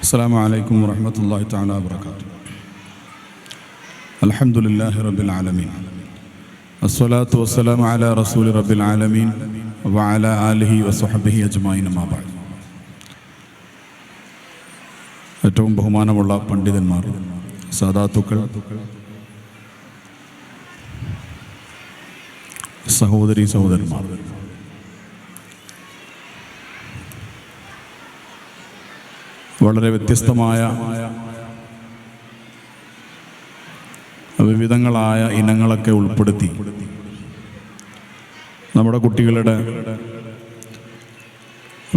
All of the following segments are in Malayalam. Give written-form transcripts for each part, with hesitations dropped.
السلام عليكم ورحمة الله تعالى وبركاته. الحمد لله رب العالمين، الصلاة والسلام على رسول رب العالمين وعلى آله وصحبه أجمعين. ما بعد. ഏറ്റവും ബഹുമാനമുള്ള പണ്ഡിതന്മാർ, സാദാത്തുക്കൾ, സഹോദരീ സഹോദരന്മാർ, വളരെ വ്യത്യസ്തമായ വിവിധങ്ങളായ ഇനങ്ങളൊക്കെ ഉൾപ്പെടുത്തി നമ്മുടെ കുട്ടികളുടെ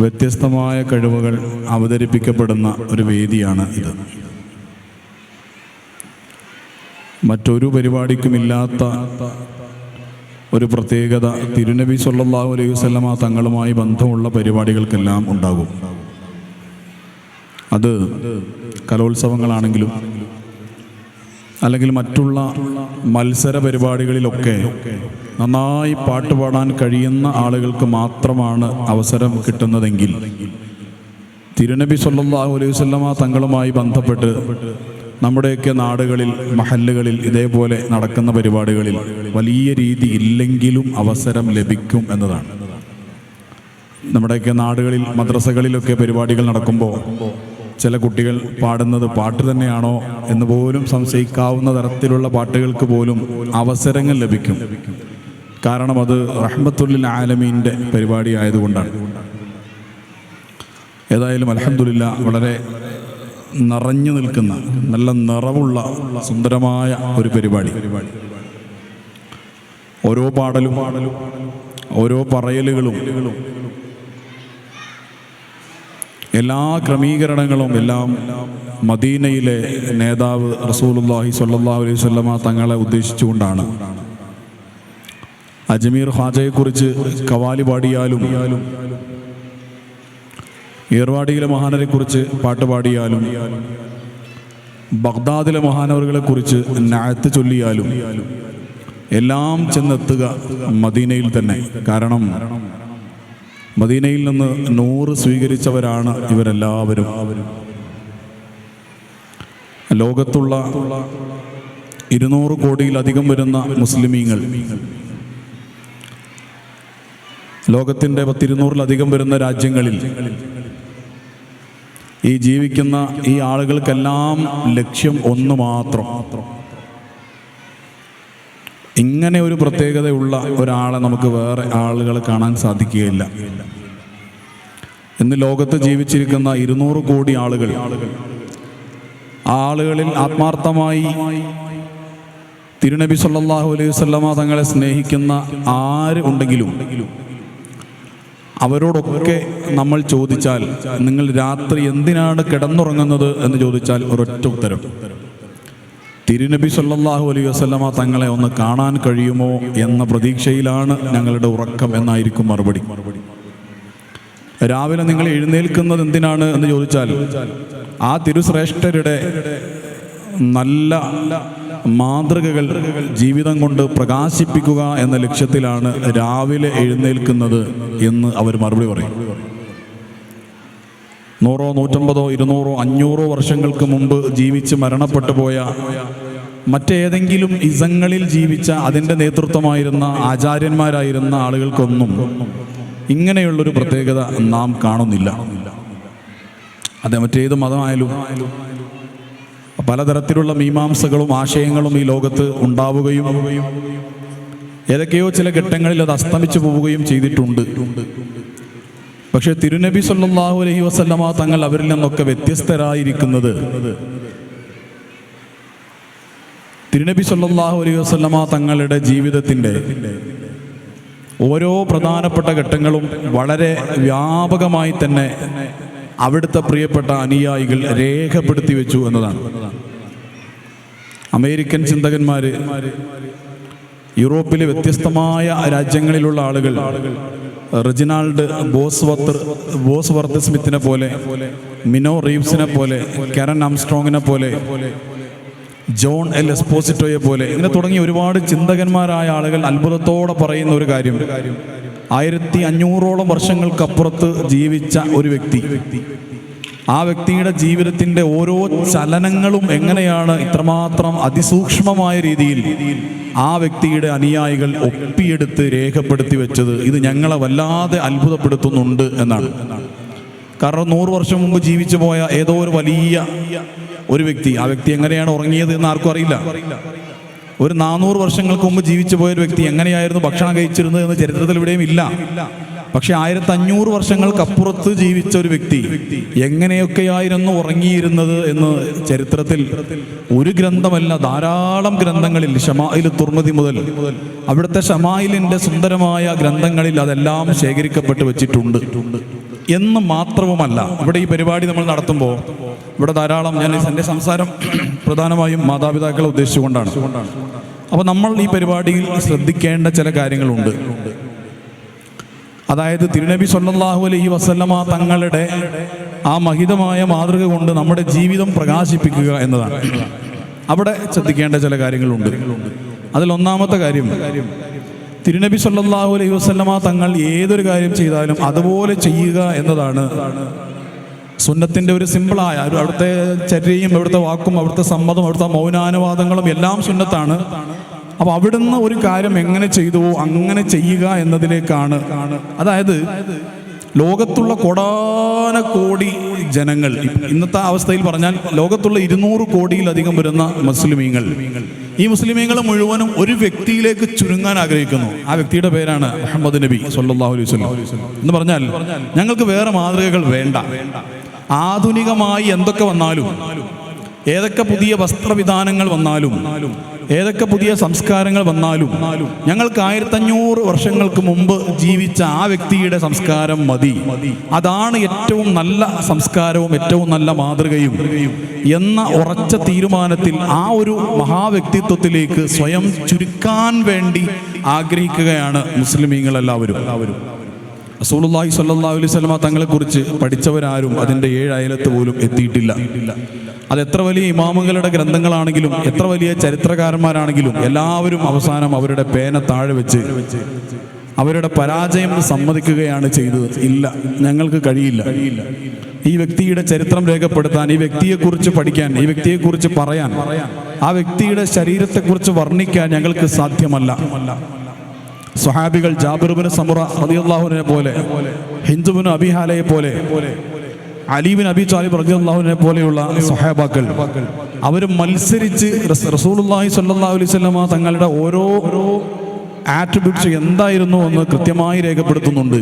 വ്യത്യസ്തമായ കഴിവുകൾ അവതരിപ്പിക്കപ്പെടുന്ന ഒരു വേദിയാണ് ഇത്. മറ്റൊരു പരിപാടിക്കുമില്ലാത്ത ഒരു പ്രത്യേകത തിരുനബി സല്ലല്ലാഹു അലൈഹി വസല്ലമ തങ്ങളുമായി ബന്ധമുള്ള പരിപാടികൾക്കെല്ലാം ഉണ്ടാകും. അത് കലോത്സവങ്ങളാണെങ്കിലും അല്ലെങ്കിൽ മറ്റുള്ള മത്സര പരിപാടികളിലൊക്കെ നന്നായി പാട്ടുപാടാൻ കഴിയുന്ന ആളുകൾക്ക് മാത്രമാണ് അവസരം കിട്ടുന്നതെങ്കിൽ തിരുനബി സല്ലല്ലാഹു അലൈഹി വസല്ലമ തങ്ങളുമായി ബന്ധപ്പെട്ട് നമ്മുടെയൊക്കെ നാടുകളിൽ, മഹല്ലുകളിൽ ഇതേപോലെ നടക്കുന്ന പരിപാടികളിൽ വലിയ രീതി ഇല്ലെങ്കിലും അവസരം ലഭിക്കും എന്നതാണ്. നമ്മുടെയൊക്കെ നാടുകളിൽ, മദ്രസകളിലൊക്കെ പരിപാടികൾ നടക്കുമ്പോൾ ചില കുട്ടികൾ പാടുന്നത് പാട്ട് തന്നെയാണോ എന്ന് പോലും സംശയിക്കാവുന്ന തരത്തിലുള്ള പാട്ടുകൾക്ക് പോലും അവസരങ്ങൾ ലഭിക്കും. കാരണം അത് റഹ്മത്തുൽ ആലമീൻ്റെ പരിപാടി ആയതുകൊണ്ടാണ്. ഏതായാലും അൽഹംദുലില്ലാ, വളരെ നിറഞ്ഞു നിൽക്കുന്ന, നല്ല നിറവുള്ള സുന്ദരമായ ഒരു പരിപാടി. ഓരോ പാടലും ഓരോ പറയലുകളും എല്ലാ ക്രമീകരണങ്ങളും എല്ലാം മദീനയിലെ നേതാവ് റസൂലുള്ളാഹി സ്വല്ലല്ലാഹു അലൈഹി വസല്ലമ തങ്ങളെ ഉദ്ദേശിച്ചുകൊണ്ടാണ്. അജ്മീർ ഖാജയെക്കുറിച്ച് കവാലി പാടിയാലും, ഏർവാടിയിലെ മഹാനരെക്കുറിച്ച് പാട്ട് പാടിയാലും, ബഗ്ദാദിലെ മഹാനവറുകളെക്കുറിച്ച് നഅത്ത് ചൊല്ലിയാലും എല്ലാം ചെന്നെത്തുക മദീനയിൽ തന്നെ. കാരണം മദീനയിൽ നിന്ന് 100 സ്വീകരിച്ചവരാണ് ഇവരെല്ലാവരും. ലോകത്തുള്ള 200 കോടിയിലധികം വരുന്ന മുസ്ലിമീങ്ങൾ, ലോകത്തിൻ്റെ 200-ലധികം വരുന്ന രാജ്യങ്ങളിൽ ഈ ജീവിക്കുന്ന ഈ ആളുകൾക്കെല്ലാം ലക്ഷ്യം ഒന്ന് മാത്രം. ഇങ്ങനെ ഒരു പ്രത്യേകതയുള്ള ഒരാളെ നമുക്ക് വേറെ ആളുകൾ കാണാൻ സാധിക്കുകയില്ല. ഇന്ന് ലോകത്ത് ജീവിച്ചിരിക്കുന്ന 200 കോടി ആളുകളിൽ ആത്മാർത്ഥമായി തിരുനബി സല്ലല്ലാഹു അലൈഹി വസല്ലമ തങ്ങളെ സ്നേഹിക്കുന്ന ആര് ഉണ്ടെങ്കിലും അവരോടൊക്കെ നമ്മൾ ചോദിച്ചാൽ, നിങ്ങൾ രാത്രി എന്തിനാണ് കിടന്നുറങ്ങുന്നത് എന്ന് ചോദിച്ചാൽ ഒരൊറ്റ ഉത്തരം, തിരുനബി സല്ലല്ലാഹു അലൈഹി വസല്ലമ തങ്ങളെ ഒന്ന് കാണാൻ കഴിയുമോ എന്ന പ്രതീക്ഷയിലാണ് ഞങ്ങളുടെ ഉറക്കം എന്നായിരിക്കും മറുപടി. രാവിലെ നിങ്ങൾ എഴുന്നേൽക്കുന്നത് എന്തിനാണ് എന്ന് ചോദിച്ചാൽ, ആ തിരുശ്രേഷ്ഠരുടെ നല്ല മാതൃകകൾ ജീവിതം കൊണ്ട് പ്രകാശിപ്പിക്കുക എന്ന ലക്ഷ്യത്തിലാണ് രാവിലെ എഴുന്നേൽക്കുന്നത് എന്ന് അവർ മറുപടി പറയും. 100, 150, 200, 500 വർഷങ്ങൾക്ക് മുമ്പ് ജീവിച്ച് മരണപ്പെട്ടു പോയ മറ്റേതെങ്കിലും ഇസങ്ങളിൽ ജീവിച്ച അതിൻ്റെ നേതൃത്വമായിരുന്ന ആചാര്യന്മാരായിരുന്ന ആളുകൾക്കൊന്നും ഇങ്ങനെയുള്ളൊരു പ്രത്യേകത നാം കാണുന്നില്ല. അത് മറ്റേത് മതമായാലും പലതരത്തിലുള്ള മീമാംസകളും ആശയങ്ങളും ഈ ലോകത്ത് ഉണ്ടാവുകയും ഏതൊക്കെയോ ചില ഘട്ടങ്ങളിൽ അത് അസ്തമിച്ചു പോവുകയും ചെയ്തിട്ടുണ്ട്. പക്ഷേ തിരുനബി സല്ലല്ലാഹു അലൈഹി വസല്ലമ തങ്ങൾ അവരിൽ നിന്നൊക്കെ വ്യത്യസ്തരായിരിക്കുന്നത് തിരുനബി സല്ലല്ലാഹു അലൈഹി വസല്ലമ തങ്ങളുടെ ജീവിതത്തിൻ്റെ ഓരോ പ്രധാനപ്പെട്ട ഘട്ടങ്ങളും വളരെ വ്യാപകമായി തന്നെ അവിടുത്തെ പ്രിയപ്പെട്ട അനുയായികൾ രേഖപ്പെടുത്തി വെച്ചു എന്നതാണ്. അമേരിക്കൻ ചിന്തകന്മാർ, യൂറോപ്പിലെ വ്യത്യസ്തമായ രാജ്യങ്ങളിലുള്ള ആളുകൾ, റെജിനാൾഡ് ബോസ്വർത്ത് സ്മിത്തിനെ പോലെ, മിനോ റീവ്സിനെ പോലെ, കാരൻ ആംസ്ട്രോങ്ങിനെ പോലെ, ജോൺ എൽ എസ്പോസിറ്റോയെ പോലെ, ഇങ്ങനെ തുടങ്ങി ഒരുപാട് ചിന്തകന്മാരായ ആളുകൾ അത്ഭുതത്തോടെ പറയുന്ന ഒരു കാര്യം, 1500ഓളം വർഷങ്ങൾക്കപ്പുറത്ത് ജീവിച്ച ഒരു വ്യക്തി ആ വ്യക്തിയുടെ ജീവിതത്തിൻ്റെ ഓരോ ചലനങ്ങളും എങ്ങനെയാണ് ഇത്രമാത്രം അതിസൂക്ഷ്മമായ രീതിയിൽ ആ വ്യക്തിയുടെ അനുയായികൾ ഒപ്പിയെടുത്ത് രേഖപ്പെടുത്തി വെച്ചത്, ഇത് ഞങ്ങളെ വല്ലാതെ അത്ഭുതപ്പെടുത്തുന്നുണ്ട് എന്നാണ്. കാരണം 100 വർഷം മുമ്പ് ജീവിച്ചു പോയ ഏതോ ഒരു വലിയ ഒരു വ്യക്തി, ആ വ്യക്തി എങ്ങനെയാണ് ഉറങ്ങിയത് എന്ന് ആർക്കും അറിയില്ല. ഒരു 400 വർഷങ്ങൾക്ക് മുമ്പ് ജീവിച്ചു പോയൊരു വ്യക്തി എങ്ങനെയായിരുന്നു ഭക്ഷണം കഴിച്ചിരുന്നത് എന്ന് ചരിത്രത്തിൽ ഇവിടെയും ഇല്ല. പക്ഷെ 1500 വർഷങ്ങൾക്കപ്പുറത്ത് ജീവിച്ച ഒരു വ്യക്തി എങ്ങനെയൊക്കെയായിരുന്നു ഉറങ്ങിയിരുന്നത് എന്ന് ചരിത്രത്തിൽ ഒരു ഗ്രന്ഥമല്ല, ധാരാളം ഗ്രന്ഥങ്ങളിൽ, ഷമായിൽ തുർമദി മുതൽ അവിടുത്തെ ഷമായിലിൻ്റെ സുന്ദരമായ ഗ്രന്ഥങ്ങളിൽ അതെല്ലാം ശേഖരിക്കപ്പെട്ട് വെച്ചിട്ടുണ്ട് എന്ന് മാത്രവുമല്ല, ഇവിടെ ഈ പരിപാടി നമ്മൾ നടത്തുമ്പോൾ ഇവിടെ ധാരാളം, ഞാൻ എൻ്റെ സംസാരം പ്രധാനമായും മാതാപിതാക്കളെ ഉദ്ദേശിച്ചുകൊണ്ടാണ്. അപ്പോൾ നമ്മൾ ഈ പരിപാടിയിൽ ശ്രദ്ധിക്കേണ്ട ചില കാര്യങ്ങളുണ്ട്. അതായത് തിരുനബി സല്ലല്ലാഹു അലൈഹി വസല്ലമ തങ്ങളുടെ ആ മഹിതമായ മാതൃക കൊണ്ട് നമ്മുടെ ജീവിതം പ്രകാശിപ്പിക്കുക എന്നതാണ്. അവിടെ ശ്രദ്ധിക്കേണ്ട ചില കാര്യങ്ങളുണ്ട്. അതിൽ ഒന്നാമത്തെ കാര്യം, തിരുനബി സല്ലല്ലാഹു അലൈഹി വസല്ലമ തങ്ങൾ ഏതൊരു കാര്യം ചെയ്താലും അതുപോലെ ചെയ്യുക എന്നതാണ് സുന്നത്തിൻ്റെ ഒരു സിമ്പിളായ ഒരു, അവിടുത്തെ ചര്യയും അവിടുത്തെ വാക്കും അവിടുത്തെ സമ്മതം അവിടുത്തെ മൗനാനുവാദങ്ങളും എല്ലാം സുന്നത്താണ്. അപ്പോൾ അവിടുന്ന് ഒരു കാര്യം എങ്ങനെ ചെയ്തുവോ അങ്ങനെ ചെയ്യുക എന്നതിലേക്കാണ്. അതായത് ലോകത്തുള്ള കോടാനക്കോടി ജനങ്ങൾ, ഇന്നത്തെ അവസ്ഥയിൽ പറഞ്ഞാൽ ലോകത്തുള്ള 200 കോടിയിലധികം വരുന്ന മുസ്ലിമീങ്ങൾ, ഈ മുസ്ലിമീങ്ങൾ മുഴുവനും ഒരു വ്യക്തിയിലേക്ക് ചുരുങ്ങാൻ ആഗ്രഹിക്കുന്നു. ആ വ്യക്തിയുടെ പേരാണ് മുഹമ്മദ് നബി സല്ലല്ലാഹു അലൈഹി വസല്ലം. എന്ന് പറഞ്ഞാൽ ഞങ്ങൾക്ക് വേറെ മാതൃകകൾ വേണ്ട. ആധുനികമായി എന്തൊക്കെ വന്നാലും, ഏതൊക്കെ പുതിയ വസ്ത്രവിധാനങ്ങൾ വന്നാലും, ഏതൊക്കെ പുതിയ സംസ്കാരങ്ങൾ വന്നാലും ഞങ്ങൾക്ക് 1500 വർഷങ്ങൾക്ക് മുമ്പ് ജീവിച്ച ആ വ്യക്തിയുടെ സംസ്കാരം മതി. അതാണ് ഏറ്റവും നല്ല സംസ്കാരവും ഏറ്റവും നല്ല മാതൃകയും എന്ന ഉറച്ച തീരുമാനത്തിൽ ആ ഒരു മഹാവ്യക്തിത്വത്തിലേക്ക് സ്വയം ചുരുക്കാൻ വേണ്ടി ആഗ്രഹിക്കുകയാണ് മുസ്ലിമീങ്ങൾ എല്ലാവരും. റസൂലുള്ളാഹി സ്വല്ലല്ലാഹു അലൈഹി വസല്ലമ തങ്ങളെക്കുറിച്ച് പഠിച്ചവരാരും അതിൻ്റെ 7 അയലത്ത് പോലും എത്തിയിട്ടില്ല. അത് എത്ര വലിയ ഇമാമുകളുടെ ഗ്രന്ഥങ്ങളാണെങ്കിലും എത്ര വലിയ ചരിത്രകാരന്മാരാണെങ്കിലും എല്ലാവരും അവസാനം അവരുടെ പേന താഴെ വെച്ച് അവരുടെ പരാജയം സമ്മതിക്കുകയാണ് ചെയ്തത്. ഇല്ല, ഞങ്ങൾക്ക് കഴിയില്ല ഈ വ്യക്തിയുടെ ചരിത്രം രേഖപ്പെടുത്താൻ, ഈ വ്യക്തിയെക്കുറിച്ച് പഠിക്കാൻ, ഈ വ്യക്തിയെക്കുറിച്ച് പറയാൻ, ആ വ്യക്തിയുടെ ശരീരത്തെക്കുറിച്ച് വർണ്ണിക്കാൻ ഞങ്ങൾക്ക് സാധ്യമല്ല. സ്വഹാബികൾ ജാബിർ ഇബ്നു സമുറ റളിയല്ലാഹു അൻഹു പോലെ, ഹിന്ദ് ഇബ്നു അബീ ഹാലയെ പോലെ, അലി ഇബ്നു അബീ ത്വാലിബ് റളിയല്ലാഹു അൻഹു പോലെയുള്ള സ്വഹാബാക്കൾ അവർ മത്സരിച്ച് റസൂലുള്ളാഹി സ്വല്ലല്ലാഹു അലൈഹി വസല്ലമ തങ്ങളുടെ ഓരോ ആട്രിബ്യൂട്ട്സ് എന്തായിരുന്നു എന്ന് കൃത്യമായി രേഖപ്പെടുത്തുന്നുണ്ട്.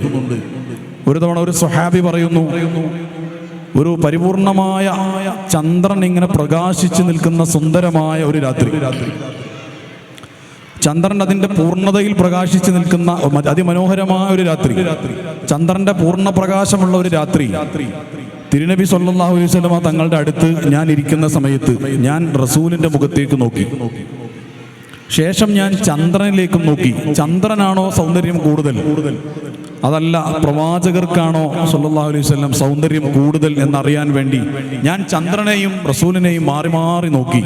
ഒരു തവണ ഒരു സ്വഹാബി പറയുന്നു, ഒരു പരിപൂർണമായ ചന്ദ്രൻ ഇങ്ങനെ പ്രകാശിച്ചു നിൽക്കുന്ന സുന്ദരമായ ഒരു രാത്രി, ചന്ദ്രൻ അതിൻ്റെ പൂർണ്ണതയിൽ പ്രകാശിച്ചു നിൽക്കുന്ന അതിമനോഹരമായ ഒരു രാത്രി, ചന്ദ്രന്റെ പൂർണ്ണ പ്രകാശമുള്ള ഒരു രാത്രി, തിരുനബി സല്ലല്ലാഹു അലൈഹി വസല്ലമ തങ്ങളുടെ അടുത്ത് ഞാൻ ഇരിക്കുന്ന സമയത്ത് ഞാൻ റസൂലിന്റെ മുഖത്തേക്ക് നോക്കി. ശേഷം ഞാൻ ചന്ദ്രനിലേക്കും നോക്കി. ചന്ദ്രനാണോ സൗന്ദര്യം കൂടുതൽ, അതല്ല പ്രവാചകർക്കാണോ സല്ലല്ലാഹു അലൈഹി വസല്ലം സൗന്ദര്യം കൂടുതൽ എന്നറിയാൻ വേണ്ടി ഞാൻ ചന്ദ്രനെയും റസൂലിനെയും മാറി മാറി നോക്കി.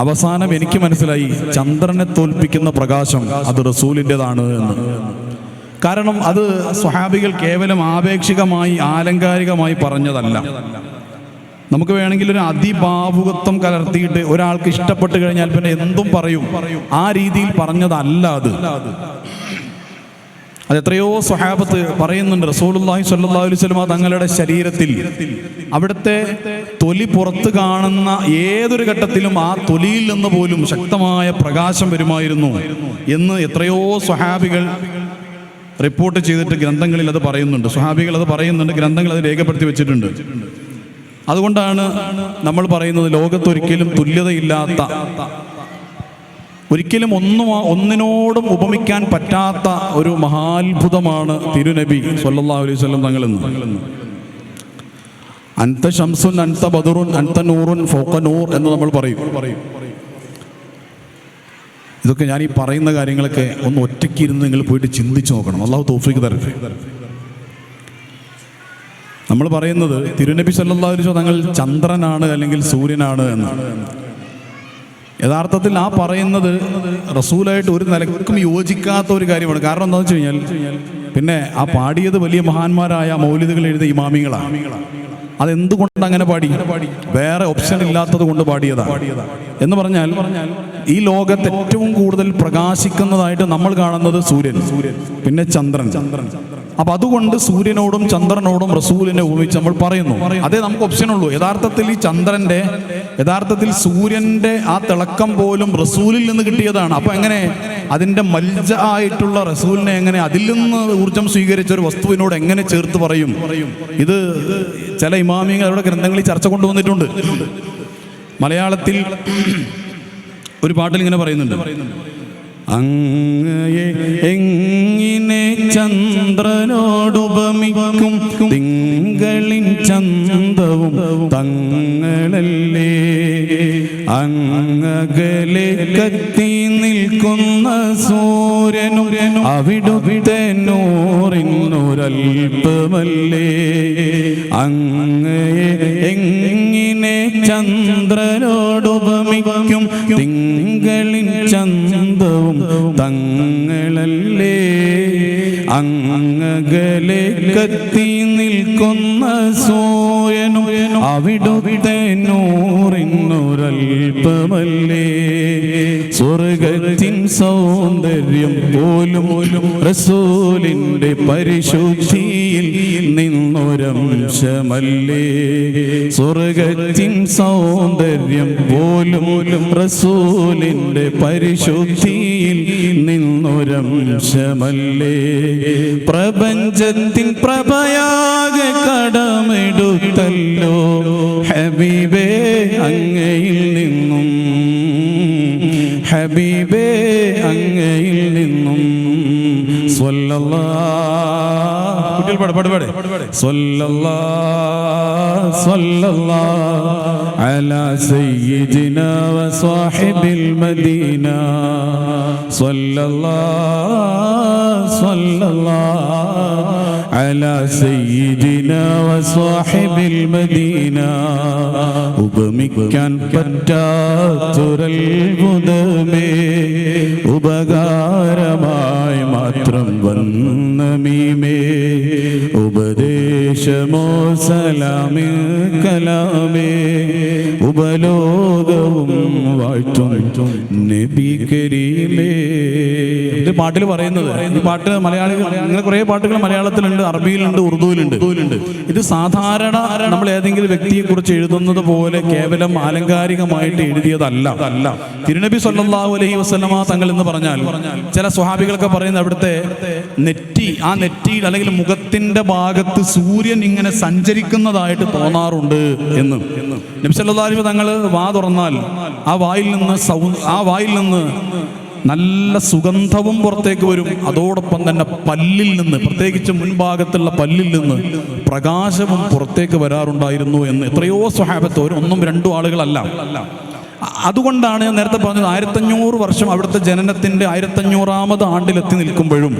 അവസാനം എനിക്ക് മനസ്സിലായി, ചന്ദ്രനെ തോൽപ്പിക്കുന്ന പ്രകാശം അത് റസൂലിൻ്റെതാണ് എന്ന്. കാരണം അത് സ്വഹാബികൾ കേവലം ആപേക്ഷികമായി ആലങ്കാരികമായി പറഞ്ഞതല്ല. നമുക്ക് വേണമെങ്കിൽ ഒരു അതിഭാവുകത്വം കലർത്തിയിട്ട് ഒരാൾക്ക് ഇഷ്ടപ്പെട്ട് കഴിഞ്ഞാൽ പിന്നെ എന്തും പറയും, ആ രീതിയിൽ പറഞ്ഞതല്ല അത്. അതെത്രയോ സ്വഹാബത്ത് പറയുന്നുണ്ട്. റസൂലുള്ളാഹി സ്വല്ലല്ലാഹു അലൈഹി വസല്ലം തങ്ങളുടെ ശരീരത്തിൽ അവിടുത്തെ തൊലി പുറത്ത് കാണുന്ന ഏതൊരു ഘട്ടത്തിലും ആ തൊലിയിൽ നിന്ന് പോലും ശക്തമായ പ്രകാശം വരുമായിരുന്നു എന്ന് എത്രയോ സ്വഹാബികൾ റിപ്പോർട്ട് ചെയ്തിട്ട് ഗ്രന്ഥങ്ങളിൽ അത് പറയുന്നുണ്ട്. സ്വഹാബികൾ അത് പറയുന്നുണ്ട്, ഗ്രന്ഥങ്ങൾ അത് രേഖപ്പെടുത്തി വെച്ചിട്ടുണ്ട്. അതുകൊണ്ടാണ് നമ്മൾ പറയുന്നത്, ലോകത്തൊരിക്കലും തുല്യതയില്ലാത്ത, ഒരിക്കലും ഒന്നിനോടും ഉപമിക്കാൻ പറ്റാത്ത ഒരു മഹാത്ഭുതമാണ് തിരുനബി സല്ലല്ലാഹു അലൈഹി വസല്ലം തങ്ങളെന്ന്. അൻത ശംസുൻ അൻത ബദറുൻ അൻത നൂറുൻ ഫൗഖ നൂർ എന്ന് നമ്മൾ പറയും. ഇതൊക്കെ ഞാൻ ഈ പറയുന്ന കാര്യങ്ങളൊക്കെ ഒന്ന് ഒറ്റയ്ക്ക് ഇരുന്ന് നിങ്ങൾ പോയിട്ട് ചിന്തിച്ച് നോക്കണം. അല്ലാഹു തൗഫീഖ് തരട്ടെ. നമ്മൾ പറയുന്നത് തിരുനബി സല്ലല്ലാഹു അലൈഹി വസല്ലം തങ്ങൾ ചന്ദ്രനാണ് അല്ലെങ്കിൽ സൂര്യനാണ് എന്നാണ്. യഥാർത്ഥത്തിൽ ആ പറയുന്നത് റസൂലായിട്ട് ഒരു നിലക്കും യോജിക്കാത്ത ഒരു കാര്യമാണ്. കാരണം എന്താണെന്ന് വെച്ച് കഴിഞ്ഞാൽ, പിന്നെ ആ പാടിയത് വലിയ മഹാന്മാരായ മൗലിദുകൾ എഴുതിയ ഇമാമികളാണ്. അതെന്തുകൊണ്ട് അങ്ങനെ പാടി? വേറെ ഓപ്ഷൻ ഇല്ലാത്തത് കൊണ്ട് പാടിയതാണ്. എന്ന് പറഞ്ഞാൽ ഈ ലോകത്ത് ഏറ്റവും കൂടുതൽ പ്രകാശിക്കുന്നതായിട്ട് നമ്മൾ കാണുന്നത് സൂര്യൻ, പിന്നെ ചന്ദ്രൻ. അപ്പൊ അതുകൊണ്ട് സൂര്യനോടും ചന്ദ്രനോടും റസൂലിനെ ഉപയോഗിച്ച് നമ്മൾ പറയുന്നു. അതേ നമുക്ക് ഓപ്ഷൻ ഉള്ളൂ. യഥാർത്ഥത്തിൽ ഈ ചന്ദ്രന്റെ, യഥാർത്ഥത്തിൽ സൂര്യന്റെ ആ തിളക്കം പോലും റസൂലിൽ നിന്ന് കിട്ടിയതാണ്. അപ്പൊ എങ്ങനെ അതിന്റെ മൽജ ആയിട്ടുള്ള റസൂലിനെ എങ്ങനെ അതിൽ നിന്ന് ഊർജം സ്വീകരിച്ച ഒരു വസ്തുവിനോട് എങ്ങനെ ചേർത്ത് പറയും? ഇത് ചില ഇമാമിങ്ങളുടെ ഗ്രന്ഥങ്ങളിൽ ചർച്ച കൊണ്ടുവന്നിട്ടുണ്ട്. മലയാളത്തിൽ ഒരു പാട്ടിൽ ഇങ്ങനെ പറയുന്നുണ്ട്: അങ്ങയെ എങ്ങിനെ ചന്ദ്രനോടുപമിക്കും തിങ്കളിൻ ചന്തവും തങ്ങളല്ലേ, അങ്ങകലെ കത്തി നിൽക്കുന്ന സൂര്യനും അവിടുത്തെ നൂറിനൊരൽപ്പമല്ലേ, അങ്ങയെ എങ്ങിനെ ചന്ദ്രനോടുപമിക്കും തിങ്കളിൻ ചന്തവും തങ്ങളല്ലേ, അങ്ങകലെ കത്തി നിൽക്കുന്ന സൂര്യനും അവിടുത്തെ നൂറിനൊരൽപ്പമല്ലേ, സ്വർഗത്തിൻ സൗന്ദര്യം പോലും റസൂലിന്റെ പരിശുദ്ധിയിൽ നിന്നൊരംശമല്ലേ, സ്വർഗത്തിൻ സൗന്ദര്യം പോലും റസൂലിന്റെ പരിശുദ്ധിയിൽ നിന്നൊരംശമല്ലേ, പ്രപഞ്ചത്തിൻ പ്രഭയാകെ കടമെടുത്തല്ലോ ഹബീബേ അങ്ങയിൽ നിന്നും, ഹബീബേ അങ്ങയിൽ നിന്നും സ്വല്ലല്ലാഹു അലാ സയ്യിദിനാ വസ്വാഹിബിൽ മദീന, സ്വല്ലല്ലാഹു അലാ സയ്യിദിനാ വസ്വാഹിബിൽ മദീന. ഉപമിക്കാൻ പറ്റാത്തൊരത്ഭുതമേ, ഉപകാരമായി മാത്രം വന്ന മീമേ, ഉപദേശമോ സലാമേ കലാമേ, ഉപലോകവും വാഴ്ത്തും നബി കരീമേ. ഇത് പാട്ടിൽ പറയുന്നത്, ഈ പാട്ട് മലയാളികൾ, ഇങ്ങനെ കുറേ പാട്ടുകൾ മലയാളത്തിലുണ്ട്, അറബിയിലുണ്ട്, ഉറുദുവിലുണ്ട്. ഇത് സാധാരണ നമ്മൾ ഏതെങ്കിലും വ്യക്തിയെ കുറിച്ച് എഴുതുന്നത് പോലെ കേവലം ആലങ്കാരികമായിട്ട് എഴുതിയതല്ല. തിരുനബി സല്ലല്ലാഹു അലൈഹി വസല്ലമ തങ്ങൾ എന്ന് പറഞ്ഞാൽ ചില സ്വഹാബികളൊക്കെ പറയുന്നത് അവിടുത്തെ നെറ്റി, ആ നെറ്റിയിൽ അല്ലെങ്കിൽ മുഖത്തിന്റെ ഭാഗത്ത് സൂര്യൻ ഇങ്ങനെ സഞ്ചരിക്കുന്നതായിട്ട് തോന്നാറുണ്ട് എന്ന്. നബി സല്ലല്ലാഹു അലൈഹി വസല്ലം തങ്ങൾ വാ തുറന്നാൽ ആ വായിൽ നിന്ന് നല്ല സുഗന്ധവും പുറത്തേക്ക് വരും. അതോടൊപ്പം തന്നെ പല്ലിൽ നിന്ന്, പ്രത്യേകിച്ച് മുൻഭാഗത്തുള്ള പല്ലിൽ നിന്ന് പ്രകാശവും പുറത്തേക്ക് വരാറുണ്ടായിരുന്നു എന്ന് എത്രയോ സ്വഹാബത്ത്, ഒന്നും രണ്ടും ആളുകളല്ല. അതുകൊണ്ടാണ് ഞാൻ നേരത്തെ പറഞ്ഞത് 1500 വർഷം അവിടുത്തെ ജനനത്തിന്റെ 1500ാമത് ആണ്ടിലെത്തി നിൽക്കുമ്പോഴും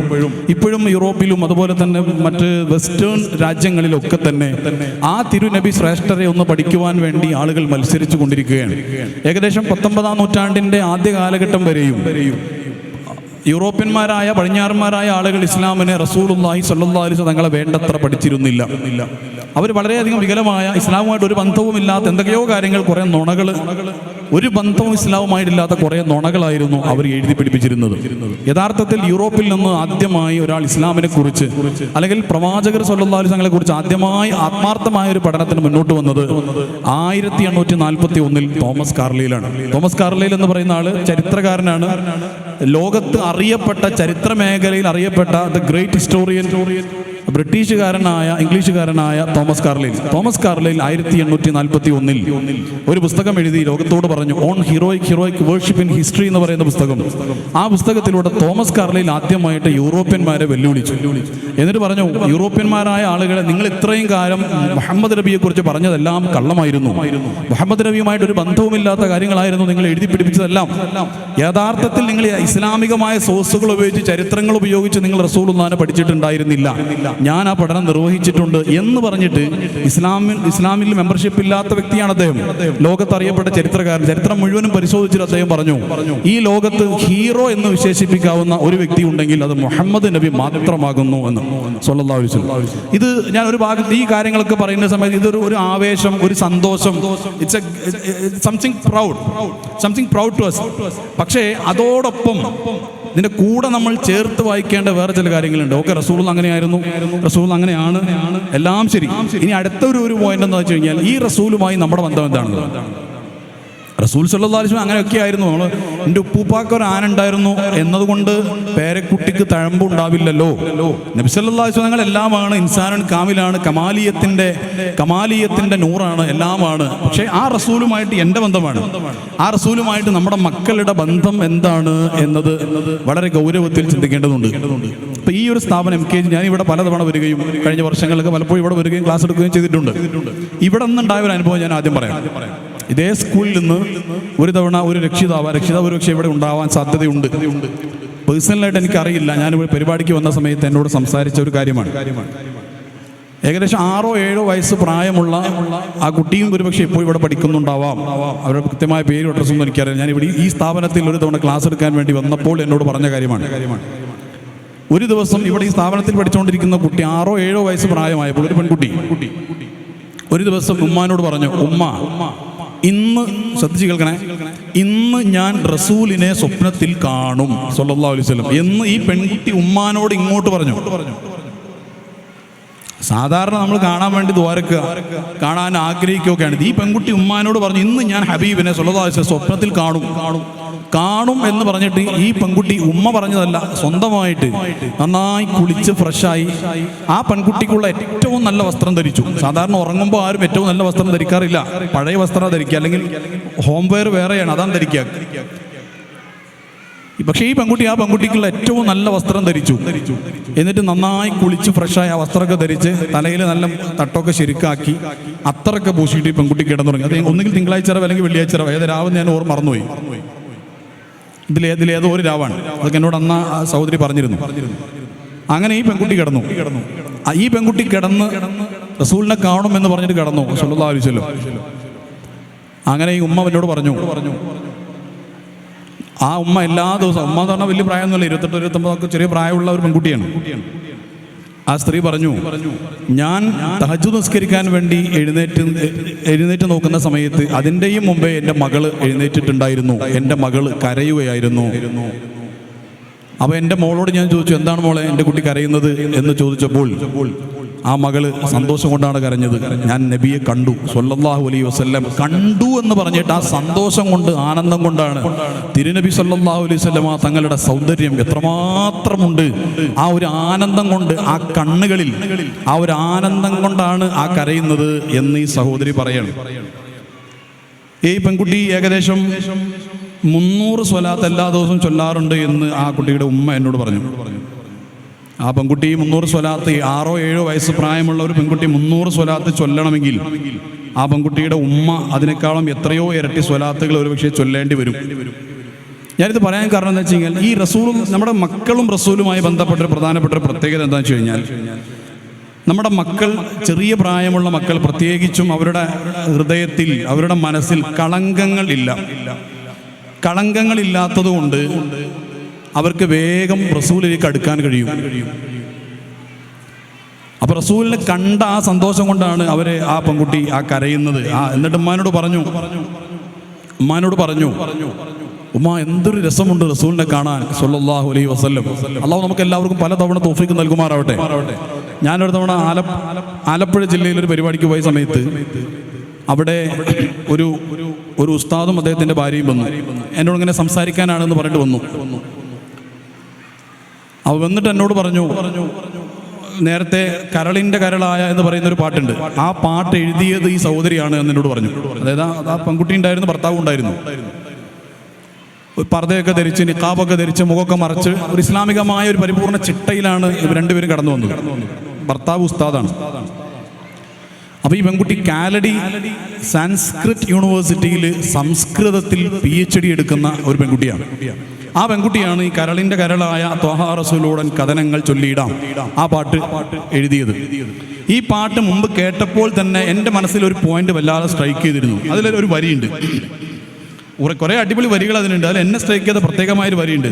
ഇപ്പോഴും യൂറോപ്പിലും അതുപോലെ തന്നെ മറ്റ് വെസ്റ്റേൺ രാജ്യങ്ങളിലൊക്കെ തന്നെ ആ തിരുനബി ശ്രേഷ്ഠരെ ഒന്ന് പഠിക്കുവാൻ വേണ്ടി ആളുകൾ മത്സരിച്ചു കൊണ്ടിരിക്കുകയാണ്. ഏകദേശം 19ാം നൂറ്റാണ്ടിന്റെ ആദ്യ കാലഘട്ടം വരെയും യൂറോപ്യന്മാരായ പടിഞ്ഞാറന്മാരായ ആളുകൾ ഇസ്ലാമിനെ റസൂലുള്ളാഹി സ്വല്ലല്ലാഹു അലൈഹി വസല്ലം തങ്ങളെ വേണ്ടത്ര പഠിച്ചിരുന്നില്ല. അവർ വളരെയധികം വികലമായ, ഇസ്ലാമുമായിട്ട് ഒരു ബന്ധവുമില്ലാത്ത എന്തൊക്കെയോ കാര്യങ്ങൾ, കുറേ നുണകൾ, ഒരു ബന്ധവും ഇസ്ലാമുമായിട്ടില്ലാത്ത കുറേ നുണകളായിരുന്നു അവർ എഴുതി പിടിപ്പിച്ചിരുന്നത്. യഥാർത്ഥത്തിൽ യൂറോപ്പിൽ നിന്ന് ആദ്യമായി ഒരാൾ ഇസ്ലാമിനെ കുറിച്ച് അല്ലെങ്കിൽ പ്രവാചകർ സ്വല്ലല്ലാഹു അലൈഹി വസല്ലമയെ കുറിച്ച് ആദ്യമായി ആത്മാർത്ഥമായ ഒരു പഠനത്തിന് മുന്നോട്ട് വന്നത് 1841 തോമസ് കാർലൈലാണ്. തോമസ് കാർലൈൽ എന്ന് പറയുന്ന ആള് ചരിത്രകാരനാണ്. ലോകത്ത് അറിയപ്പെട്ട, ചരിത്ര മേഖലയിൽ അറിയപ്പെട്ട ദ ഗ്രേറ്റ് ഹിസ്റ്റോറിയൻ ഇംഗ്ലീഷുകാരനായ തോമസ് കാർലൈൽ 1841 ഒരു പുസ്തകം എഴുതി ലോകത്തോട് പറഞ്ഞു, on heroic worship in history എന്ന് പറയുന്ന പുസ്തകം. ആ പുസ്തകത്തിലൂടെ തോമസ് കാർലൈൽ ആദ്യമായിട്ട് യൂറോപ്യന്മാരെ വെല്ലുവിളിച്ചു. എന്നിട്ട് പറഞ്ഞു, യൂറോപ്യന്മാരായ ആളുകളെ, നിങ്ങൾ ഇത്രയും കാലം മുഹമ്മദ് നബിയെ കുറിച്ച് പറഞ്ഞതെല്ലാം കള്ളമായിരുന്നു, മുഹമ്മദ് നബിയുമായിട്ട് ഒരു ബന്ധവുമില്ലാത്ത കാര്യങ്ങളായിരുന്നു നിങ്ങൾ എഴുതി പിടിപ്പിച്ചതെല്ലാം. യഥാർത്ഥത്തിൽ നിങ്ങൾ ഇസ്ലാമികമായ സോഴ്സുകൾ ഉപയോഗിച്ച്, ചരിത്രങ്ങൾ ഉപയോഗിച്ച് നിങ്ങൾ റസൂലുള്ളാഹിനെ പഠിച്ചിട്ടുണ്ടായിരുന്നില്ല. ഞാൻ ആ പഠനം നിർവഹിച്ചിട്ടുണ്ട് എന്ന് പറഞ്ഞിട്ട് ഇസ്ലാമിൽ മെമ്പർഷിപ്പ് ഇല്ലാത്ത വ്യക്തിയാണ് അദ്ദേഹം. ലോകത്ത് അറിയപ്പെട്ട ചരിത്രകാരൻ. ചരിത്രം മുഴുവനും പരിശോധിച്ചിട്ട് അദ്ദേഹം പറഞ്ഞു, ഈ ലോകത്ത് ഹീറോ എന്ന് വിശേഷിപ്പിക്കാവുന്ന ഒരു വ്യക്തി ഉണ്ടെങ്കിൽ അത് മുഹമ്മദ് നബി മാത്രമാകുന്നു എന്ന് സ്വല്ലല്ലാഹു അലൈഹി വസല്ലം. ഇത് ഞാൻ ഒരു ഭാഗത്ത് ഈ കാര്യങ്ങളൊക്കെ പറയുന്ന സമയത്ത് ഇതൊരു ആവേശം, ഒരു സന്തോഷം, it's something proud to us. പക്ഷേ അതോടൊപ്പം ഇതിന്റെ കൂടെ നമ്മൾ ചേർത്ത് വായിക്കേണ്ട വേറെ ചില കാര്യങ്ങളുണ്ട്. ഓക്കെ, റസൂൽ അങ്ങനെയായിരുന്നു, റസൂൽ അങ്ങനെയാണ്, എല്ലാം ശരി. ഇനി അടുത്ത ഒരു പോയിന്റ് എന്താ വെച്ച് കഴിഞ്ഞാൽ, ഈ റസൂലുമായി നമ്മുടെ ബന്ധം എന്താണ്? റസൂൽ സല്ലല്ലാഹു അലൈഹി വസല്ലം അങ്ങനെയൊക്കെ ആയിരുന്നു. നമ്മൾ എൻ്റെ ഉപ്പൂപ്പാക്ക് ഒരു ആന ഉണ്ടായിരുന്നു എന്നതുകൊണ്ട് പേരക്കുട്ടിക്ക് തഴമ്പുണ്ടാവില്ലല്ലോ. നബി സല്ലല്ലാഹു അലൈഹി വസല്ലം എല്ലാമാണ്, ഇൻസാനുൻ കാമിലാണ്, കമാലിയത്തിന്റെ നൂറാണ്, എല്ലാമാണ്. പക്ഷേ ആ റസൂലുമായിട്ട് എൻ്റെ ബന്ധമാണ്, ആ റസൂലുമായിട്ട് നമ്മുടെ മക്കളുടെ ബന്ധം എന്താണ് എന്നത് വളരെ ഗൗരവത്തിൽ ചിന്തിക്കേണ്ടതുണ്ട്. ഇപ്പം ഈ ഒരു സ്ഥാപനം MKG ഞാൻ ഇവിടെ പലതവണ വരികയും കഴിഞ്ഞ വർഷങ്ങളിലൊക്കെ പലപ്പോഴും ഇവിടെ വരികയും ക്ലാസ് എടുക്കുകയും ചെയ്തിട്ടുണ്ട്. ഇവിടെ നിന്നുണ്ടായ ഒരു അനുഭവം ഞാൻ ആദ്യം പറയാം. ഇതേ സ്കൂളിൽ നിന്ന് ഒരു തവണ ഒരു രക്ഷിതാവ് ഒരു പക്ഷേ ഇവിടെ ഉണ്ടാവാൻ സാധ്യതയുണ്ട്. പേഴ്സണലായിട്ട് എനിക്കറിയില്ല. ഞാനിവിടെ പരിപാടിക്ക് വന്ന സമയത്ത് എന്നോട് സംസാരിച്ച ഒരു കാര്യമാണ്. ഏകദേശം 6-7 വയസ്സ് പ്രായമുള്ള ആ കുട്ടിയും ഒരുപക്ഷെ ഇപ്പോൾ ഇവിടെ പഠിക്കുന്നുണ്ടാവാം. അവരുടെ കൃത്യമായ പേരും അഡ്രസ്സൊന്നും എനിക്കറിയാം. ഞാൻ ഇവിടെ ഈ സ്ഥാപനത്തിൽ ഒരു തവണ ക്ലാസ് എടുക്കാൻ വേണ്ടി വന്നപ്പോൾ എന്നോട് പറഞ്ഞ കാര്യമാണ്. ഒരു ദിവസം ഇവിടെ ഈ സ്ഥാപനത്തിൽ പഠിച്ചുകൊണ്ടിരിക്കുന്ന കുട്ടി 6-7 വയസ്സ് പ്രായമായപ്പോൾ ഒരു പെൺകുട്ടി ഒരു ദിവസം ഉമ്മാനോട് പറഞ്ഞു, ഉമ്മ ഇന്ന് ശ്രദ്ധിച്ച് കേൾക്കണേ, ഇന്ന് ഞാൻ റസൂലിനെ സ്വപ്നത്തിൽ കാണും സല്ലല്ലാഹു അലൈഹി വസല്ലം എന്ന് ഈ പെൺകുട്ടി ഉമ്മാനോട് ഇങ്ങോട്ട് പറഞ്ഞു. സാധാരണ നമ്മൾ കാണാൻ വേണ്ടി ദ്വാരക്കുക, കാണാൻ ആഗ്രഹിക്കുകയൊക്കെയാണ്. ഈ പെൺകുട്ടി ഉമ്മാനോട് പറഞ്ഞു, ഇന്ന് ഞാൻ ഹബീബിനെ സല്ലല്ലാഹു അലൈഹി വസല്ലം സ്വപ്നത്തിൽ കാണും എന്ന് പറഞ്ഞിട്ട് ഈ പെൺകുട്ടി ഉമ്മ പറഞ്ഞതല്ല, സ്വന്തമായിട്ട് നന്നായി കുളിച്ച് ഫ്രഷായി ആ പെൺകുട്ടിക്കുള്ള ഏറ്റവും നല്ല വസ്ത്രം ധരിച്ചു. സാധാരണ ഉറങ്ങുമ്പോൾ ആരും ഏറ്റവും നല്ല വസ്ത്രം ധരിക്കാറില്ല, പഴയ വസ്ത്രം ധരിക്കുക, അല്ലെങ്കിൽ ഹോംവെയർ വേറെയാണ്, അതാണ് ധരിക്കുക. പക്ഷേ ഈ പെൺകുട്ടി ആ പെൺകുട്ടിക്കുള്ള ഏറ്റവും നല്ല വസ്ത്രം ധരിച്ചു. എന്നിട്ട് നന്നായി കുളിച്ച് ഫ്രഷായി ആ വസ്ത്രമൊക്കെ ധരിച്ച് തലയിൽ നല്ല തട്ടൊക്കെ ശരിക്കാക്കി അത്രയൊക്കെ പൂശിയിട്ട് ഈ പെൺകുട്ടി കിടന്നുറങ്ങി. അത് ഒന്നുകിൽ തിങ്കളാഴ്ച അല്ലെങ്കിൽ വെള്ളിയാഴ്ച ഏത് രാവ് ഞാൻ മറന്നുപോയി. ഇതിലേതോ ഒരു രാവാണ്. അതൊക്കെ എന്നോട് അന്ന് ആ സഹോദരി പറഞ്ഞിരുന്നു. അങ്ങനെ ഈ പെൺകുട്ടി കിടന്നു. ഈ പെൺകുട്ടി കിടന്ന് റസൂലിനെ കാണുമെന്ന് പറഞ്ഞിട്ട് കിടന്നു സല്ലല്ലാഹു അലൈഹി വസല്ലം. അങ്ങനെ ഈ ഉമ്മ എന്നോട് പറഞ്ഞു, ആ ഉമ്മ എല്ലാ ദിവസവും, ഉമ്മ എന്ന് പറഞ്ഞാൽ വലിയ പ്രായമൊന്നുമില്ല, 28-29 ചെറിയ പ്രായമുള്ള ഒരു പെൺകുട്ടിയാണ്. ആ സ്ത്രീ പറഞ്ഞു, ഞാൻ തഹജ്ജുദ് നിസ്കരിക്കാൻ വേണ്ടി എഴുന്നേറ്റ് നോക്കുന്ന സമയത്ത് അതിൻ്റെയും മുമ്പേ എൻ്റെ മകള് എഴുന്നേറ്റിട്ടുണ്ടായിരുന്നു. എൻ്റെ മകള് കരയുകയായിരുന്നു. അപ്പോൾ എൻ്റെ മോളോട് ഞാൻ ചോദിച്ചു, എന്താണ് മോളെ എൻ്റെ കുട്ടി കരയുന്നത് എന്ന് ചോദിച്ചപ്പോൾ ആ മകള് സന്തോഷം കൊണ്ടാണ് കരഞ്ഞത്. ഞാൻ നബിയെ കണ്ടു സല്ലല്ലാഹു അലൈഹി വസല്ലം. കണ്ടു എന്ന് പറഞ്ഞിട്ട് ആ സന്തോഷം കൊണ്ട്, ആനന്ദം കൊണ്ടാണ്. തിരുനബി സല്ലല്ലാഹു അലൈഹി വസല്ലം തങ്ങളുടെ സൗന്ദര്യം എത്രമാത്രമുണ്ട്, ആ ഒരു ആനന്ദം കൊണ്ട്, ആ കണ്ണുകളിൽ ആ ഒരു ആനന്ദം കൊണ്ടാണ് ആ കരയുന്നത് എന്ന് ഈ സഹോദരി പറയാണ്. ഈ പെൺകുട്ടി ഏകദേശം 300 സ്വലാത്ത് എല്ലാ ദിവസവും ചൊല്ലാറുണ്ട് എന്ന് ആ കുട്ടിയുടെ ഉമ്മ എന്നോട് പറഞ്ഞു. ആ പെൺകുട്ടി 300 സ്വലാത്ത്, 6-7 വയസ്സ് പ്രായമുള്ള ഒരു പെൺകുട്ടി 300 സ്വലാത്ത് ചൊല്ലണമെങ്കിൽ ആ പെൺകുട്ടിയുടെ ഉമ്മ അതിനേക്കാളും എത്രയോ ഇരട്ടി സ്വലാത്തുകൾ ഒരുപക്ഷെ ചൊല്ലേണ്ടി വരും. ഞാനിത് പറയാൻ കാരണം എന്താ വെച്ച് കഴിഞ്ഞാൽ, ഈ റസൂലും നമ്മുടെ മക്കളും റസൂലുമായി ബന്ധപ്പെട്ട ഒരു പ്രധാനപ്പെട്ട ഒരു പ്രത്യേകത എന്താണെന്ന് വെച്ച് കഴിഞ്ഞാൽ, നമ്മുടെ മക്കൾ, ചെറിയ പ്രായമുള്ള മക്കൾ പ്രത്യേകിച്ചും, അവരുടെ ഹൃദയത്തിൽ, അവരുടെ മനസ്സിൽ കളങ്കങ്ങളില്ലാത്തത് കൊണ്ട് അവർക്ക് വേഗം റസൂലിലേക്ക് അടുക്കാൻ കഴിയും. അപ്പൊ റസൂലിനെ കണ്ട ആ സന്തോഷം കൊണ്ടാണ് ആ പെൺകുട്ടി ആ കരയുന്നത്. എന്നിട്ട് ഉമ്മാനോട് പറഞ്ഞു, ഉമ്മ എന്തൊരു രസമുണ്ട് റസൂലിനെ കാണാൻ സല്ലല്ലാഹു അലൈഹി വസല്ലം. അല്ലാഹു നമുക്ക് എല്ലാവർക്കും പല തവണ തൗഫീഖ് നൽകുമാറാവട്ടെ. ഞാനൊരു തവണ ആലപ്പുഴ ജില്ലയിൽ ഒരു പരിപാടിക്ക് പോയ സമയത്ത് അവിടെ ഒരു ഉസ്താദും അദ്ദേഹത്തിന്റെ ഭാര്യയും വന്നു. എന്നോട് ഇങ്ങനെ സംസാരിക്കാനാണെന്ന് പറഞ്ഞിട്ട് വന്നു. അവ വന്നിട്ട് എന്നോട് പറഞ്ഞു, നേരത്തെ കരളിൻ്റെ കരളായ എന്ന് പറയുന്ന ഒരു പാട്ടുണ്ട്, ആ പാട്ട് എഴുതിയത് ഈ സഹോദരിയാണ് എന്ന് എന്നോട് പറഞ്ഞു. അതായത് ആ പെൺകുട്ടി ഉണ്ടായിരുന്നു, ഭർത്താവ് ഉണ്ടായിരുന്നു. പർദ്ദയൊക്കെ ധരിച്ച്, നിഖാബൊക്കെ ധരിച്ച്, മുഖമൊക്കെ മറച്ച് ഒരു ഇസ്ലാമികമായ ഒരു പരിപൂർണ്ണ ചിട്ടയിലാണ് ഇവർ രണ്ടുപേരും കടന്നു വന്നത്. ഭർത്താവ് ഉസ്താദാണ്. അപ്പോൾ ഈ പെൺകുട്ടി കാലടി സാൻസ്ക്രിറ്റ് യൂണിവേഴ്സിറ്റിയിൽ സംസ്കൃതത്തിൽ PhD എടുക്കുന്ന ഒരു പെൺകുട്ടിയാണ്. ആ പെൺകുട്ടിയാണ് ഈ കരളിൻ്റെ കരളായ ത്വഹ റസൂലുടൻ കഥനങ്ങൾ ചൊല്ലിയിടാം ആ പാട്ട് എഴുതിയത്. ഈ പാട്ട് മുമ്പ് കേട്ടപ്പോൾ തന്നെ എൻ്റെ മനസ്സിൽ ഒരു പോയിന്റ് വല്ലാതെ സ്ട്രൈക്ക് ചെയ്തിരുന്നു. അതിലൊരു വരിയുണ്ട്, കുറേ അടിപൊളി വരികൾ അതിനുണ്ട്. അതിൽ എന്നെ സ്ട്രൈക്ക് ചെയ്ത പ്രത്യേകമായൊരു വരിയുണ്ട്.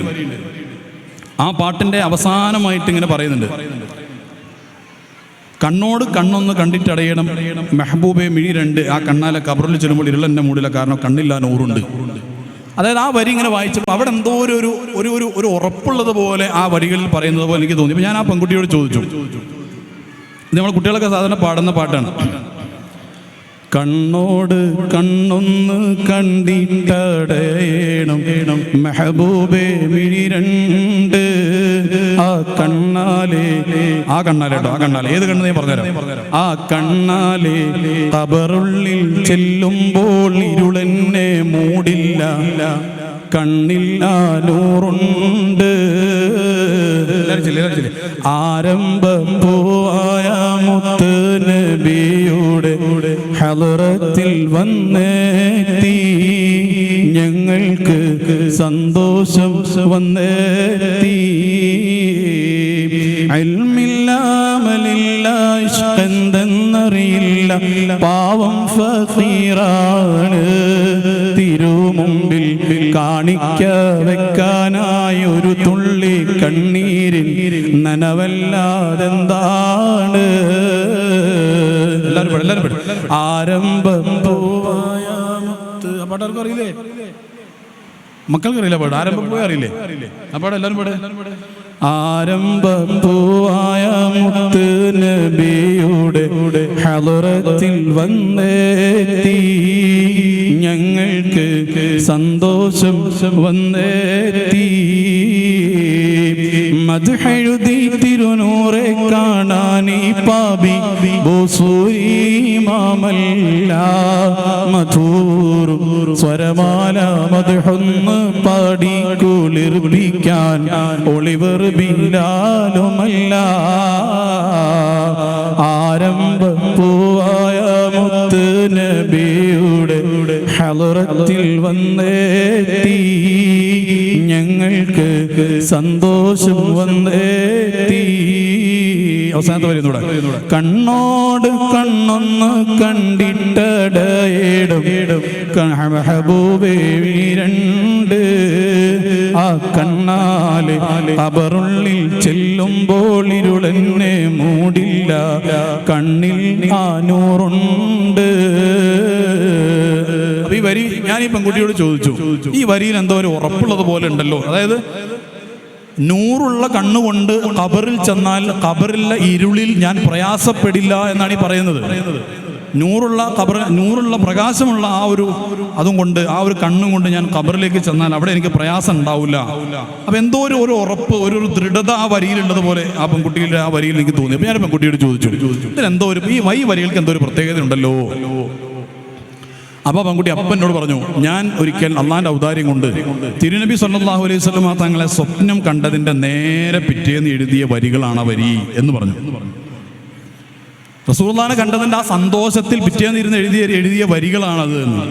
ആ പാട്ടിൻ്റെ അവസാനമായിട്ട് ഇങ്ങനെ പറയുന്നുണ്ട്, കണ്ണോട് കണ്ണൊന്ന് കണ്ടിട്ടടയണം മെഹബൂബെ മിഴി രണ്ട്, ആ കണ്ണാലെ കബറിൽ ചെല്ലുമ്പോൾ ഇരുളെന്നെ മൂടില്ല, കാരണം കണ്ണില്ല നൂറുണ്ട്. അതായത് ആ വരി ഇങ്ങനെ വായിച്ചപ്പോൾ അവിടെ എന്തോ ഒരു ഉറപ്പുള്ളത് പോലെ ആ വരികളിൽ പറയുന്നത് പോലെ എനിക്ക് തോന്നി. അപ്പോൾ ഞാൻ ആ പെൺകുട്ടിയോട് ചോദിച്ചു, ഇത് നമ്മൾ കുട്ടികളൊക്കെ സാധാരണ പാടുന്ന പാട്ടാണ്. കണ്ണോട് കണ്ണൊന്ന് കണ്ടിട്ടടയണം മെഹബൂബേ മിഴി രണ്ട്, ആ കണ്ണാലെ കേട്ടോ, ആ കണ്ണാലെ ഏത് കണ്ണ് ഞാൻ പറഞ്ഞുതരാം. ആ കണ്ണാലെ ഖബറുള്ളിൽ ചെല്ലുമ്പോൾ ഇരുളെന്നെ മൂടില്ല, കണ്ണില്ല നൂറുണ്ട്. ആരംഭം പോയ മുത്ത് നബിയുടെ ഹളറത്തിൽ വന്നെത്തി, ഞങ്ങൾക്ക് സന്തോഷം വന്നെത്തി. ഇൽമില്ല അമലില്ല ഇഷ്കെന്തെന്നറിയില്ല, പാവം ഫഖീറാണ്, തിരുമുമ്പിൽ കാണിക്ക വെക്കാനായി ഒരു തുള്ളി കണ്ണീരിൽ നനവല്ലാതെന്താണ്. ആരംഭം പോയ മുത്ത്, ആ പാട്ടർക്ക് അറിയില്ലേ? മക്കൾക്ക് അറിയില്ല പാട്. ആരംഭം പോയ അറിയില്ലേ ആ പാട്? എല്ലാവരും പാട്. ആരംഭം പോയ മുത്ത് നബിയുടെ ഹളറത്തിൽ വന്നെത്തി, ഞങ്ങൾക്ക് സന്തോഷം വന്നെത്തി. മദ്ഹെഴുതി തിരുനൂറെ കാണാനീ പാപി ബോസൂരിമാമല്ല, മധൂറും സ്വരമാല മദ്ഹൊന്ന് പാടി കുളിർപ്പിക്കാൻ ഒളിവർ ബിലാലുമല്ല. ആരംഭം പോയ മുത്ത് നബിയുടെ ഹളറത്തിൽ വന്നെത്തി, ഞങ്ങൾക്ക് സന്തോഷം വന്നെത്തി. അവസാനത്തെ വരുന്നൂടെ, കണ്ണോട് കണ്ണൊന്ന് കണ്ടിട്ടടയിടും മെഹബൂബേ രണ്ട്, ആ കണ്ണാലെ ഖബറുള്ളിൽ ചെല്ലുമ്പോൾ ഇരുളെന്നെ മൂടില്ല, കണ്ണിൽ ആ നൂറുണ്ട്. ഈ വരി ഞാൻ ഈ പെൺകുട്ടിയോട് ചോദിച്ചു, ഈ വരിയിൽ എന്തോ ഒരു ഉറപ്പുള്ളത് പോലെ ഉണ്ടല്ലോ. അതായത് നൂറുള്ള കണ്ണുകൊണ്ട് ഖബറിൽ ചെന്നാൽ ഖബറിലെ ഇരുളിൽ ഞാൻ പ്രയാസപ്പെടില്ല എന്നാണ് ഈ പറയുന്നത്. നൂറുള്ള പ്രകാശമുള്ള ആ ഒരു അതും കൊണ്ട്, ആ ഒരു കണ്ണും കൊണ്ട് ഞാൻ ഖബറിലേക്ക് ചെന്നാൽ അവിടെ എനിക്ക് പ്രയാസം ഉണ്ടാവില്ല. അപ്പം എന്തോ ഒരു ഉറപ്പ്, ഒരു ദൃഢത ആ വരിയിലുള്ളത് പോലെ ആ പെൺകുട്ടിയുടെ ആ വരിയിൽ എനിക്ക് തോന്നി. അപ്പം ഞാൻ പെൺകുട്ടിയോട് ചോദിച്ചു, ഇതിനെന്തോ ഒരു ഈ വരികൾക്ക് എന്തോ ഒരു പ്രത്യേകത ഉണ്ടല്ലോ. അപ്പോൾ പെൺകുട്ടി എന്നോട് പറഞ്ഞു, ഞാൻ ഒരിക്കൽ അള്ളാൻ്റെ ഔദാര്യം കൊണ്ട് തിരുനബി സല്ലല്ലാഹു അലൈഹി വസല്ലം തങ്ങളെ സ്വപ്നം കണ്ടതിൻ്റെ നേരെ പിറ്റേന്ന് എഴുതിയ വരികളാണ് ആ വരി എന്ന് പറഞ്ഞു. റസൂലുള്ളാഹിനെ കണ്ടതിൻ്റെ ആ സന്തോഷത്തിൽ പിറ്റേന്ന് ഇരുന്ന് എഴുതിയ വരികളാണത് എന്ന്.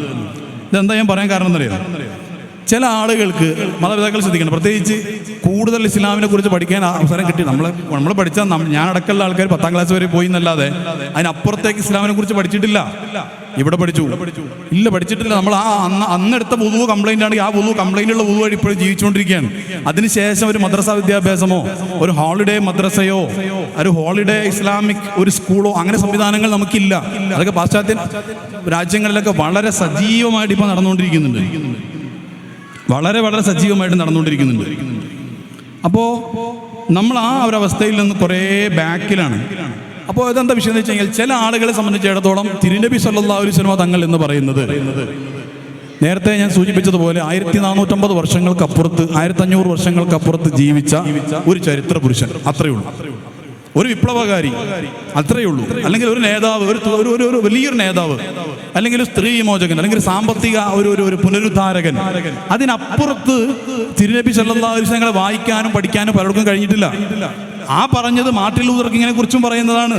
ഇതെന്താ ഞാൻ പറയാൻ കാരണം എന്നറിയാം? ചില ആളുകൾക്ക് മാതാപിതാക്കൾ ശ്രദ്ധിക്കണം, പ്രത്യേകിച്ച് കൂടുതൽ ഇസ്ലാമിനെ കുറിച്ച് പഠിക്കാൻ അവസരം കിട്ടി. നമ്മൾ പഠിച്ചാൽ ഞാനടക്കമുള്ള ആൾക്കാർ 10ാം ക്ലാസ് വരെ പോയി എന്നല്ലാതെ അതിനപ്പുറത്തേക്ക് ഇസ്ലാമിനെ കുറിച്ച് പഠിച്ചിട്ടില്ല. ഇവിടെ പഠിച്ചു ഇല്ല, പഠിച്ചിട്ടില്ല. നമ്മൾ അന്നെടുത്ത വുളു കംപ്ലൈൻ്റ് ആണെങ്കിൽ ആ വുളു കംപ്ലൈൻ്റുള്ള വുളു ആയിട്ട് ഇപ്പോഴും ജീവിച്ചുകൊണ്ടിരിക്കുകയാണ്. അതിനുശേഷം ഒരു മദ്രസ വിദ്യാഭ്യാസമോ ഒരു ഹോളിഡേ മദ്രസയോ ഒരു ഹോളിഡേ ഇസ്ലാമിക് ഒരു സ്കൂളോ അങ്ങനെ സംവിധാനങ്ങൾ നമുക്കില്ല. അതൊക്കെ പാശ്ചാത്യ രാജ്യങ്ങളിലൊക്കെ വളരെ സജീവമായിട്ട് ഇപ്പോൾ നടന്നുകൊണ്ടിരിക്കുന്നുണ്ട്, വളരെ വളരെ സജീവമായിട്ട് നടന്നുകൊണ്ടിരിക്കുന്നുണ്ട്. അപ്പോൾ നമ്മൾ ആ ഒരു അവസ്ഥയിൽ നിന്ന് കുറേ ബാക്കിലാണ്. അപ്പോൾ ഇതെന്താ വിഷയം എന്ന് വെച്ച് കഴിഞ്ഞാൽ, ചില ആളുകളെ സംബന്ധിച്ചിടത്തോളം തിരുനബി സല്ലല്ലാഹു അലൈഹി വസല്ലം തങ്ങൾ എന്ന് പറയുന്നത് നേരത്തെ ഞാൻ സൂചിപ്പിച്ചതുപോലെ 1450 വർഷങ്ങൾക്കപ്പുറത്ത് 1500 വർഷങ്ങൾക്കപ്പുറത്ത് ജീവിച്ച ഒരു ചരിത്ര പുരുഷൻ, അത്രയേ ഉള്ളൂ. ഒരു വിപ്ലവകാരി, അത്രയേ ഉള്ളൂ. അല്ലെങ്കിൽ ഒരു നേതാവ്, ഒരു വലിയൊരു നേതാവ്, അല്ലെങ്കിൽ ഒരു സ്ത്രീ വിമോചകൻ, അല്ലെങ്കിൽ ഒരു സാമ്പത്തിക ഒരു പുനരുദ്ധാരകൻ. അതിനപ്പുറത്ത് തിരുനബി സല്ലല്ലാഹു അലൈഹി വസല്ലം വായിക്കാനും പഠിക്കാനും പലർക്കും കഴിഞ്ഞിട്ടില്ല. ആ പറഞ്ഞത് മാർട്ടിൻ ലൂതർ കിങ്ങിനെ കുറിച്ചും പറയുന്നതാണ്,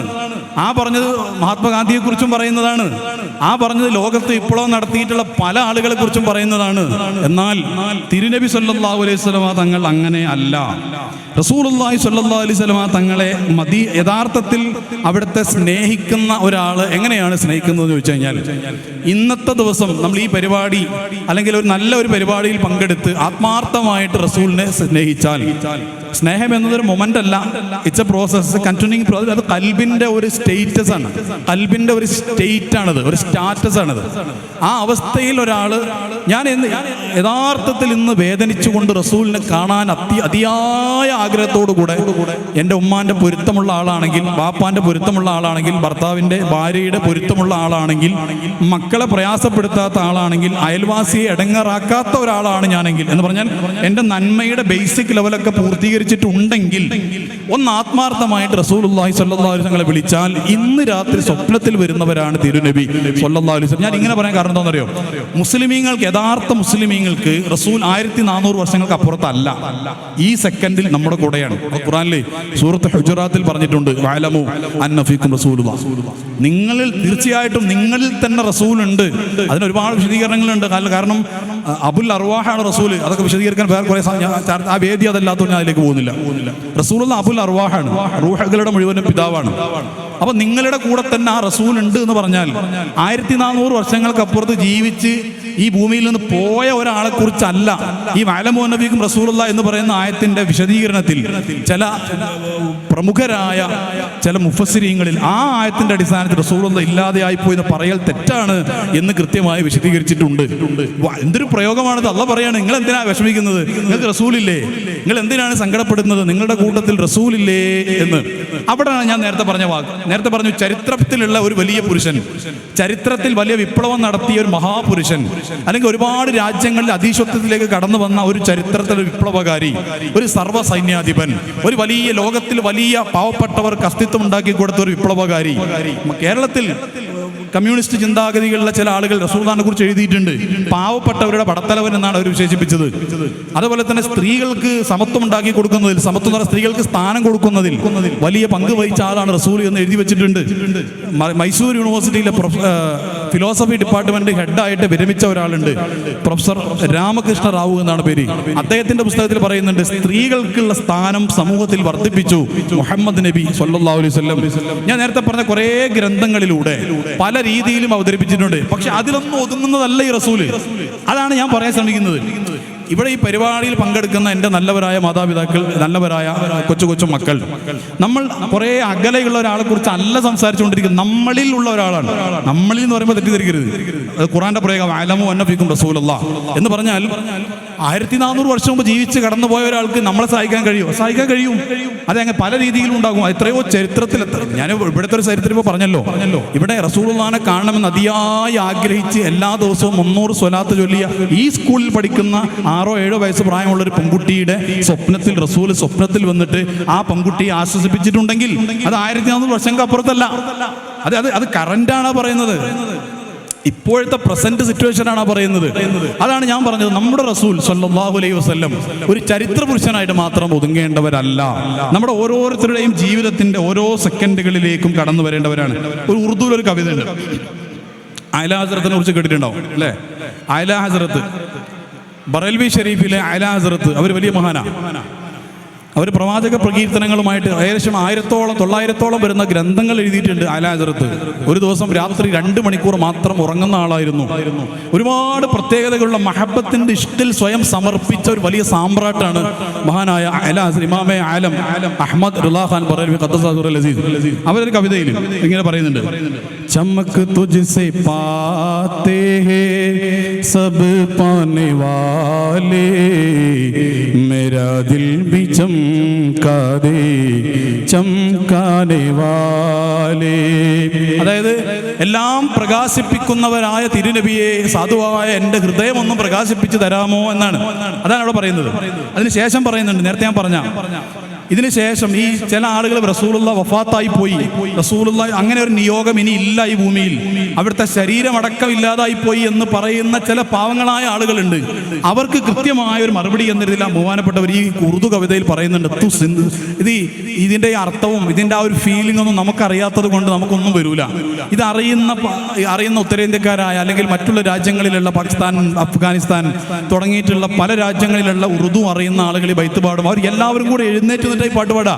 ആ പറഞ്ഞത് മഹാത്മാഗാന്ധിയെ കുറിച്ചും പറയുന്നതാണ്, ആ പറഞ്ഞത് ലോകത്ത് വിപ്ലവം നടത്തിയിട്ടുള്ള പല ആളുകളെ കുറിച്ചും പറയുന്നതാണ്. എന്നാൽ തിരുനബി സല്ലല്ലാഹു അലൈഹി വസല്ലമ തങ്ങൾ അങ്ങനെ അല്ല. റസൂലുള്ളാഹി സ്വല്ലല്ലാഹു അലൈഹി വസല്ലമ തങ്ങളെ യഥാർത്ഥത്തിൽ അവിടുത്തെ സ്നേഹിക്കുന്ന ഒരാൾ എങ്ങനെയാണ് സ്നേഹിക്കുന്നത് എന്ന് ചോദിച്ചു കഴിഞ്ഞാൽ, ഇന്നത്തെ ദിവസം നമ്മൾ ഈ പരിപാടി അല്ലെങ്കിൽ ഒരു നല്ല ഒരു പരിപാടിയിൽ പങ്കെടുത്ത് ആത്മാർത്ഥമായിട്ട് റസൂലിനെ സ്നേഹിച്ചാൽ, സ്നേഹം എന്നതൊരു മൊമെന്റ് അല്ല, it's A process, continuing process. അത് കൽബിന്റെ ഒരു സ്റ്റേറ്റസ് ആണ്, കൽബിന്റെ ഒരു സ്റ്റേറ്റ് ആണത്, ഒരു സ്റ്റാറ്റസ് ആണത്. ആ അവസ്ഥയിൽ ഒരാൾ ഞാൻ യഥാർത്ഥത്തിൽ ഇന്ന് വേദനിച്ചുകൊണ്ട് റസൂലിനെ കാണാൻ അതിയായ ആഗ്രഹത്തോടു കൂടെ എൻ്റെ ഉമ്മാന്റെ പൊരുത്തമുള്ള ആളാണെങ്കിൽ, ബാപ്പാന്റെ പൊരുത്തമുള്ള ആളാണെങ്കിൽ, ഭർത്താവിന്റെ ഭാര്യയുടെ പൊരുത്തമുള്ള ആളാണെങ്കിൽ, മക്കളെ പ്രയാസപ്പെടുത്താത്ത ആളാണെങ്കിൽ, അയൽവാസിയെ ഇടങ്ങാറാക്കാത്ത ഒരാളാണ് ഞാനെങ്കിൽ എന്ന് പറഞ്ഞാൽ എൻ്റെ നന്മയുടെ ബേസിക് ലെവലൊക്കെ പൂർത്തീകരിച്ചിട്ടുണ്ടെങ്കിൽ ഒന്ന് ആത്മാർത്ഥമായിട്ട് റസൂലുള്ളാഹി സ്വല്ലല്ലാഹു അലൈഹി വസല്ലം വിളിച്ചാൽ ഇന്ന് രാത്രി സ്വപ്നത്തിൽ വരുന്നവരാണ് തിരുനബി സ്വല്ലല്ലാഹു അലൈഹി വസല്ലം. ഞാൻ ഇങ്ങനെ പറയാൻ കാരണം എന്താണെന്നറിയോ? മുസ്ലിമീങ്ങൾക്ക്, യഥാർത്ഥ മുസ്ലിമീങ്ങൾക്ക് റസൂൽ 1400 വർഷങ്ങൾക്ക് അപ്പുറത്തല്ല, ഈ സെക്കൻഡിൽ നമ്മുടെ കൂടെയാണ്. ഖുർആനിലെ സൂറത്ത് ഹുജറാത്തിൽ പറഞ്ഞിട്ടുണ്ട്, വഅലമു അന്ന ഫീകും റസൂലുള്ളാഹ്, നിങ്ങളിൽ തീർച്ചയായിട്ടും നിങ്ങളിൽ തന്നെ റസൂൽ ഉണ്ട്. അതിന് ഒരുപാട് വിശദീകരണങ്ങളുണ്ട്. കാരണം അബുൽ അർവാഹാണ് റസൂൽ, അതൊക്കെ വിശദീകരിക്കാൻ വേറെ കുറെ ആ വേദി അതല്ലാത്തതുകൊണ്ട് ഞാൻ അതിലേക്ക് പോകുന്നില്ല. റസൂലുള്ള അബുൽ അർവാഹാണ്, റൂഹുകളുടെ മുഴുവനും പിതാവാണ്. അപ്പൊ നിങ്ങളുടെ കൂടെ തന്നെ ആ റസൂൽ ഉണ്ട് എന്ന് പറഞ്ഞാൽ 1400 വർഷങ്ങൾക്ക് അപ്പുറത്ത് ജീവിച്ച് ഈ ഭൂമിയിൽ നിന്ന് പോയ ഒരാളെ കുറിച്ചല്ല ഈ വഅലമു അന്ന ഫീകും റസൂലുള്ളാഹ് എന്ന് പറയുന്ന ആയത്തിന്റെ വിശദീകരണത്തിൽ ചില പ്രമുഖരായ ചില മുഫസ്സിരീങ്ങളിൽ ആ ആയത്തിന്റെ അടിസ്ഥാനത്തിൽ റസൂലുള്ളാഹ് ഇല്ലാതെയായി പോയി എന്ന് പറയൽ തെറ്റാണ് എന്ന് കൃത്യമായി വിശദീകരിച്ചിട്ടുണ്ട്. എന്തൊരു പ്രയോഗമാണത്! അള്ളാഹ് പറയാണ്, നിങ്ങൾ എന്തിനാ വിഷമിക്കുന്നത്? നിങ്ങൾക്ക് റസൂലില്ലേ? നിങ്ങൾ എന്തിനാണ് സങ്കടപ്പെടുന്നത്? നിങ്ങളുടെ കൂട്ടത്തിൽ റസൂലില്ലേ എന്ന്. അവിടെയാണ് ഞാൻ നേരത്തെ പറഞ്ഞ വാക്ക്. നേരത്തെ പറഞ്ഞു, ചരിത്രത്തിലുള്ള ഒരു വലിയ പുരുഷൻ, ചരിത്രത്തിൽ വലിയ വിപ്ലവം നടത്തിയ ഒരു മഹാപുരുഷൻ, അല്ലെങ്കിൽ ഒരുപാട് രാജ്യങ്ങളിൽ അധീശത്വത്തിലേക്ക് കടന്നു വന്ന ഒരു ചരിത്രത്തിലെ വിപ്ലവകാരി, ഒരു സർവ്വ സൈന്യാധിപൻ, ഒരു വലിയ ലോകത്തിൽ വലിയ പാവപ്പെട്ടവർക്ക് അസ്തിത്വം ഉണ്ടാക്കി കൊടുത്ത ഒരു വിപ്ലവകാരി. കേരളത്തിൽ കമ്മ്യൂണിസ്റ്റ് ചിന്താഗതികളിലെ ചില ആളുകൾ റസൂലുള്ളാഹിനെ കുറിച്ച് എഴുതിയിട്ടുണ്ട്. പാവപ്പെട്ടവരുടെ പടത്തലവൻ എന്നാണ് അവർ വിശേഷിപ്പിച്ചത്. അതുപോലെ തന്നെ സ്ത്രീകൾക്ക് സമത്വം ഉണ്ടാക്കി കൊടുക്കുന്നതിൽ, സമത്വം എന്ന് പറഞ്ഞാൽ സ്ത്രീകൾക്ക് സ്ഥാനം കൊടുക്കുന്നതിൽ വലിയ പങ്ക് വഹിച്ച ആളാണ് റസൂൽ എന്ന് എഴുതി വെച്ചിട്ടുണ്ട്. മൈസൂർ യൂണിവേഴ്സിറ്റിയിലെ ഫിലോസഫി ഡിപ്പാർട്ട്മെന്റ് ഹെഡായിട്ട് വിരമിച്ച ഒരാളുണ്ട്, പ്രൊഫസർ രാമകൃഷ്ണ റാവു എന്നാണ് പേര്. അദ്ദേഹത്തിന്റെ പുസ്തകത്തിൽ പറയുന്നുണ്ട്, സ്ത്രീകൾക്കുള്ള സ്ഥാനം സമൂഹത്തിൽ വർദ്ധിപ്പിച്ചു മുഹമ്മദ് നബി സ്വല്ലല്ലാഹു അലൈഹി വസല്ലം. ഞാൻ നേരത്തെ പറഞ്ഞ കുറേ ഗ്രന്ഥങ്ങളിലൂടെ പല രീതിയിലും അവതരിപ്പിച്ചിട്ടുണ്ട്. പക്ഷെ അതിലൊന്നും ഒതുങ്ങുന്നതല്ല ഈ റസൂല്. അതാണ് ഞാൻ പറയാൻ ശ്രമിക്കുന്നത്. ഇവിടെ ഈ പരിപാടിയിൽ പങ്കെടുക്കുന്ന എൻ്റെ നല്ലവരായ മാതാപിതാക്കൾ, നല്ലവരായ കൊച്ചു കൊച്ചു മക്കൾ, നമ്മൾ കുറേ അകലെയുള്ള ഒരാളെ കുറിച്ച് അല്ല സംസാരിച്ചുകൊണ്ടിരിക്കുന്നത്, നമ്മളിൽ ഉള്ള ഒരാളാണ്. നമ്മളിൽ എന്ന് പറയുമ്പോൾ തെറ്റിദ്ധരിക്കരുത്. അത് ഖുർആന്റെ പ്രയോഗം, വഅലമു അന്ന ഫീകും റസൂലുള്ളാഹ് എന്ന് പറഞ്ഞാൽ 1400 വർഷം മുമ്പ് ജീവിച്ച് കടന്നുപോയ ഒരാൾക്ക് നമ്മളെ സഹായിക്കാൻ കഴിയുമോ? സഹായിക്കാൻ കഴിയും. അതങ്ങനെ പല രീതിയിലും ഉണ്ടാകും. എത്രയോ ചരിത്രത്തിൽ, ഞാൻ ഇവിടുത്തെ ഒരു ചരിത്രം ഇപ്പോൾ പറഞ്ഞല്ലോ, ഇവിടെ റസൂലുള്ളാഹിനെ കാണണമെന്ന് അതിയായി ആഗ്രഹിച്ച് എല്ലാ ദിവസവും 300 സ്വലാത്ത് ചൊല്ലിയ ഈ സ്കൂളിൽ പഠിക്കുന്ന 6-7 വയസ്സ് പ്രായമുള്ള ഒരു പെൺകുട്ടിയുടെ സ്വപ്നത്തിൽ റസൂൽ സ്വപ്നത്തിൽ വന്നിട്ട് ആ പെൺകുട്ടിയെ ആശ്വസിപ്പിച്ചിട്ടുണ്ടെങ്കിൽ അത് 1400 വർഷങ്ങൾക്ക് അപ്പുറത്തല്ല. അത് കറന്റാണ് പറയുന്നത്, ഇപ്പോഴത്തെ പ്രസന്റ് സിറ്റുവേഷൻ ആണ് പറയുന്നത്. അതാണ് ഞാൻ പറഞ്ഞത്, നമ്മുടെ റസൂൽ സ്വല്ലല്ലാഹു അലൈഹി വസല്ലം ഒരു ചരിത്ര പുരുഷനായിട്ട് മാത്രം ഒതുങ്ങേണ്ടവരല്ല, നമ്മുടെ ഓരോരുത്തരുടെയും ജീവിതത്തിന്റെ ഓരോ സെക്കൻഡുകളിലേക്കും കടന്നു വരേണ്ടവരാണ്. ഒരു ഉറുദുവിൽ ഒരു കവിത ഉണ്ട്, ആയില ഹസ്രത്തിനെ കുറിച്ച് കേട്ടിട്ടുണ്ടാവും അല്ലേ? ആയില ഹസ്രത്ത്, ബറേൽവി ഷരീഫിലെ ആയില ഹസ്രത്ത്, അവർ വലിയ മഹാനാ. അവർ പ്രവാചക പ്രകീർത്തനങ്ങളുമായിട്ട് ഏകദേശം 900-ഓളം വരുന്ന ഗ്രന്ഥങ്ങൾ എഴുതിയിട്ടുണ്ട് ആയില ഹസ്രത്ത്. ഒരു ദിവസം രാത്രി 2 മണിക്കൂർ മാത്രം ഉറങ്ങുന്ന ആളായിരുന്നു. ഒരുപാട് പ്രത്യേകതകളുള്ള മഹബത്തിന്റെ ഇഷ്ടിൽ സ്വയം സമർപ്പിച്ച ഒരു വലിയ സാമ്രാട്ടാണ് മഹാനായ ആയില ഹസ്രത്ത്. ഇമാമെ ആലം അഹ്മദ് റിളാ ഖാൻ ബറേൽവി ഖദ്ദസ സിറൽ അസീസ് അവരൊരു കവിതയിൽ ഇങ്ങനെ പറയുന്നുണ്ട്, ചമക് തുജ്സെ പാത്തെ ഹേ സബ് പാനെ വാലേ മേരാ ദിൽ ബി ചംകാനെ വാലേ. അതായത് എല്ലാം പ്രകാശിപ്പിക്കുന്നവരായ തിരുനബിയെ, സാധുവായ എൻ്റെ ഹൃദയം ഒന്നും പ്രകാശിപ്പിച്ചു തരാമോ എന്നാണ്. അതാണ് അവിടെ പറയുന്നത്. അതിനുശേഷം പറയുന്നുണ്ട്, നേരത്തെ ഞാൻ പറഞ്ഞ ഇതിന് ശേഷം ഈ ചില ആളുകൾ റസൂലുള്ള വഫാത്തായി പോയി, റസൂലുള്ള അങ്ങനെ ഒരു നിയോഗം ഇനി ഇല്ല ഈ ഭൂമിയിൽ, അവിടുത്തെ ശരീരമടക്കം ഇല്ലാതായി പോയി എന്ന് പറയുന്ന ചില പാവങ്ങളായ ആളുകളുണ്ട്. അവർക്ക് കൃത്യമായ ഒരു മറുപടി എന്നതിൽ ബഹുമാനപ്പെട്ടവർ ഈ ഉറുദു കവിതയിൽ പറയുന്നുണ്ട്. ഇതിന്റെ അർത്ഥവും ഇതിന്റെ ആ ഒരു ഫീലിംഗ് ഒന്നും നമുക്കറിയാത്തത് കൊണ്ട് നമുക്കൊന്നും വരൂല. ഇത് അറിയുന്ന ഉത്തരേന്ത്യക്കാരായ അല്ലെങ്കിൽ മറ്റുള്ള രാജ്യങ്ങളിലുള്ള പാകിസ്ഥാൻ, അഫ്ഗാനിസ്ഥാൻ തുടങ്ങിയിട്ടുള്ള പല രാജ്യങ്ങളിലുള്ള ഉറുദു അറിയുന്ന ആളുകൾ ഈ ബൈത്ത് പാടും. അവർ എല്ലാവരും കൂടെ എഴുന്നേറ്റ് നിന്നിട്ട് ഈ പാട്ട് പാടാ.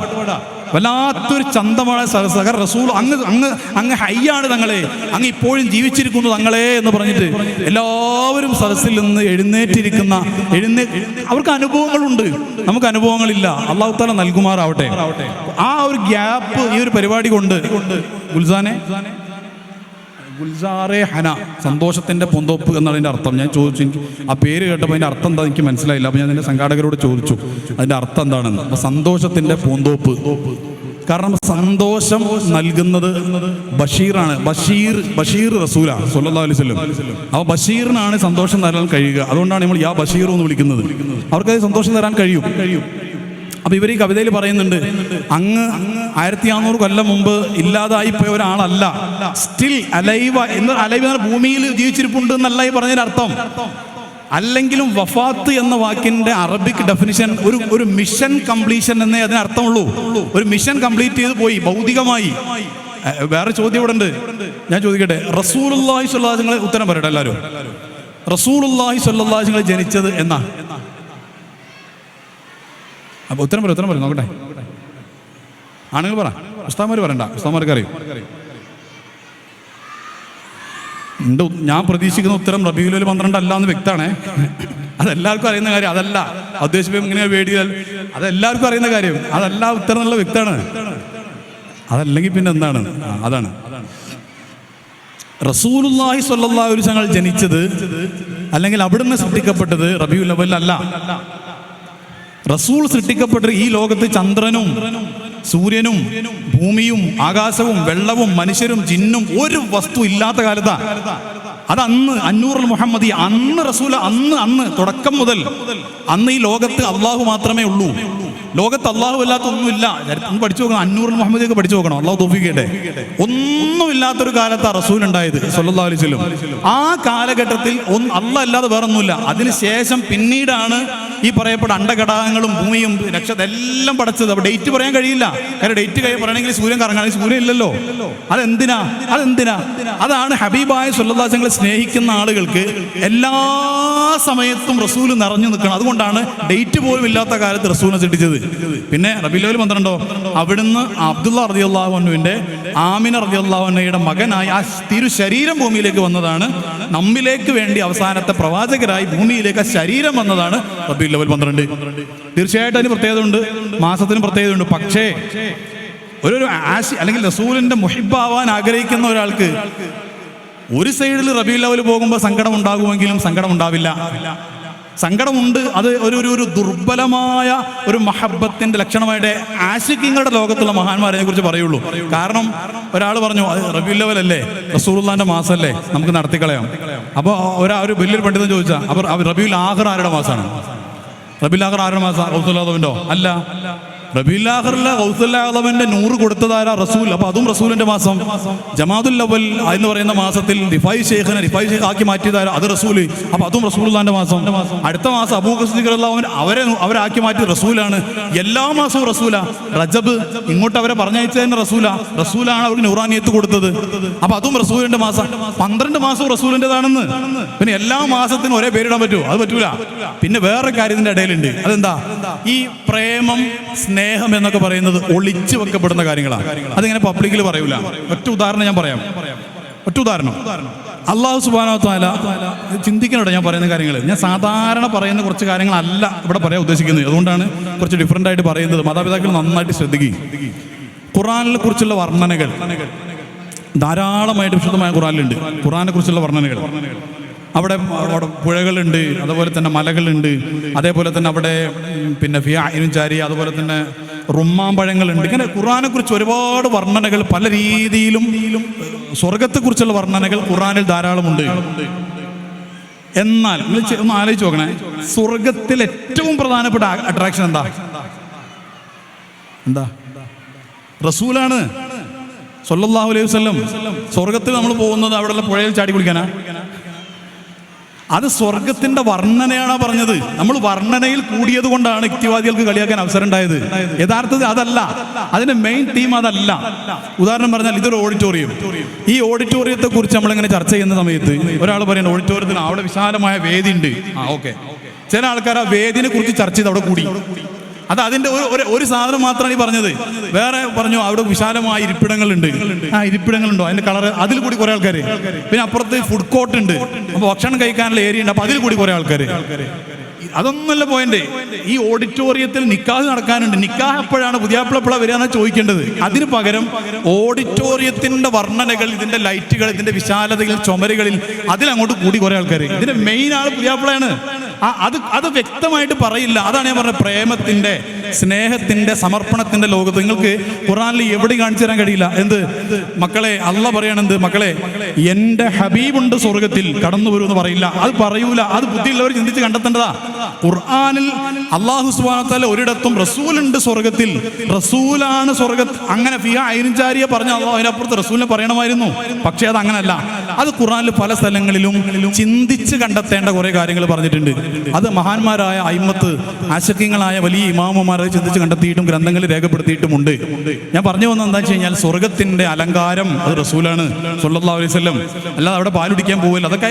വല്ലാത്തൊരു ചന്തമാണ് സഹർ റസൂൽ അങ്ങ് ഹയ്യാണ് തങ്ങളെ, അങ്ങ് ഇപ്പോഴും ജീവിച്ചിരിക്കുന്നു തങ്ങളെ എന്ന് പറഞ്ഞിട്ട് എല്ലാവരും സദസ്സിൽ നിന്ന് എഴുന്നേറ്റിരിക്കുന്ന അവർക്ക് അനുഭവങ്ങളുണ്ട്, നമുക്ക് അനുഭവങ്ങളില്ല. അള്ളാഹു തആല നൽകുമാറാവട്ടെ. ആ ഒരു ഗ്യാപ്പ് ഈ ഒരു പരിപാടി കൊണ്ട് ഗുൽസാറെ ഹന, സന്തോഷത്തിൻ്റെ പൂന്തോപ്പ് എന്നതിൻ്റെ അർത്ഥം ഞാൻ ചോദിച്ചു. എനിക്ക് ആ പേര് കേട്ടപ്പോൾ അതിൻ്റെ അർത്ഥം എന്താ എനിക്ക് മനസ്സിലായില്ല. അപ്പോൾ ഞാൻ അതിൻ്റെ സംഘാടകരോട് ചോദിച്ചു അതിൻ്റെ അർത്ഥം എന്താണെന്ന്. അപ്പോൾ സന്തോഷത്തിൻ്റെ പൂന്തോപ്പ്, കാരണം സന്തോഷം നൽകുന്നത് ബഷീറാണ്. ബഷീർ റസൂലാണ് സ്വല്ലല്ലാഹു അലൈഹി വസല്ലം. അപ്പോൾ ബഷീറിനാണ് സന്തോഷം തരാൻ കഴിയുക. അതുകൊണ്ടാണ് നമ്മൾ യാ ബഷീർ എന്ന് വിളിക്കുന്നത്. അവർക്കത് സന്തോഷം തരാൻ കഴിയും. അപ്പോൾ ഇവർ ഈ കവിതയിൽ പറയുന്നുണ്ട്, അങ്ങ് 1400 കൊല്ലം മുമ്പ് ഇല്ലാതായി പോയ ഒരാളല്ല, സ്റ്റിൽ അലൈവ എന്ന്. അലൈവ ഭൂമിയിൽ ജീവിച്ചിരിപ്പുണ്ട് എന്നല്ല ഈ പറഞ്ഞതിന് അർത്ഥം. അല്ലെങ്കിലും വഫാത്ത് എന്ന വാക്കിന്റെ അറബിക് ഡെഫിനിഷൻ ഒരു മിഷൻ കംപ്ലീഷൻ എന്നേ അതിന് അർത്ഥമുള്ളൂ. ഒരു മിഷൻ കംപ്ലീറ്റ് ചെയ്ത് പോയി ഭൗതികമായി. വേറെ ചോദ്യം ഇവിടെ ഉണ്ട്, ഞാൻ ചോദിക്കട്ടെ. റസൂലുള്ളാഹി സ്വല്ലല്ലാഹു അലൈഹി വസല്ലം ഉത്തരം പറയട്ടെ എല്ലാവരും. റസൂലുള്ളാഹി സ്വല്ലല്ലാഹു അലൈഹി വസല്ലം ജനിച്ചത് എന്നാ? അപ്പോൾ ഉത്തരം പറയും നോക്കട്ടെ. ആണുങ്ങൾ പറ, ഉസ്താദ്മാർ പറയണ്ട, ഉസ്താദ്മാർക്ക് അറിയും. ഞാൻ പ്രതീക്ഷിക്കുന്ന ഉത്തരം റബീഉൽ അവ്വൽ 12 അല്ല എന്ന് വ്യക്തമാണ്. അതെല്ലാവർക്കും അറിയുന്ന കാര്യം. അതല്ല ഉദ്ദേശിപ്പം ഇങ്ങനെ വേടിയാൽ അതെല്ലാവർക്കും അറിയുന്ന കാര്യം. അതല്ല ഉത്തരം എന്നുള്ള വ്യക്തമാണ്. അതല്ലെങ്കിൽ പിന്നെ എന്താണ്? അതാണ് റസൂലുള്ളാഹി സ്വല്ലല്ലാഹു അലൈഹി വസല്ലം ജനിച്ചത് അല്ലെങ്കിൽ അവിടുന്ന് സൃഷ്ടിക്കപ്പെട്ടത് റബീഉൽ അവ്വൽ അല്ല. റസൂൽ സൃഷ്ടിക്കപ്പെട്ട ഈ ലോകത്ത് ചന്ദ്രനും സൂര്യനും ഭൂമിയും ആകാശവും വെള്ളവും മനുഷ്യരും ജിന്നും ഒരു വസ്തു ഇല്ലാത്ത കാലത്താ. അത് അന്നൂറുൽ മുഹമ്മദി, അന്ന് റസൂൽ, അന്ന് തുടക്കം മുതൽ അന്ന് ഈ ലോകത്ത് അള്ളാഹു മാത്രമേ ഉള്ളൂ. ലോകത്ത് അള്ളാഹു അല്ലാത്ത ഒന്നുമില്ല. ഒന്ന് പഠിച്ചു നോക്കണം, അന്നൂറുൽ മുഹമ്മദിയൊക്കെ പഠിച്ചു നോക്കണം. അള്ളാഹു തൗഫീഖ് ചെയ്യട്ടെ. ഒന്നുമില്ലാത്തൊരു കാലത്താണ് റസൂൽ ഉണ്ടായത് സ്വല്ലല്ലാഹു അലൈഹി വസല്ലം. ആ കാലഘട്ടത്തിൽ അള്ളാഹ് അല്ലാതെ വേറൊന്നുമില്ല. അതിനുശേഷം പിന്നീടാണ് ഈ പറയപ്പെട്ട അണ്ടഘടകങ്ങളും ഭൂമിയും എല്ലാം പടച്ചത്. അപ്പോൾ ഡേറ്റ് പറയാൻ കഴിയില്ല. കാരണം ഡേറ്റ് പറയണമെങ്കിൽ സൂര്യൻ കറങ്ങാണെങ്കിൽ സൂര്യൻ ഇല്ലല്ലോ. അതെന്തിനാ? അതാണ് ഹബീബായ സ്വല്ലല്ലാഹു അലൈഹി വസല്ലം സ്നേഹിക്കുന്ന ആളുകൾക്ക് എല്ലാ സമയത്തും റസൂൽ നിറഞ്ഞു നിൽക്കണം. അതുകൊണ്ടാണ് ഡേറ്റ് പോലും ഇല്ലാത്ത കാലത്ത് റസൂലിനെ സൃഷ്ടിച്ചത്. പിന്നെ റബീഉൽ അവ്വൽ 12 അവിടുന്ന് അബ്ദുള്ള റളിയല്ലാഹു അൻഹുവിന്റെ ആമിന റളിയല്ലാഹു അൻഹയുടെ മകനായി ആ തിരു ശരീരം ഭൂമിയിലേക്ക് വന്നതാണ്. നമ്മിലേക്ക് വേണ്ടി അവസാനത്തെ പ്രവാചകരായി ഭൂമിയിലേക്ക് ആ ശരീരം വന്നതാണ് റബീഉൽ അവ്വൽ 12. തീർച്ചയായിട്ടും അതിന് പ്രത്യേകത ഉണ്ട്, മാസത്തിന് പ്രത്യേകത ഉണ്ട്. പക്ഷേ ഒരു ആശി അല്ലെങ്കിൽ റസൂലിന്റെ മുഹിബ്ബാവാൻ ആഗ്രഹിക്കുന്ന ഒരാൾക്ക് ഒരു സൈഡിൽ റബീഉൽ അവ്വൽ പോകുമ്പോൾ സങ്കടം ഉണ്ടാകുമെങ്കിലും സങ്കടം ഉണ്ടാവില്ല. സങ്കടമുണ്ട്. അത് ഒരു ദുർബലമായ ഒരു മഹബത്തിന്റെ ലക്ഷണമായിട്ട് ആശിഖീങ്ങളുടെ ലോകത്തുള്ള മഹാന്മാരെ കുറിച്ച് പറയുള്ളൂ. കാരണം ഒരാൾ പറഞ്ഞു, റബീഉൽ അവ്വൽ അല്ലേ, റസൂലുള്ളാഹിന്റെ മാസമല്ലേ, നമുക്ക് നടത്തിക്കളയാം. അപ്പോൾ ഒരു വലിയൊരു പണ്ഡിതൻ ചോദിച്ചാൽ, അപ്പോൾ റബീഉൽ ആഖിർ ആരുടെ മാസമാണ്? റബീഉൽ ആഖിർ ആരുടെ മാസം? ഗൗസുൽ ആദമിന്റെ അല്ല. റബീഉൽ ആഖിറിലെ ഗൗസുൽ ആദമിന്റെ 100 കൊടുത്തതാരാ? റസൂൽ. അപ്പൊ അതും റസൂലിന്റെ മാസം. ജമാദുൽ അവ്വൽ എന്ന് പറയുന്ന മാസത്തിൽ റിഫായി ഷെയ്ഖിനെ ആക്കി മാറ്റിയതാരാ? അത് റസൂല്. അപ്പൊ അതും റസൂലുള്ളാഹിന്റെ മാസം. അടുത്ത മാസം അബൂബക്കർ സിദ്ദീഖ് റളിയല്ലാഹു അൻഹു അവരാക്കി മാറ്റിയ റസൂലാണ്. എല്ലാ മാസവും റസൂല. റജബ് ഇങ്ങോട്ട് അവരെ പറഞ്ഞയച്ചതിന് റസൂലാണ് അവർക്ക് നൂറാനിയത്ത് കൊടുത്തത്. അപ്പൊ അതും റസൂലിന്റെ മാസം. 12 മാസവും റസൂലിൻ്റെതാണെന്ന്. പിന്നെ എല്ലാ മാസത്തിനും ഒരേ പേരിടാൻ പറ്റുമോ? അത് പറ്റൂല. പിന്നെ വേറെ കാര്യത്തിന്റെ ഇടയിലുണ്ട്. അതെന്താ? ഈ പ്രേമം, സ്നേഹം എന്നൊക്കെ പറയുന്നത് ഒളിച്ചു വെക്കപ്പെടുന്ന കാര്യങ്ങളാണ്. അതിങ്ങനെ പബ്ലിക്കിൽ പറയൂല. ഒറ്റ ഉദാഹരണം ഞാൻ പറയാം. അല്ലാഹു സുബ്ഹാനഹു വ തആല ചിന്തിക്കണോടെ ഞാൻ പറയുന്ന കാര്യങ്ങൾ. ഞാൻ സാധാരണ പറയുന്ന കുറച്ച് കാര്യങ്ങളല്ല ഇവിടെ പറയാൻ ഉദ്ദേശിക്കുന്നത്. അതുകൊണ്ടാണ് കുറച്ച് ഡിഫറൻ്റ് ആയിട്ട് പറയുന്നത്. മാതാപിതാക്കൾ നന്നായിട്ട് ശ്രദ്ധിക്കുക. ഖുർആനിനെ കുറിച്ചുള്ള വർണ്ണനകൾ ധാരാളമായിട്ട് വിശുദ്ധമായ ഖുർആനിലുണ്ട്. ഖുർആനെ കുറിച്ചുള്ള വർണ്ണനകൾ അവിടെ പുഴകളുണ്ട്, അതുപോലെ തന്നെ മലകളുണ്ട്, അതേപോലെ തന്നെ അവിടെ പിന്നെ ഫിയാഇനും ജാരി, അതുപോലെ തന്നെ റുമ്മാമ്പഴങ്ങളുണ്ട്. ഇങ്ങനെ ഖുർആനെ കുറിച്ച് ഒരുപാട് വർണ്ണനകൾ പല രീതിയിലും, സ്വർഗത്തെക്കുറിച്ചുള്ള വർണ്ണനകൾ ഖുർആനിൽ ധാരാളമുണ്ട്. എന്നാൽ ഒന്ന് ആലോചിച്ച് നോക്കണേ, സ്വർഗത്തിൽ ഏറ്റവും പ്രധാനപ്പെട്ട അട്രാക്ഷൻ എന്താ? എന്താ? റസൂലാണ് സ്വല്ലല്ലാഹു അലൈഹി വസല്ലം. സ്വർഗത്തിൽ നമ്മൾ പോകുന്നത് അവിടെയുള്ള പുഴയിൽ ചാടി കുളിക്കാനാ? അത് സ്വർഗത്തിന്റെ വർണ്ണനയാണ് പറഞ്ഞത്. നമ്മൾ വർണ്ണനയിൽ കൂടിയത് കൊണ്ടാണ് യുക്തിവാദികൾക്ക് കളിയാക്കാൻ അവസരം ഉണ്ടായത്. യഥാർത്ഥത്തിൽ അതല്ല, അതിന്റെ മെയിൻ തീം അതല്ല. ഉദാഹരണം പറഞ്ഞാൽ ഇതൊരു ഓഡിറ്റോറിയം. ഈ ഓഡിറ്റോറിയത്തെ കുറിച്ച് നമ്മളിങ്ങനെ ചർച്ച ചെയ്യുന്ന സമയത്ത് ഒരാൾ പറയുന്നത് ഓഡിറ്റോറിയത്തിന് അവിടെ വിശാലമായ വേദി ഉണ്ട്. ഓക്കെ, ചില ആൾക്കാർ ആ വേദിനെ കുറിച്ച് ചർച്ച ചെയ്ത് അവിടെ കൂടി. അത് അതിന്റെ ഒരു സാധനം മാത്രമാണ് ഈ പറഞ്ഞത്. വേറെ പറഞ്ഞു അവിടെ വിശാലമായ ഇരിപ്പിടങ്ങളുണ്ട്. ആ ഇരിപ്പിടങ്ങളുണ്ടോ, അതിന്റെ കളർ, അതിൽ കൂടി കുറെ ആൾക്കാർ. പിന്നെ അപ്പുറത്ത് ഫുഡ് കോർട്ട് ഉണ്ട്, അപ്പൊ ഭക്ഷണം കഴിക്കാനുള്ള ഏരിയ ഉണ്ട്, അപ്പൊ അതിൽ കൂടി കുറെ ആൾക്കാർ. അതൊന്നല്ല പോയിന്റ്. ഈ ഓഡിറ്റോറിയത്തിൽ നിക്കാഹ് നടക്കാനുണ്ട്. നിക്കാഹ് എപ്പോഴാണ്, പുതിയാപ്പിള എപ്പോഴാണ് വരിക എന്നാണ് ചോദിക്കേണ്ടത്. അതിന് പകരം ഓഡിറ്റോറിയത്തിന്റെ വർണ്ണനകൾ, ഇതിന്റെ ലൈറ്റുകൾ, ഇതിന്റെ വിശാലതകൾ, ചുമരുകളിൽ അതിലങ്ങോട്ട് കൂടി കുറെ ആൾക്കാർ. ഇതിന്റെ മെയിൻ ആൾ പുതിയാപ്പിളയാണ്. അത് വ്യക്തമായിട്ട് പറയില്ല. അതാണ് ഞാൻ പറഞ്ഞത്, പ്രേമത്തിന്റെ, സ്നേഹത്തിന്റെ, സമർപ്പണത്തിന്റെ ലോകത്ത് നിങ്ങൾക്ക് ഖുർആനിൽ എവിടെ കാണിച്ചു തരാൻ കഴിയില്ല. എന്ത് മക്കളെ, അള്ളാഹ് പറയണെന്ത്, മക്കളെ എന്റെ ഹബീബുണ്ട് സ്വർഗത്തിൽ, കടന്നു വരുമെന്ന് പറയില്ല. അത് പറയൂല. അത് ബുദ്ധിയുള്ളവർ ചിന്തിച്ച് കണ്ടെത്തേണ്ടതാ. ഖുർആനിൽ അല്ലാഹു സുബ്ഹാനഹു വ തആല ഒരിടത്തും റസൂലുണ്ട് സ്വർഗത്തിൽ, റസൂലാണ് സ്വർഗത്ത്, അങ്ങനെ ഫിഹ ഐനുൻ ജാരിയ പറഞ്ഞ അല്ലാഹു അതിനപ്പുറത്ത് റസൂലിനെ പറയണമായിരുന്നു. പക്ഷേ അത് അങ്ങനല്ല. അത് ഖുർആനിൽ പല സ്ഥലങ്ങളിലും ചിന്തിച്ച് കണ്ടെത്തേണ്ട കുറെ കാര്യങ്ങൾ പറഞ്ഞിട്ടുണ്ട്. അത് മഹാന്മാരായ അയിമ്മത്ത്, ആശിഖീങ്ങളായ വലിയ ഇമാമുമാരെ ചിന്തിച്ച് കണ്ടെത്തിയിട്ടും ഗ്രന്ഥങ്ങളിൽ രേഖപ്പെടുത്തിയിട്ടുമുണ്ട്. ഞാൻ പറഞ്ഞു വന്നത് എന്താ വെച്ച് കഴിഞ്ഞാൽ, സ്വർഗത്തിന്റെ അലങ്കാരം അത് റസൂലാണ് സ്വല്ലല്ലാഹു അലൈഹി വസല്ലം. അല്ലാതെ അവിടെ പാലുടിക്കാൻ പോകില്ല. അതൊക്കെ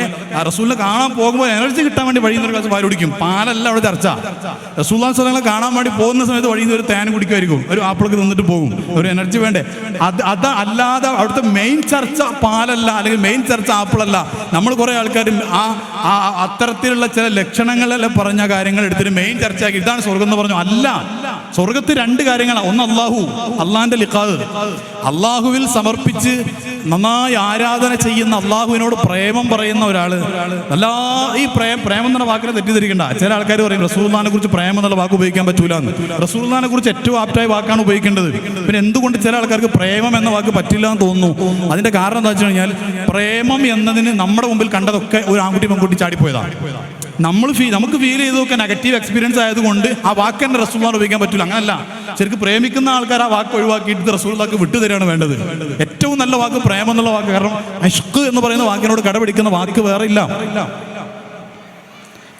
റസൂലിനെ കാണാൻ പോകുമ്പോൾ എനർജി കിട്ടാൻ വേണ്ടി വഴിയിൽ നിന്ന് ഒരു ഗ്ലാസ് പാലുടിക്കും. പാലല്ല അവിടെ ചർച്ച. റസൂലുള്ളാഹി സ്വല്ലല്ലാഹു അലൈഹി കാണാൻ വേണ്ടി പോകുന്ന സമയത്ത് വഴിയിൽ നിന്ന് ഒരു തേൻ കുടിക്കുമായിരിക്കും, ഒരു ആപ്പിളൊക്കെ തിന്നിട്ട് പോകും. ഒരു എനർജി വേണ്ടേ? അത് അല്ലാതെ അവിടുത്തെ മെയിൻ ചർച്ച പാലല്ല, അല്ലെങ്കിൽ മെയിൻ ചർച്ച ആപ്പിളല്ല. നമ്മൾ കുറെ ആൾക്കാർ അത്തരത്തിലുള്ള ചില ലക്ഷണങ്ങളെല്ലാം പറഞ്ഞ കാര്യങ്ങൾ എടുത്തിട്ട് മെയിൻ ചർച്ചയാക്കി ഇതാണ് സ്വർഗം എന്ന് പറഞ്ഞു. അല്ല, സ്വർഗത്ത് രണ്ട് കാര്യങ്ങളാണ്. ഒന്ന് അള്ളാഹു, അള്ളാഹിന്റെ ലിഖാഹ്, അള്ളാഹുവിൽ സമർപ്പിച്ച് നന്നായി ആരാധന ചെയ്യുന്ന, അള്ളാഹുവിനോട് പ്രേമം പറയുന്ന ഒരാള്. അല്ല, ഈ പ്രേമം എന്നുള്ള വാക്കിനെ തെറ്റിദ്ധരിക്കണ്ട. ചില ആൾക്കാർ പറയും റസൂലുള്ളാഹിനെ കുറിച്ച് പ്രേമം എന്നുള്ള വാക്ക് ഉപയോഗിക്കാൻ പറ്റൂല എന്ന്. റസൂലുള്ളാഹിനെ കുറിച്ച് ഏറ്റവും ആപ്റ്റായ വാക്കാണ് ഉപയോഗിക്കേണ്ടത്. പിന്നെ എന്തുകൊണ്ട് ചില ആൾക്കാർക്ക് പ്രേമം എന്ന വാക്ക് പറ്റില്ല എന്ന് തോന്നുന്നു? അതിന്റെ കാരണം എന്താ വെച്ച് കഴിഞ്ഞാൽ, പ്രേമം എന്നതിന് നമ്മുടെ മുമ്പിൽ കണ്ടതൊക്കെ ഒരു ആൺകുട്ടി പെൺകുട്ടി ചാടിപ്പോയതാണ്. നമുക്ക് ഫീൽ ചെയ്തൊക്കെ നെഗറ്റീവ് എക്സ്പീരിയൻസ് ആയതുകൊണ്ട് ആ വാക്ക് തന്നെ റസൂലുള്ളാഹിനെ ഉപയോഗിക്കാൻ പറ്റില്ല. അങ്ങനല്ല. ശരിക്കും പ്രേമിക്കുന്ന ആൾക്കാർ ആ വാക്ക് ഒഴിവാക്കിയിട്ട് റസൂലുള്ളാഹിക്ക് വിട്ടു തരികയാണ് വേണ്ടത്. ഏറ്റവും നല്ല വാക്ക് പ്രേമം എന്നുള്ള വാക്ക്. കാരണം ഇഷ്ക് എന്ന് പറയുന്ന വാക്കിനോട് കടപിടിക്കുന്ന വാക്ക് വേറെ ഇല്ല.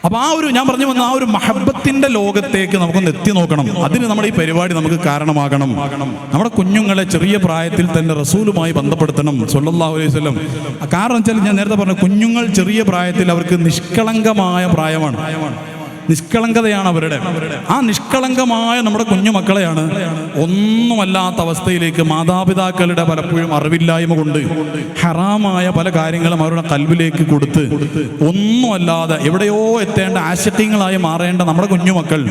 അപ്പൊ ഞാൻ പറഞ്ഞു വന്ന ആ ഒരു മഹബത്തിന്റെ ലോകത്തേക്ക് നമുക്കൊന്ന് എത്തി നോക്കണം. അതിന് നമ്മുടെ ഈ പരിപാടി നമുക്ക് കാരണമാകണം. നമ്മുടെ കുഞ്ഞുങ്ങളെ ചെറിയ പ്രായത്തിൽ തന്നെ റസൂലുമായി ബന്ധപ്പെടുത്തണം സ്വല്ലല്ലാഹു അലൈഹി വസല്ലം. കാരണം വെച്ചാൽ ഞാൻ നേരത്തെ പറഞ്ഞു, കുഞ്ഞുങ്ങൾ ചെറിയ പ്രായത്തിൽ അവർക്ക് നിഷ്കളങ്കമായ പ്രായമാണ്, നിഷ്കളങ്കതയാണ് അവരുടെ. ആ നിഷ്കളങ്കമായ നമ്മുടെ കുഞ്ഞുമക്കളെയാണ് ഒന്നുമല്ലാത്ത അവസ്ഥയിലേക്ക് മാതാപിതാക്കളുടെ പലപ്പോഴും അറിവില്ലായ്മ കൊണ്ട് ഹറാമായ പല കാര്യങ്ങളും അവരുടെ കൽബിലേക്ക് കൊടുത്ത് ഒന്നുമല്ലാതെ എവിടെയോ എത്തേണ്ട ആശക്തികളായി മാറേണ്ട നമ്മുടെ കുഞ്ഞുമക്കൾ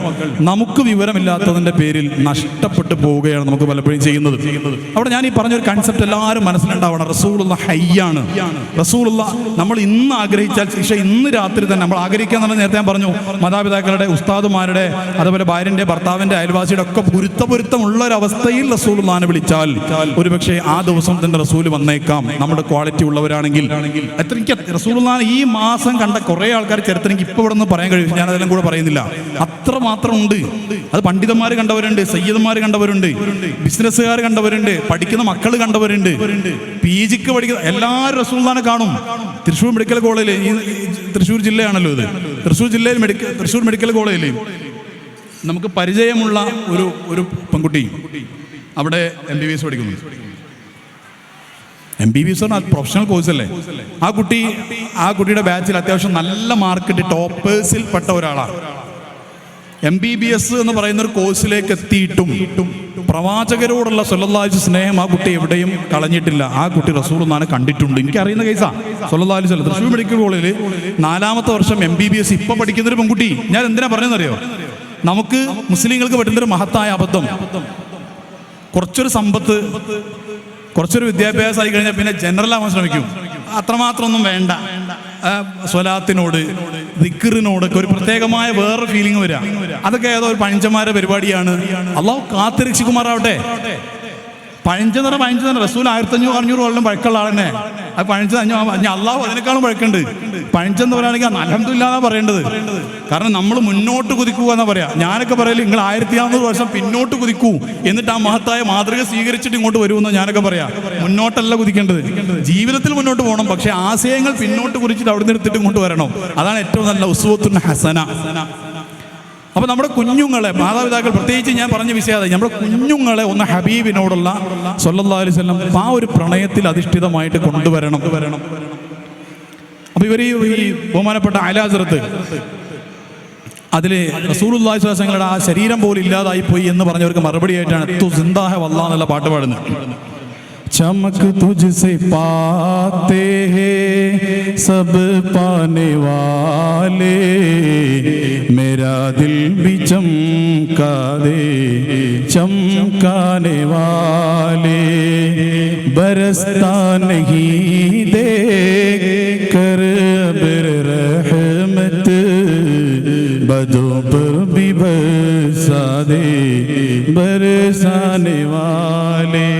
നമുക്ക് വിവരമില്ലാത്തതിന്റെ പേരിൽ നഷ്ടപ്പെട്ടു പോവുകയാണ് നമുക്ക് പലപ്പോഴും ചെയ്യുന്നത്. അവിടെ ഞാൻ ഈ പറഞ്ഞൊരു കൺസെപ്റ്റ് എല്ലാവരും മനസ്സിലുണ്ടാവണം. റസൂലുള്ള ഹയ്യാണ്. റസൂലുള്ള നമ്മൾ ഇന്ന് ആഗ്രഹിച്ചാൽ പക്ഷേ ഇന്ന് രാത്രി തന്നെ നമ്മൾ ആഗ്രഹിക്കാന്ന് നേരത്തെ ഞാൻ പറഞ്ഞു, മാതാപിതാക്കളുടെ, ഉസ്താദുമാരുടെ, അതുപോലെ ഭാര്യന്റെ, ഭർത്താവിന്റെ, അയൽവാസിയുടെ ഒക്കെ പൊരുത്തമുള്ള ഒരു അവസ്ഥയിൽ റസൂലുള്ളാഹിനെ വിളിച്ചാൽ ഒരുപക്ഷെ ആ ദിവസം തന്നെ റസൂൽ വന്നേക്കാം. നമ്മുടെ ക്വാളിറ്റി ഉള്ളവരാണെങ്കിൽ. എനിക്ക് റസൂലുള്ളാഹിനെ ഈ മാസം കണ്ട കുറെ ആൾക്കാർ ചരിത്രം എനിക്ക് ഇപ്പോൾ ഇവിടെ നിന്ന് പറയാൻ കഴിയും. ഞാൻ അതെല്ലാം കൂടെ പറയുന്നില്ല. അത്രമാത്രം ഉണ്ട്. അത് പണ്ഡിതന്മാർ കണ്ടവരുണ്ട്, സയ്യിദന്മാർ കണ്ടവരുണ്ട്, ബിസിനസ്സുകാർ കണ്ടവരുണ്ട്, പഠിക്കുന്ന മക്കൾ കണ്ടവരുണ്ട്, PG പഠിക്കുന്ന എല്ലാവരും റസൂലുള്ളാഹിനെ കാണും. തൃശ്ശൂർ മെഡിക്കൽ കോളേജിൽ, തൃശ്ശൂർ ജില്ലയാണല്ലോ ഇത്, തൃശ്ശൂർ ജില്ലയിൽ തൃശ്ശൂർ മെഡിക്കൽ കോളേജിൽ നമുക്ക് പരിചയമുള്ള ഒരു പെൺകുട്ടി അവിടെ MBBS പഠിക്കുന്നു. MBBS പ്രൊഫഷണൽ കോഴ്സല്ലേ. ആ കുട്ടിയുടെ ബാച്ചിൽ അത്യാവശ്യം നല്ല മാർക്കിട്ട് ടോപ്പേഴ്സിൽ പെട്ട ഒരാളാണ്. MBBS എന്ന് പറയുന്ന ഒരു കോഴ്സിലേക്ക് എത്തിയിട്ടും പ്രവാചകരോടുള്ള സ്വല്ലല്ലാഹു അലൈഹി സ്നേഹം ആ കുട്ടി എവിടെയും കളഞ്ഞിട്ടില്ല. ആ കുട്ടി റസൂലുള്ളാഹിനെ കണ്ടിട്ടുണ്ട്. എനിക്ക് അറിയുന്ന കേസാ. സ്വല്ലല്ലാഹു അലൈഹി വസല്ലം തൃശ്ശൂർ മെഡിക്കൽ കോളേജിൽ 4ാമത്തെ വർഷം MBBS ഇപ്പൊ പഠിക്കുന്നൊരു പെൺകുട്ടി. ഞാൻ എന്തിനാ പറയുന്നറിയോ? നമുക്ക് മുസ്ലിങ്ങൾക്ക് പറ്റുന്നൊരു മഹത്തായ അബദ്ധം, കുറച്ചൊരു സമ്പത്ത്, കുറച്ചൊരു വിദ്യാഭ്യാസം ആയി കഴിഞ്ഞാൽ പിന്നെ ജനറൽ ആവാൻ ശ്രമിക്കും. അത്രമാത്രം ഒന്നും വേണ്ട. സ്വലാത്തിനോട്, ദിക്റിനോടൊക്കെ ഒരു പ്രത്യേകമായ വേറൊരു ഫീലിംഗ് വരിക. അതൊക്കെ ഏതോ ഒരു പഞ്ചമാര പരിപാടിയാണ്. അള്ളാഹു കാത്തുരക്ഷിക്കുമാറാവട്ടെ. പഴഞ്ചെന്ന് റസൂൽ 1500 കൊല്ലം പഴക്കമുള്ള ആളെന്നെ. അത് പഴഞ്ച അള്ളാഹു അതിനേക്കാളും പഴക്കുണ്ട്. പഴഞ്ചെന്ന് പറയുകയാണെങ്കിൽ അൽഹംദുലില്ലാഹ് പറയേണ്ടത്. കാരണം നമ്മൾ മുന്നോട്ട് കുതിക്കുക എന്നാ പറയാ. ഞാനൊക്കെ പറയല് നിങ്ങൾ 1500 വർഷം പിന്നോട്ട് കുതിക്കൂ, എന്നിട്ട് ആ മഹത്തായ മാതൃക സ്വീകരിച്ചിട്ട് ഇങ്ങോട്ട് വരുമെന്ന് ഞാനൊക്കെ പറയാം. മുന്നോട്ടല്ല കുതിക്കേണ്ടത്, ജീവിതത്തിൽ മുന്നോട്ട് പോകണം. പക്ഷെ ആശയങ്ങൾ പിന്നോട്ട് കുറിച്ചിട്ട് അവിടെ നിന്ന് എടുത്തിട്ട് ഇങ്ങോട്ട് വരണം. അതാണ് ഏറ്റവും നല്ല ഉസ്വത്തുൻ ഹസന. അപ്പോൾ നമ്മുടെ കുഞ്ഞുങ്ങളെ, മാതാപിതാക്കൾ പ്രത്യേകിച്ച് ഞാൻ പറഞ്ഞ വിഷയം, നമ്മുടെ കുഞ്ഞുങ്ങളെ ഒന്ന് ഹബീബിനോടുള്ള സ്വല്ലല്ലാഹു അലൈഹി വസല്ലം ആ ഒരു പ്രണയത്തിൽ അധിഷ്ഠിതമായിട്ട് കൊണ്ടുവരണം. അപ്പോൾ ഇവർ ഈ ബഹുമാനപ്പെട്ട അലാസറത്ത് അതിൽ റസൂലുള്ളാഹി സ്വല്ലല്ലാഹു അലൈഹി വസല്ലം ആ ശരീരം പോലും ഇല്ലാതായി പോയി എന്ന് പറഞ്ഞവർക്ക് മറുപടി ആയിട്ടാണ് തു സിന്ദാ ഹെ വല്ലാഹ് എന്നുള്ള പാട്ട് പാടുന്നത്. चमक तुझसे पाते हैं सब पाने वाले, मेरा दिल भी चमका दे चमकाने वाले, बरसता नहीं देख कर अब्र रहमत, बदों पर भी बरसा दे बरसाने वाले.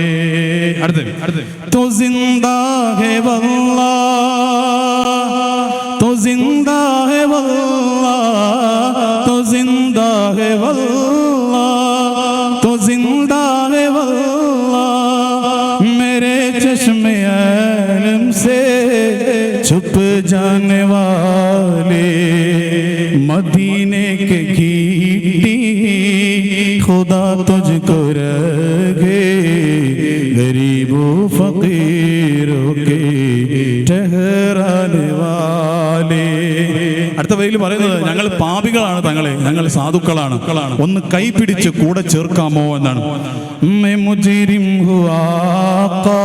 तो जिंदा है वल्लाह, तो जिंदा है वल्लाह, तो जिंदा है वल्लाह, तो जिंदा है वल्लाह, मेरे चश्मे आलम से छुप जाने वाले, मदीने के गीती खुदा तुझको रखे, गरीबों फकीरों के ठहराने वाले. അടുത്ത വരിയിൽ പറയുന്നത് ഞങ്ങൾ പാപികളാണ് തങ്ങളെ, ഞങ്ങൾ സാധുക്കളാണ്, ഒന്ന് കൈപിടിച്ച് കൂടെ ചേർക്കാമോ എന്നാണ്. मैं मुजरिम हुआ आका,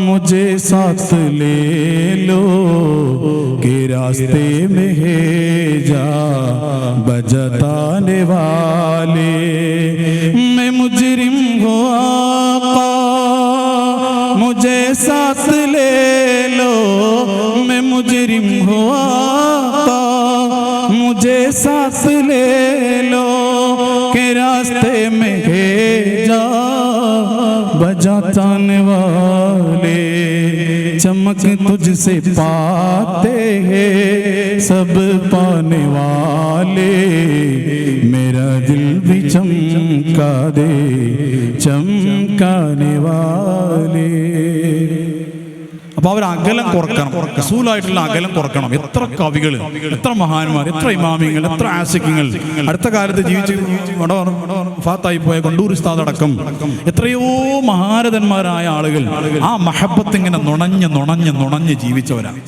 मुझे साथ ले लो, के रास्ते में है जा बजताने वाले. मैं मुजरिम हुआ आका, मुझे साथ ले लो, मैं मुजरिम हुआ आका, मुझे साथ ले लो, के रास्ते में है जा बजाने वाले, चमक तुझसे पाते हैं सब पाने वाले, मेरा दिल भी चमका दे चमकाने वाले. അപ്പോൾ അവർ അകലം കുറക്കണം, റസൂലായിട്ടുള്ള അകലം കുറക്കണം. എത്ര കവികൾ, എത്ര മഹാന്മാർ, എത്ര ഇമാമിങ്ങൾ, എത്ര ആസിഖ്യങ്ങൾ, അടുത്ത കാലത്ത് ജീവിച്ച് ഫാത്തായി പോയ കൊണ്ടൂർ ഉസ്താദ് അടക്കം എത്രയോ മഹാരഥന്മാരായ ആളുകൾ ആ മഹബത്ത് ഇങ്ങനെ നുണഞ്ഞ് ജീവിച്ചവരാണ്.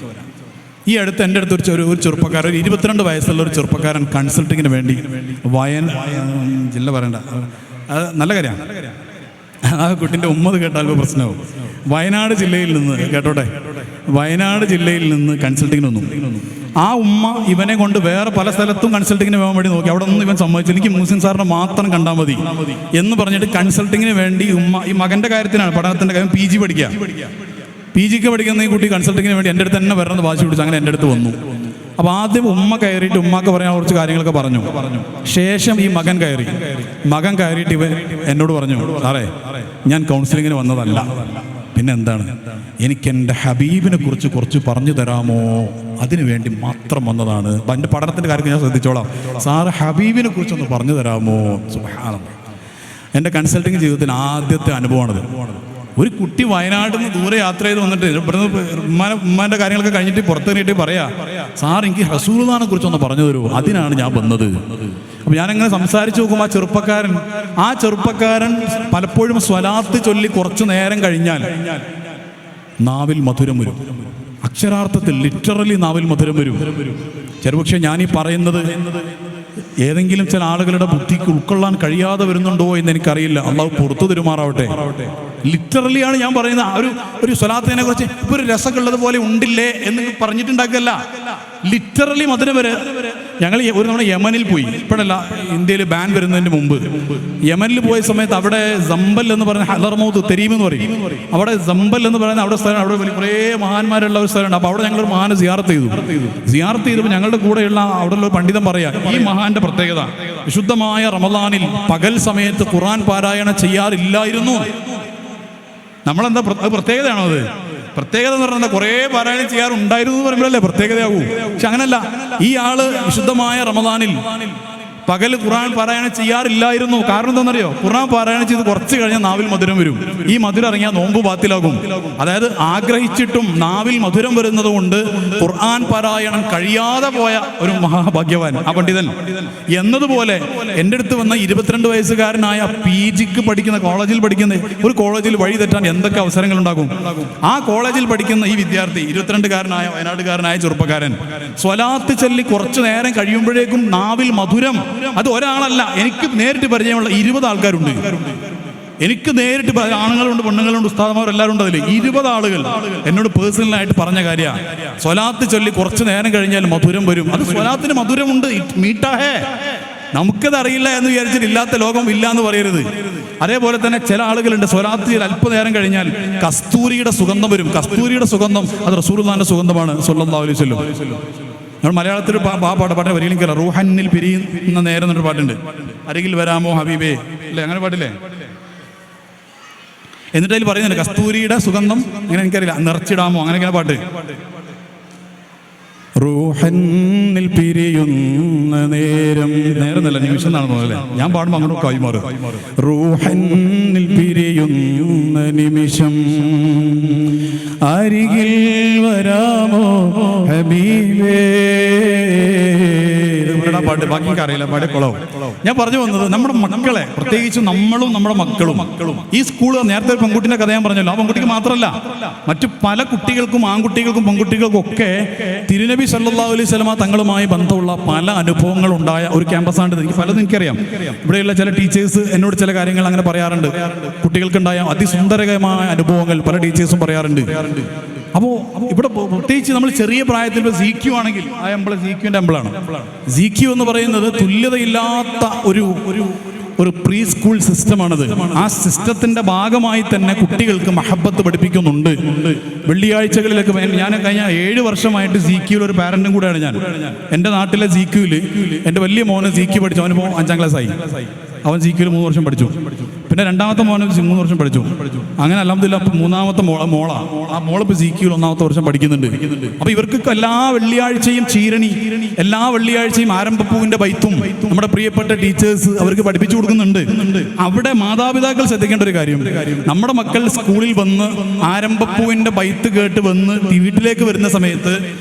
ഈ അടുത്ത് എൻ്റെ അടുത്ത് ഒരു ചെറുപ്പക്കാരൻ, ഒരു 22 വയസ്സുള്ള ഒരു ചെറുപ്പക്കാരൻ കൺസൾട്ടിങ്ങിന് വേണ്ടി ജില്ല പറയണ്ട, അത് നല്ല കാര്യമാണ്. ആ കുട്ടിൻ്റെ ഉമ്മത് കേട്ടാൽ പ്രശ്നമാവും. വയനാട് ജില്ലയിൽ നിന്ന് കേട്ടോട്ടെ, വയനാട് ജില്ലയിൽ നിന്ന് കൺസൾട്ടിങ്ങിന് വന്നു. ആ ഉമ്മ ഇവനെ കൊണ്ട് വേറെ പല സ്ഥലത്തും കൺസൾട്ടിങ്ങിന് പോകാൻ വേണ്ടി നോക്കി. അവിടെ ഒന്നും ഇവൻ സമ്മതിച്ചു. എനിക്ക് മുഹ്സിൻ സാറിനെ മാത്രം കണ്ടാൽ മതി എന്ന് പറഞ്ഞിട്ട് കൺസൾട്ടിങ്ങിന് വേണ്ടി ഉമ്മ, ഈ മകൻ്റെ കാര്യത്തിനാണ്, പഠനത്തിൻ്റെ കാര്യം, PG പഠിക്കുക, PGക്ക് പഠിക്കുന്ന ഈ കുട്ടി കൺസൾട്ടിങ്ങിന് വേണ്ടി എൻ്റെ അടുത്ത് തന്നെ വരണമെന്ന് വാശി പിടിച്ചു. അങ്ങനെ എൻ്റെ അടുത്ത് വന്നു. അപ്പോൾ ആദ്യം ഉമ്മ കയറിയിട്ട് ഉമ്മാക്ക് പറയാൻ കുറച്ച് കാര്യങ്ങളൊക്കെ പറഞ്ഞു. ശേഷം ഈ മകൻ കയറിയിട്ട് ഇവൻ എന്നോട് പറഞ്ഞു, സാറേ ഞാൻ കൗൺസിലിങ്ങിന് വന്നതല്ല, പിന്നെ എന്താണ്, എനിക്ക് എൻ്റെ ഹബീബിനെ കുറിച്ച് കുറച്ച് പറഞ്ഞു തരാമോ, അതിനു വേണ്ടി മാത്രം വന്നതാണ്, എൻ്റെ പഠനത്തിൻ്റെ കാര്യത്തിൽ ഞാൻ ശ്രദ്ധിച്ചോളാം, സാറ് ഹബീബിനെ കുറിച്ചൊന്ന് പറഞ്ഞു തരാമോ. സുബ്ഹാനല്ലാഹ്. എൻ്റെ കൺസൾട്ടിങ് ജീവിതത്തിൽ ആദ്യത്തെ അനുഭവമാണത്. ഒരു കുട്ടി വയനാട്ടിൽ നിന്ന് ദൂരെ യാത്ര ചെയ്ത് വന്നിട്ട് ഇവിടുന്ന് ഉമ്മാൻ്റെ കാര്യങ്ങളൊക്കെ കഴിഞ്ഞിട്ട് പുറത്തേറിയിട്ട് പറയാ, സാർ എനിക്ക് റസൂലുള്ളാഹിനെ കുറിച്ചൊന്ന് പറഞ്ഞു തരുമോ, അതിനാണ് ഞാൻ വന്നത്. അപ്പോൾ ഞാനങ്ങനെ സംസാരിച്ച് നോക്കുമ്പോൾ ആ ചെറുപ്പക്കാരൻ പലപ്പോഴും സ്വലാത്ത് ചൊല്ലി കുറച്ചു നേരം കഴിഞ്ഞാൽ നാവിൽ മധുരം വരും. അക്ഷരാർത്ഥത്തിൽ ലിറ്ററലി നാവിൽ മധുരം വരും. ചെറുപക്ഷെ ഞാനീ പറയുന്നത് ഏതെങ്കിലും ചില ആളുകളുടെ ബുദ്ധിക്ക് ഉൾക്കൊള്ളാൻ കഴിയാതെ വരുന്നുണ്ടോ എന്ന് എനിക്കറിയില്ല. അള്ളാഹു പുറത്തു തരുമാറാവട്ടെ. ലിറ്ററലിയാണ് ഞാൻ പറയുന്നത്. ഒരു സ്വലാത്തിനെ കുറിച്ച് ഇപ്പോൾ ഒരു രസമുള്ളത് പോലെ ഉണ്ടില്ലേ എന്ന് പറഞ്ഞിട്ടുണ്ടാക്കല്ല, ലിറ്ററലി മധുരം വരെ. ഞങ്ങൾ ഒരു തവണ യമനിൽ പോയി, ഇപ്പോഴല്ല, ഇന്ത്യയിൽ ബാൻ വരുന്നതിന് മുമ്പ് യമനിൽ പോയ സമയത്ത് അവിടെ സമ്പൽ എന്ന് പറയുന്ന ഹദർമൗത്ത് തെരീം എന്ന് പറയും, അവിടെ സമ്പൽ എന്ന് പറയുന്ന അവിടെ സ്ഥലം, അവിടെ കുറേ മഹാന്മാരുള്ള ഒരു സ്ഥലമുണ്ട്. അപ്പോൾ അവിടെ ഞങ്ങളൊരു മഹാനെ സിയാറത്ത് ചെയ്തപ്പോൾ ഞങ്ങളുടെ കൂടെയുള്ള അവിടെയുള്ള ഒരു പണ്ഡിതൻ പറയാ, ഈ മഹാന്റെ പ്രത്യേകത വിശുദ്ധമായ റമദാനിൽ പകൽ സമയത്ത് ഖുർആൻ പാരായണം ചെയ്യാറില്ലായിരുന്നു. നമ്മളെന്താ പ്രത്യേകതയാണോ അത്? പ്രത്യേകത എന്ന് പറഞ്ഞാൽ കുറേ പാരായണം ചെയ്യാറുണ്ടായിരുന്നു എന്ന് പറയുമ്പോഴല്ലേ പ്രത്യേകതയാകൂ. പക്ഷെ അങ്ങനല്ല. ഈ ആള് വിശുദ്ധമായ റമദാനിൽ പകൽ ഖുർആൻ പാരായണം ചെയ്യാറില്ലായിരുന്നു. കാരണം എന്താണെന്നറിയോ? ഖുർആൻ പാരായണം ചെയ്ത് കുറച്ച് കഴിഞ്ഞാൽ നാവിൽ മധുരം വരും. ഈ മധുരം ഇറങ്ങിയാൽ നോമ്പ് ബാത്തിലാകും. അതായത് ആഗ്രഹിച്ചിട്ടും നാവിൽ മധുരം വരുന്നത് കൊണ്ട് ഖുർആൻ പാരായണം കഴിയാതെ പോയ ഒരു മഹാഭാഗ്യവാൻ ആ പണ്ഡിതൻ. എന്നതുപോലെ എൻ്റെ അടുത്ത് വന്ന 22 വയസ്സുകാരനായ PG പഠിക്കുന്ന കോളേജിൽ പഠിക്കുന്ന ഒരു കോളേജിൽ വഴി തെറ്റാൻ എന്തൊക്കെ അവസരങ്ങൾ ഉണ്ടാകും. ആ കോളേജിൽ പഠിക്കുന്ന ഈ വിദ്യാർത്ഥി 22കാരനായ വയനാട്ടുകാരനായ ചെറുപ്പക്കാരൻ സ്വലാത്ത് ചൊല്ലി കുറച്ചു നേരം കഴിയുമ്പോഴേക്കും നാവിൽ മധുരം. അത് ഒരാളല്ല, എനിക്ക് നേരിട്ട് പരിചയമുള്ള 20 ആൾക്കാരുണ്ട്. എനിക്ക് നേരിട്ട് ആണുങ്ങളുണ്ട്, പെണ്ണുങ്ങളുണ്ട്, ഉസ്താദന്മാരെല്ലാവരും ഉണ്ട്. അതിൽ 20 ആളുകൾ എന്നോട് പേഴ്സണലായിട്ട് പറഞ്ഞ കാര്യമാണ്. സ്വലാത്ത് ചൊല്ലി കുറച്ചു നേരം കഴിഞ്ഞാൽ മധുരം വരും. അത് സ്വലാത്തിന് മധുരമുണ്ട്. മീട്ടാഹേ, നമുക്കത് അറിയില്ല എന്ന് വിചാരിച്ചിട്ട് ഇല്ലാത്ത ലോകം ഇല്ല എന്ന് പറയരുത്. അതേപോലെ തന്നെ ചില ആളുകളുണ്ട് സ്വലാത്തിൽ അല്പനേരം കഴിഞ്ഞാൽ കസ്തൂരിയുടെ സുഗന്ധം വരും. കസ്തൂരിയുടെ സുഗന്ധം അത് റസൂലുള്ളാഹിന്റെ സുഗന്ധമാണ് സ്വല്ലല്ലാഹു അലൈഹി വസല്ലം. നമ്മൾ മലയാളത്തിൽ പാട്ട് വരികയും കേൾക്കാം. റൂഹന്നിൽ പിരിയുന്ന നേരം എന്നൊരു പാട്ടുണ്ട്. അരികിൽ വരാമോ ഹബീബേ, അല്ലേ? അങ്ങനെ പാട്ടില്ലേ? എന്നിട്ട് അതിൽ പറയുന്നുണ്ട് കസ്തൂരിയുടെ സുഗന്ധം. അങ്ങനെ എനിക്കറിയില്ല, നിറച്ചിടാമോ, അങ്ങനെ പാട്ട്. റൂഹന്നിൽ പിരിയുന്ന നേരം, നേരമല്ല നിമിഷം എന്നാണ് തോന്നുന്നത്. ഞാൻ പാടുമ്പോൾ അങ്ങനെ കൈമാറും. റൂഹന്നിൽ പിരിയുന്ന നിമിഷം അരികിൽ വരാമോ ഹബീബേ. പാട്ട് ബാക്കി അറിയില്ല, പാടെ കുളവും. ഞാൻ പറഞ്ഞു വന്നത് നമ്മുടെ മക്കളെ, പ്രത്യേകിച്ച് നമ്മളും നമ്മുടെ മക്കളും ഈ സ്കൂള്, നേരത്തെ ഒരു പെൺകുട്ടിന്റെ കഥ ഞാൻ പറഞ്ഞല്ലോ. ആ പെൺകുട്ടിക്ക് മാത്രമല്ല, മറ്റു പല കുട്ടികൾക്കും, ആൺകുട്ടികൾക്കും പെൺകുട്ടികൾക്കും ഒക്കെ തിരുനബി സല്ലല്ലാഹു അലൈഹി വസല്ലമ തങ്ങളുമായി ബന്ധമുള്ള പല അനുഭവങ്ങൾ ഉണ്ടായ ഒരു ക്യാമ്പസാണ്. എനിക്ക് പലതും എനിക്കറിയാം. ഇവിടെയുള്ള ചില ടീച്ചേഴ്സ് എന്നോട് ചില കാര്യങ്ങൾ അങ്ങനെ പറയാറുണ്ട്. കുട്ടികൾക്കുണ്ടായ അതിസുന്ദരമായ അനുഭവങ്ങൾ പല ടീച്ചേഴ്സും പറയാറുണ്ട്. അപ്പോൾ ഇവിടെ പ്രത്യേകിച്ച് നമ്മൾ ചെറിയ പ്രായത്തിൽ ഇപ്പോൾ ZQ ആണെങ്കിൽ ആ എംബിൾ ZQന്റെ എംബിളാണ്. ZQ എന്ന് പറയുന്നത് തുല്യതയില്ലാത്ത ഒരു പ്രീ സ്കൂൾ സിസ്റ്റമാണത്. ആ സിസ്റ്റത്തിന്റെ ഭാഗമായി തന്നെ കുട്ടികൾക്ക് മഹബത്ത് പഠിപ്പിക്കുന്നുണ്ട്. വെള്ളിയാഴ്ചകളിലൊക്കെ ഞാൻ കഴിഞ്ഞ 7 വർഷമായിട്ട് ZQയിൽ ഒരു പാരന്റും കൂടെയാണ് ഞാൻ. എൻ്റെ നാട്ടിലെ ZQയിൽ എൻ്റെ വലിയ മോന് ZQ പഠിച്ചു. അവനിപ്പോൾ 5ാം ക്ലാസ്സായി. അവൻ ZQയിൽ 3 വർഷം പഠിച്ചു. പിന്നെ രണ്ടാമത്തെ മോന് 3 വർഷം പഠിച്ചു. അങ്ങനെ അൽഹംദുലില്ലാഹ് മൂന്നാമത്തെ മോളാ. ആ മോളിപ്പോൾ ZQയിൽ 1ാമത്തെ വർഷം പഠിക്കുന്നുണ്ട്. അപ്പോൾ ഇവർക്ക് എല്ലാ വെള്ളിയാഴ്ചയും ചീരണി, എല്ലാ വെള്ളിയാഴ്ചയും ആരംഭപ്പൂവിന്റെ ബൈത്തും നമ്മുടെ പ്രിയപ്പെട്ട ടീച്ചേഴ്സ് അവർക്ക് പഠിപ്പിച്ചു കൊടുക്കുന്നുണ്ട്. അവിടെ മാതാപിതാക്കൾ ശ്രദ്ധിക്കേണ്ട ഒരു കാര്യം, നമ്മുടെ മക്കൾ സ്കൂളിൽ വന്ന് ആരംഭപ്പൂവിന്റെ ബൈത്ത് കേട്ട് വന്ന് വീട്ടിലേക്ക് വരുന്ന സമയത്ത്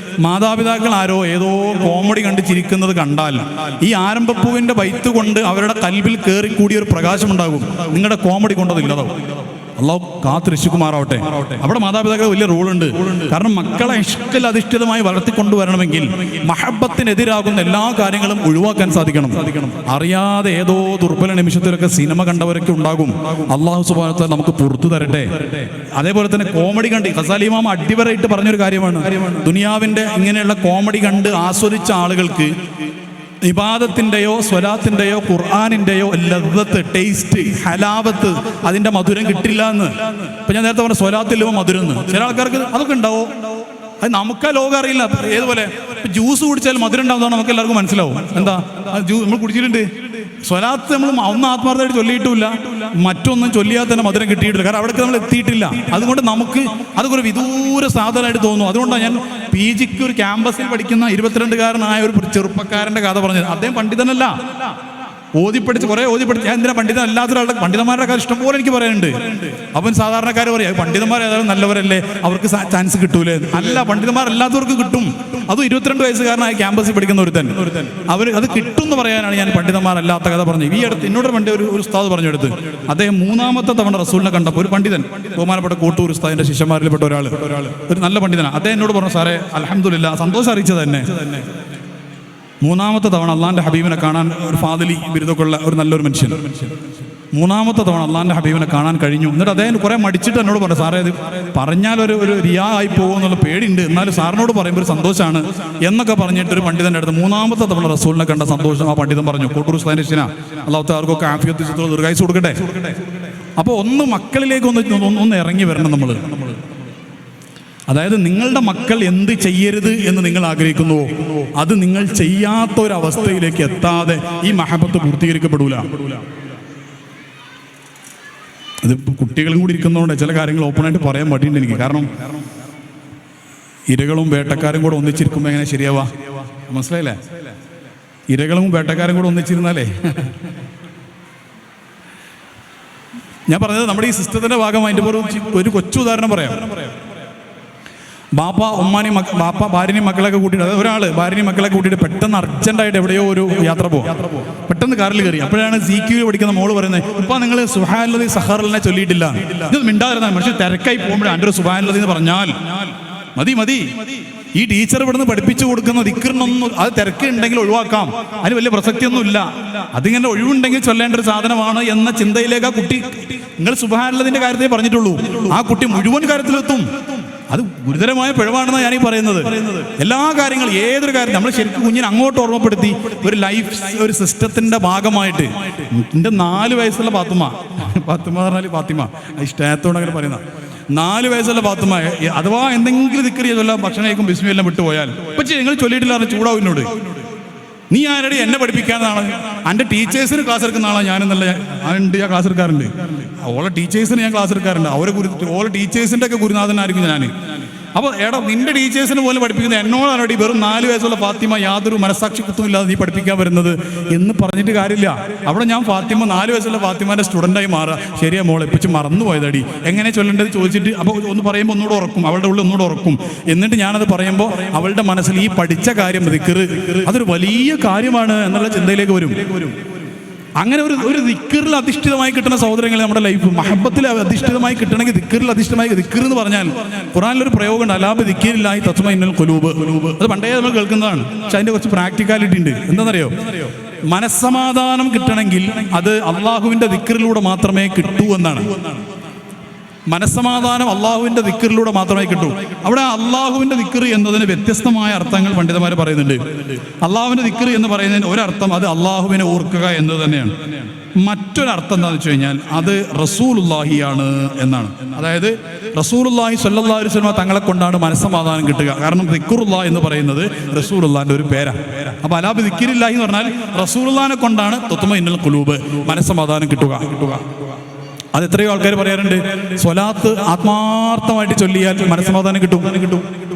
മാതാപിതാക്കൾ ആരോ ഏതോ കോമഡി കണ്ട് ചിരിക്കുന്നത് കണ്ടാൽ ഈ ആരംഭപ്പൂവിന്റെ ബൈത്ത് കൊണ്ട് അവരുടെ കൽബിൽ കയറി കൂടിയ ഒരു പ്രകാശം ഉണ്ടാകും. നിങ്ങളുടെ കോമഡി കൊണ്ടതില്ലാതാവും. അള്ളാഹു കാത്തുരക്ഷിക്കുമാറാവട്ടെ. അവിടെ മാതാപിതാക്കൾ വലിയ റോളുണ്ട്. കാരണം മക്കളെ ഇഷ്കൽ അധിഷ്ഠിതമായി വളർത്തിക്കൊണ്ടുവരണമെങ്കിൽ മഹബത്തിനെതിരാകുന്ന എല്ലാ കാര്യങ്ങളും ഒഴിവാക്കാൻ സാധിക്കണം. അറിയാതെ ഏതോ ദുർബല നിമിഷത്തിലൊക്കെ സിനിമ കണ്ടവരൊക്കെ ഉണ്ടാകും. അള്ളാഹു സുബ്ഹാനഹു വ തആല നമുക്ക് പുറത്തു തരട്ടെ. അതേപോലെ തന്നെ കോമഡി കണ്ട് ഗസാലി ഇമാം അടിവരയിട്ട് പറഞ്ഞൊരു കാര്യമാണ്, ദുനിയാവിന്റെ ഇങ്ങനെയുള്ള കോമഡി കണ്ട് ആസ്വദിച്ച ആളുകൾക്ക് ഇബാദത്തിൻ്റെയോ സ്വലാത്തിൻ്റെയോ ഖുർആനിൻ്റെയോ ലദ്ദത്ത്, ടേസ്റ്റ്, ഹലാവത്ത്, അതിൻ്റെ മധുരം കിട്ടില്ല എന്ന്. ഇപ്പം ഞാൻ നേരത്തെ പറഞ്ഞ സ്വലാത്തില്ലോ മധുരം എന്ന്. ചില ആൾക്കാർക്ക് അതൊക്കെ ഉണ്ടാവോ? അത് നമുക്ക് ആ ലോകം അറിയില്ല. ഏതുപോലെ ജ്യൂസ് കുടിച്ചാൽ മധുരം ഉണ്ടാവുന്നതാണ് നമുക്ക് എല്ലാവർക്കും മനസ്സിലാവും. എന്താ നമ്മൾ കുടിച്ചിട്ടുണ്ട്. സ്വലാത്ത് നമ്മൾ ഒന്ന് ആത്മാർത്ഥമായിട്ട് ചൊല്ലിയിട്ടില്ല, മറ്റൊന്നും ചൊല്ലിയാൽ തന്നെ മധുരം കിട്ടിയിട്ടില്ല. കാരണം അവിടേക്ക് നമ്മൾ എത്തിയിട്ടില്ല. അതുകൊണ്ട് നമുക്ക് അതൊക്കെ ഒരു വിദൂര സാധനമായിട്ട് തോന്നും. അതുകൊണ്ടാണ് ഞാൻ PGക്ക് ഒരു ക്യാമ്പസിൽ പഠിക്കുന്ന 22കാരനായ ഒരു ചെറുപ്പക്കാരൻ്റെ കഥ പറഞ്ഞത്. അദ്ദേഹം പണ്ഡിതനല്ല, ഓതിപ്പടിച്ച് കുറേ ഓതിപ്പടിച്ച്. ഞാൻ എന്തിനാ പണ്ഡിതൻ അല്ലാത്തൊരാളുടെ പണ്ഡിതന്മാരുടെ കാര്യം ഇഷ്ടംപോലെ എനിക്ക് പറയാനുണ്ട്. അവൻ സാധാരണക്കാർ പറയാം പണ്ഡിതന്മാർ ഏതായാലും നല്ലവരല്ലേ, അവർക്ക് ചാൻസ് കിട്ടൂലേ. അല്ല, പണ്ഡിതന്മാരല്ലാത്തവർക്ക് കിട്ടും. അതും 22 വയസ്സുകാരനായ ക്യാമ്പസിൽ പഠിക്കുന്ന ഒരുത്തൻ, അവർ അത് കിട്ടും എന്ന് പറയാനാണ് ഞാൻ പണ്ഡിതന്മാരല്ലാത്ത കഥ പറഞ്ഞത്. ഈ അടുത്ത് എന്നോട് പണ്ട് ഒരു ഉസ്താദ് പറഞ്ഞെടുത്ത്, അദ്ദേഹം 3ാമത്തെ തവണ റസൂലിനെ കണ്ടപ്പോൾ ഒരു പണ്ഡിതൻ, ബഹുമാനപ്പെട്ട കോട്ടൂർ ഉസ്താദിന്റെ ശിഷ്യന്മാരിൽപ്പെട്ട ഒരാൾ, ഒരു നല്ല പണ്ഡിതനാണ്. അദ്ദേഹം എന്നോട് പറഞ്ഞു, സാറേ അൽഹംദുലില്ലാ, സന്തോഷം അറിയിച്ചത് തന്നെ 3ാമത്തെ തവണ അള്ളാഹിന്റെ ഹബീബിനെ കാണാൻ, ഒരു ഫാദിലി ബിരുദമൊക്കെ ഉള്ള ഒരു നല്ലൊരു മനുഷ്യൻ, 3ാമത്തെ തവണ അള്ളാഹിന്റെ ഹബീബിനെ കാണാൻ കഴിഞ്ഞു. എന്നിട്ട് അദ്ദേഹം കുറെ മടിച്ചിട്ട് എന്നോട് പറഞ്ഞു, സാറേ അത് പറഞ്ഞാൽ ഒരു റിയാ ആയി പോകുമെന്നുള്ള പേടിയുണ്ട്, എന്നാലും സാറിനോട് പറയുമ്പോൾ ഒരു സന്തോഷമാണ് എന്നൊക്കെ പറഞ്ഞിട്ട് ഒരു പണ്ഡിതന്റെ അടുത്ത് 3ാമത്തെ തവണ റസൂലിനെ കണ്ട സന്തോഷം ആ പണ്ഡിതൻ പറഞ്ഞു. കോട്ടൂർ ഉസ്താദിന്റെ ശിഷ്യനാ. അല്ലാഹു ആർക്കൊക്കെ ആഫിയത്ത് ചിത്രത്തിൽ ദീർഘായുസ്സ് കൊടുക്കട്ടെ. അപ്പോൾ ഒന്ന് മക്കളിലേക്ക് ഒന്ന് ഇറങ്ങി വരണം നമ്മൾ. അതായത് നിങ്ങളുടെ മക്കൾ എന്ത് ചെയ്യരുത് എന്ന് നിങ്ങൾ ആഗ്രഹിക്കുന്നുവോ അത് നിങ്ങൾ ചെയ്യാത്ത ഒരവസ്ഥയിലേക്ക് എത്താതെ ഈ മഹബത്ത് പൂർത്തീകരിക്കപ്പെടൂല. ഇത് കുട്ടികളും കൂടി ഇരിക്കുന്നതുകൊണ്ട് ചില കാര്യങ്ങൾ ഓപ്പണായിട്ട് പറയാൻ മടിയുണ്ട് എനിക്ക്. കാരണം ഇരകളും വേട്ടക്കാരും കൂടെ ഒന്നിച്ചിരിക്കുമ്പോൾ എങ്ങനെ ശരിയാവാ? മനസ്സിലായില്ലേ? ഇരകളും വേട്ടക്കാരും കൂടെ ഒന്നിച്ചിരുന്നാലേ ഞാൻ പറഞ്ഞത് നമ്മുടെ ഈ സിസ്റ്റത്തിന്റെ ഭാഗമായിട്ട് ഒരു കൊച്ചു ഉദാഹരണം പറയാം. ബാപ്പ ബാപ്പ ഭാര്യനെയും മക്കളൊക്കെ കൂട്ടിയിട്ട്, അതായത് ഒരാൾ ഭാര്യനെയും മക്കളൊക്കെ കൂട്ടിയിട്ട് പെട്ടെന്ന് അർജന്റായിട്ട് എവിടെയോ ഒരു യാത്ര പോകും. പെട്ടെന്ന് കാറിൽ കയറി. അപ്പോഴാണ് CQ പഠിക്കുന്ന മോള് പറയുന്നത്, ഇപ്പൊ നിങ്ങൾ സുബ്ഹാനല്ലാഹി സഹറിനെ ചൊല്ലിയിട്ടില്ല. ഇത് മിണ്ടാതിരുന്നാൽ മനുഷ്യൻ തിരക്കായി പോകുമ്പോഴേ എൻ്റെ ഒരു സുബ്ഹാനല്ലാഹി എന്ന് പറഞ്ഞാൽ മതി. ഈ ടീച്ചർ ഇവിടുന്ന് പഠിപ്പിച്ചു കൊടുക്കുന്ന ദിക്റിനൊന്നും അത് തിരക്കുണ്ടെങ്കിൽ ഒഴിവാക്കാം, അതിന് വലിയ പ്രസക്തിയൊന്നുമില്ല, അതിങ്ങനെ ഒഴിവുണ്ടെങ്കിൽ ചൊല്ലേണ്ട ഒരു സാധനമാണ് എന്ന ചിന്തയിലേക്ക് ആ കുട്ടി, നിങ്ങൾ സുബ്ഹാനല്ലാഹിന്റെ കാര്യത്തെ പറഞ്ഞിട്ടുള്ളൂ, ആ കുട്ടി മുഴുവൻ കാര്യത്തിലെത്തും. അത് ഗുരുതരമായ പിഴവാണെന്നാണ് ഞാനീ പറയുന്നത്. എല്ലാ കാര്യങ്ങളും, ഏതൊരു കാര്യം നമ്മൾ ശരിക്കും കുഞ്ഞിനെ അങ്ങോട്ട് ഓർമ്മപ്പെടുത്തി ഒരു ലൈഫ് ഒരു സിസ്റ്റത്തിന്റെ ഭാഗമായിട്ട്. എൻ്റെ 4 വയസ്സുള്ള പാത്തുമ്മ പറഞ്ഞാൽ ഫാത്തിമ ഇഷ്ടത്തോടെ അങ്ങനെ പറയുന്ന 4 വയസ്സുള്ള പാത്തുമ്മ അഥവാ എന്തെങ്കിലും ദിക്റിയ ചൊല്ലാം ഭക്ഷണം കഴിക്കും ബിസ്മിയെല്ലാം വിട്ടുപോയാൽ, പക്ഷേ നിങ്ങൾ ചൊല്ലിയിട്ടില്ല ചൂടാവും എന്നോട്. നീ ആരടി എന്നെ പഠിപ്പിക്കാന്നാണ്? എൻ്റെ ടീച്ചേഴ്സിന് ക്ലാസ് എടുക്കുന്ന ആളാണ് ഞാനെന്നല്ല. ഉണ്ട്, ഞാൻ ക്ലാസ് എടുക്കാറുണ്ട്. ഓളെ ടീച്ചേഴ്സിന് ഞാൻ ക്ലാസ് എടുക്കാറുണ്ട്. ഓളെ ടീച്ചേഴ്സിൻ്റെ ഒക്കെ ഗുരുനാഥനായിരിക്കും ഞാൻ. അപ്പോൾ എടാ, നിന്റെ ടീച്ചേഴ്സിന് പോലും പഠിപ്പിക്കുന്നത് എന്നോടാണ് വെറും 4 വയസ്സുള്ള ഫാത്തിമ യാതൊരു മനസാക്ഷി കുത്തുമില്ലാതെ നീ പഠിപ്പിക്കാൻ വരുന്നത് എന്ന് പറഞ്ഞിട്ട് കാര്യമില്ല. അവിടെ ഞാൻ 4 വയസ്സുള്ള ഫാത്തിമാൻ്റെ സ്റ്റുഡൻ്റായി മാറുക. ശരിയാ മോളെ, ഇപ്പിച്ച് മറന്നു പോയതടി, എങ്ങനെ ചൊല്ലേണ്ടത് ചോദിച്ചിട്ട് അപ്പോൾ ഒന്ന് പറയുമ്പോൾ ഒന്നുകൂടെ ഉറക്കും, അവളുടെ ഉള്ളിൽ ഒന്നുകൂടെ ഉറക്കും. എന്നിട്ട് ഞാനത് പറയുമ്പോൾ അവളുടെ മനസ്സിൽ ഈ പഠിച്ച കാര്യം ദിക്റ് അതൊരു വലിയ കാര്യമാണ് എന്നുള്ള ചിന്തയിലേക്ക് വരും. അങ്ങനെ ഒരു ദിക്റിൽ അധിഷ്ഠിതമായി കിട്ടുന്ന സഹോദരങ്ങളെ നമ്മുടെ ലൈഫ് മഹബത്തിൽ അധിഷ്ഠിതമായി കിട്ടണമെങ്കിൽ ദിക്റിൽ അധിഷ്ഠിതമായി, ദിക്ർ എന്ന് പറഞ്ഞാൽ ഖുർആനിലൊരു പ്രയോഗമുണ്ട്, അലാ ബിദിക്രില്ലാഹി തത്മഇന്നുൽ ഖുലൂബ്. അത് പണ്ടേ നമ്മൾ കേൾക്കുന്നതാണ്, പക്ഷെ അതിൻ്റെ കുറച്ച് പ്രാക്ടിക്കാലിറ്റി ഉണ്ട്. എന്താണെന്നറിയോ? മനസ്സമാധാനം കിട്ടണമെങ്കിൽ അത് അള്ളാഹുവിൻ്റെ ദിക്റിലൂടെ മാത്രമേ കിട്ടൂ എന്നാണ്. മനസ്സമാധാനം അള്ളാഹുവിൻ്റെ ദിക്റിലൂടെ മാത്രമേ കിട്ടൂ. അവിടെ അള്ളാഹുവിൻ്റെ ദിക്ർ എന്നതിന് വ്യത്യസ്തമായ അർത്ഥങ്ങൾ പണ്ഡിതന്മാർ പറയുന്നുണ്ട്. അള്ളാഹുവിൻ്റെ ദിക്ർ എന്ന് പറയുന്നതിന് ഒരർത്ഥം അത് അള്ളാഹുവിനെ ഓർക്കുക എന്നത് തന്നെയാണ്. മറ്റൊരർത്ഥം എന്താണെന്ന് വെച്ച് കഴിഞ്ഞാൽ അത് റസൂലുള്ളാഹിയാണ് എന്നാണ്. അതായത് റസൂലുള്ളാഹി സ്വല്ലല്ലാഹു അലൈഹി വസല്ലം തങ്ങളെ കൊണ്ടാണ് മനസ്സമാധാനം കിട്ടുക. കാരണം ദിക്റുല്ലാഹ് എന്ന് പറയുന്നത് റസൂലുള്ളാഹിന്റെ ഒരു പേരാണ്. അപ്പോൾ അലാ ബിദിക്രില്ലാഹി എന്ന് പറഞ്ഞാൽ റസൂലുള്ളാഹിനെ കൊണ്ടാണ് തത്മഇന്നുൽ ഖുലൂബ്, മനസ്സമാധാനം കിട്ടുക. അത് എത്രയോ ആൾക്കാർ പറയാറുണ്ട്, സ്വലാത്ത് ആത്മാർത്ഥമായിട്ട് ചൊല്ലിയാൽ മനസ്സമാധാനം കിട്ടും.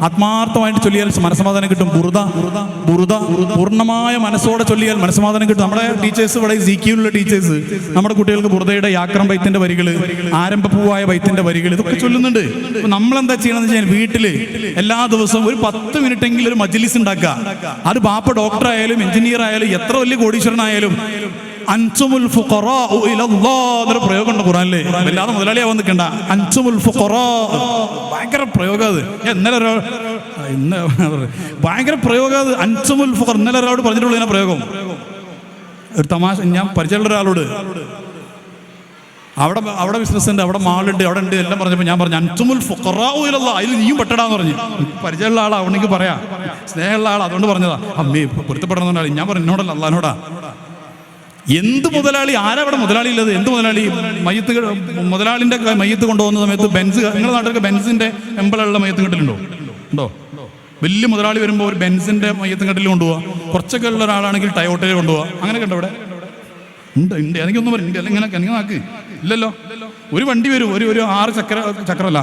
ആത്മാർത്ഥമായിട്ട് ചൊല്ലിയാൽ മനസ്സമാധാനം കിട്ടും. ബുറുദ പൂർണ്ണമായ മനസ്സോടെ ചൊല്ലിയാൽ മനസ്സമാധാനം കിട്ടും. നമ്മുടെ ടീച്ചേഴ്സ്, ഇവിടെ സിക്കിയുള്ള ടീച്ചേഴ്സ് നമ്മുടെ കുട്ടികൾക്ക് ബുറുദയുടെ യാക്രം ബൈത്തിന്റെ വരികൾ, ആരംഭപ്പൂവായ ബൈത്തിന്റെ വരികൾ ഇതൊക്കെ ചൊല്ലുന്നുണ്ട്. അപ്പൊ നമ്മളെന്താ ചെയ്യണമെന്ന് വെച്ചാൽ വീട്ടിൽ എല്ലാ ദിവസവും ഒരു 10 മിനിറ്റെങ്കിലും ഒരു മജ്ലിസ് ഉണ്ടാക്കുക. അത് ബാപ്പ ഡോക്ടർ ആയാലും എഞ്ചിനീയർ ആയാലും എത്ര വലിയ കോടീശ്വരനായാലും അൻതുമുൽ ഫുഖറാഉ ഇലല്ലാഹ് എന്നൊരു പ്രയോഗമുണ്ട് ഖുർആനിൽ. വല്ലാതെ മുതലാളിയാവാൻ നിൽക്കണ്ട. അൻതുമുൽ ഫുഖറാ, ഭയങ്കര പ്രയോഗം അത്. ഭയങ്കര പ്രയോഗം അത്. അൻതുമുൽ ഫുഖർ, ഇന്നലെ ഒരാളോട് പറഞ്ഞിട്ടുള്ളൂ ഇതിനെ പ്രയോഗം. ഒരു തമാശ, ഞാൻ പരിചയമുള്ള ഒരാളോട് അവിടെ ബിസിനസ് ഉണ്ട്, അവിടെ മാളുണ്ട്, അവിടെ ഉണ്ട് എല്ലാം പറഞ്ഞപ്പോൾ ഞാൻ പറഞ്ഞു അൻതുമുൽ ഫുഖറാഉ ഇലല്ലാഹ്, അതിൽ നീയും പെട്ടടാന്ന് പറഞ്ഞു. പരിചയമുള്ള ആളാ, അതുകൊണ്ട് പറയാം, സ്നേഹമുള്ള ആളാ, അതുകൊണ്ട് പറഞ്ഞതാ. അമ്മേ പൊരുത്തപ്പെടണമെന്നാണ് ഞാൻ പറഞ്ഞു, എന്നോടല്ല അള്ളാഹിനോടാ. എന്ത് മുതലാളി, ആരവിടെ മുതലാളി ഉള്ളത്? എന്ത് മുതലാളി? മുതലാളിന്റെ മയ്യത്ത് കൊണ്ടുപോകുന്ന സമയത്ത് ബെൻസ്, നിങ്ങളുടെ നാട്ടിലൊക്കെ ബെൻസിന്റെ എമ്പളുള്ള മയ്യത്ത് കെട്ടിലുണ്ടോ? ഉണ്ടോ? വലിയ മുതലാളി വരുമ്പോൾ ഒരു ബെൻസിന്റെ മയ്യത്ത് കെട്ടിൽ കൊണ്ടുപോകാം. കുറച്ചൊക്കെ ഉള്ള ഒരാളാണെങ്കിൽ ടയോട്ടയിൽ കൊണ്ടുപോകാം. അങ്ങനെയൊക്കെ ഉണ്ടോ? ഇവിടെ ഉണ്ട്. എനിക്കൊന്നും പറയും ഇങ്ങനെ നാക്ക് ഇല്ലല്ലോ. ഒരു വണ്ടി വരും, ഒരു 6 ചക്രമല്ല